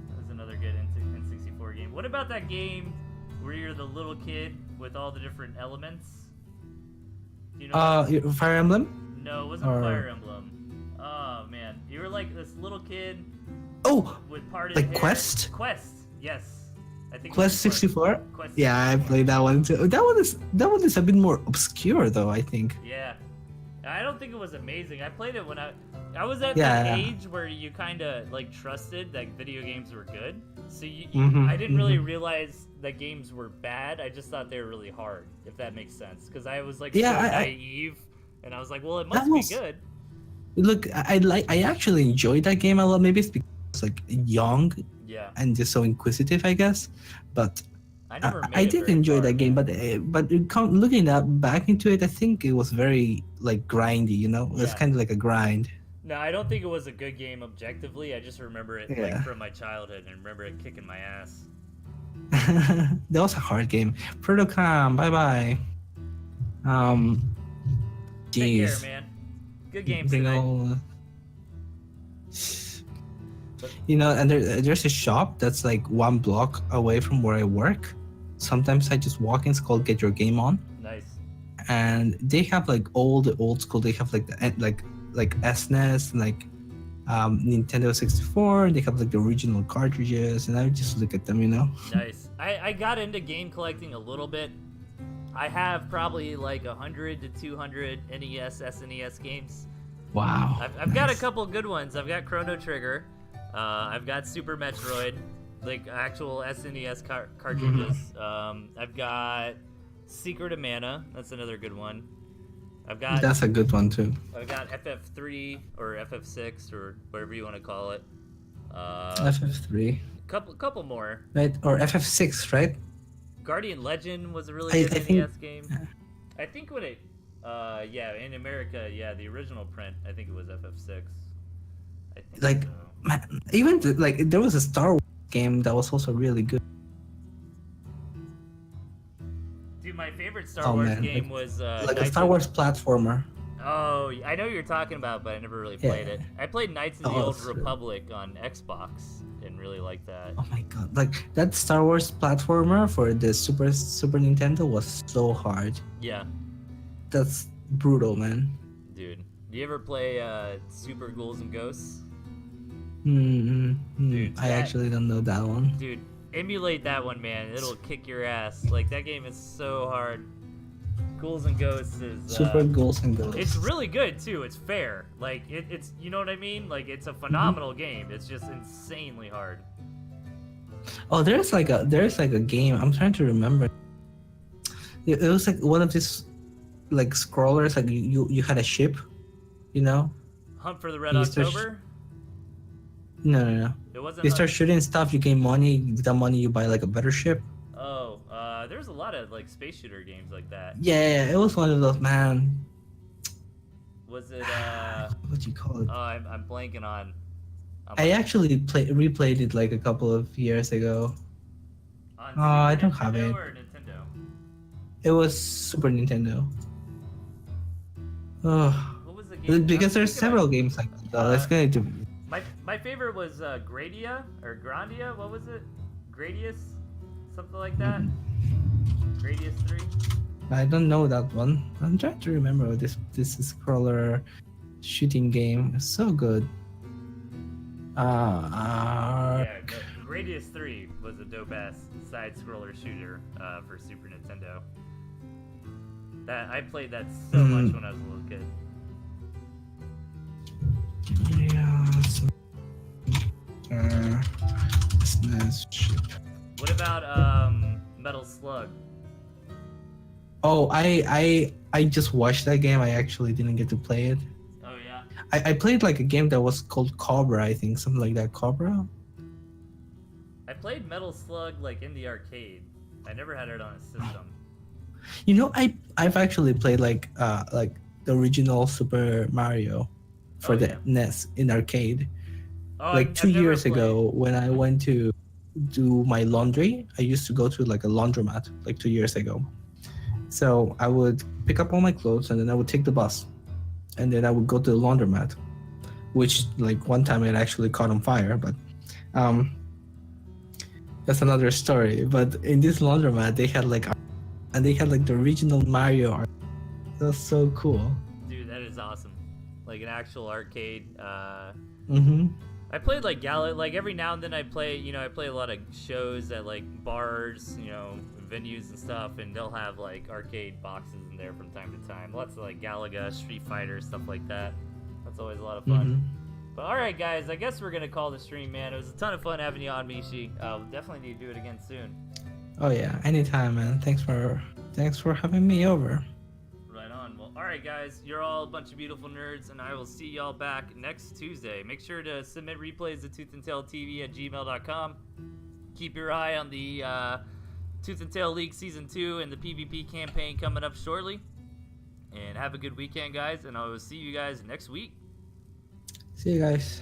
That was another good N64 game. What about that game where you're the little kid with all the different elements? Do you know? Fire Emblem? No, it wasn't Fire Emblem. Oh man, you were like this little kid. Oh, with parted like hair. Quest? Quest, yes. I think Quest 64? Quest Yeah, I played that one too. That one is a bit more obscure though, I think. Yeah. I don't think it was amazing. I played it when I was at that age where you kind of like trusted that video games were good. So I didn't really realize that games were bad. I just thought they were really hard, if that makes sense. Because I was like so naive, and I was like, well, it must be good. Look, I actually enjoyed that game a lot. Maybe it's because I was like young, and just so inquisitive, I guess. But I did enjoy that game. But looking back into it, I think it was very like grindy. You know, it was kind of like a grind. No, I don't think it was a good game objectively. I just remember it like from my childhood and remember it kicking my ass. That was a hard game. Protocam, bye bye. Take care, man. Good games tonight. You know, and there's a shop that's like 1 block away from where I work. Sometimes I just walk in. It's called Get Your Game On. Nice. And they have like all the old school. They have like the like SNES, like Nintendo 64. They have like the original cartridges, and I just look at them, you know. Nice. I got into game collecting a little bit. I have probably like 100 to 200 NES, SNES games. Wow. I've got a couple good ones. I've got Chrono Trigger. I've got Super Metroid, like actual SNES cartridges. I've got Secret of Mana. That's another good one. That's a good one too. I've got FF3 or FF6 or whatever you want to call it. FF3. Couple more. Right, or FF6, right? Guardian Legend was a really good NES game. I think when it, in America, the original print, I think it was FF6. I think like, so. Man, even like there was a Star Wars game that was also really good. Dude, my favorite Star Wars game was like a Star Wars platformer. Oh, I know what you're talking about, but I never really played it. I played Knights of the Old Republic on Xbox and really liked that. Oh my god, like that Star Wars platformer for the Super Nintendo was so hard. Yeah. That's brutal, man. Dude, do you ever play Super Ghouls and Ghosts? Dude, I actually don't know that one. Dude, emulate that one, man. It'll kick your ass. Like, that game is so hard. Ghouls and Ghosts is... Super Ghouls and Ghosts. It's really good, too. It's fair. Like, it's... You know what I mean? Like, it's a phenomenal game. It's just insanely hard. Oh, there's like a game. I'm trying to remember. It was like one of these like scrollers. Like you had a ship, you know. Hunt for the Red October? No. It wasn't. You start shooting stuff. You gain money. With that money, you buy like a better ship. Oh, there's a lot of like space shooter games like that. Yeah, it was one of those, man. Was it? What do you call it? Oh, I'm blanking on. I actually replayed it like a couple of years ago. I don't have it. Or Nintendo? It was Super Nintendo. Oh. What was the game? Because there's several games like that. Let's get into. My favorite was Gradia or Grandia. What was it? Gradius, something like that. Gradius 3. I don't know that one. I'm trying to remember this scroller shooting game. It's so good. Gradius 3 was a dope ass side scroller shooter for Super Nintendo. That I played that so much when I was a little kid. What about Metal Slug? Oh, I just watched that game. I actually didn't get to play it. Oh yeah. I played like a game that was called Cobra, I think, something like that. Cobra. I played Metal Slug like in the arcade. I never had it on a system. You know, I've actually played like the original Super Mario for the NES in arcade. Oh, Like I've 2 never years played. ago, when I went to do my laundry, I used to go to like a laundromat like 2 years ago. So I would pick up all my clothes and then I would take the bus, and then I would go to the laundromat, which like one time it actually caught on fire, but that's another story. But in this laundromat, they had like the original Mario art. That was so cool. Dude, that is awesome. Like an actual arcade. Mm-hmm. I played like like every now and then I play, I play a lot of shows at like bars, venues and stuff, and they'll have like arcade boxes in there from time to time. Lots of like Galaga, Street Fighter, stuff like that. That's always a lot of fun. Mm-hmm. But alright guys, I guess we're gonna call the stream, man. It was a ton of fun having you on, Mishi. We'll definitely need to do it again soon. Oh yeah, anytime, man. Thanks for having me over. Right on. Well, alright guys, you're all a bunch of beautiful nerds, and I will see y'all back next Tuesday. Make sure to submit replays to ToothAndTailTV at gmail.com. Keep your eye on the Tooth and Tail League Season 2 and the PvP campaign coming up shortly. And have a good weekend, guys, and I will see you guys next week. See you guys.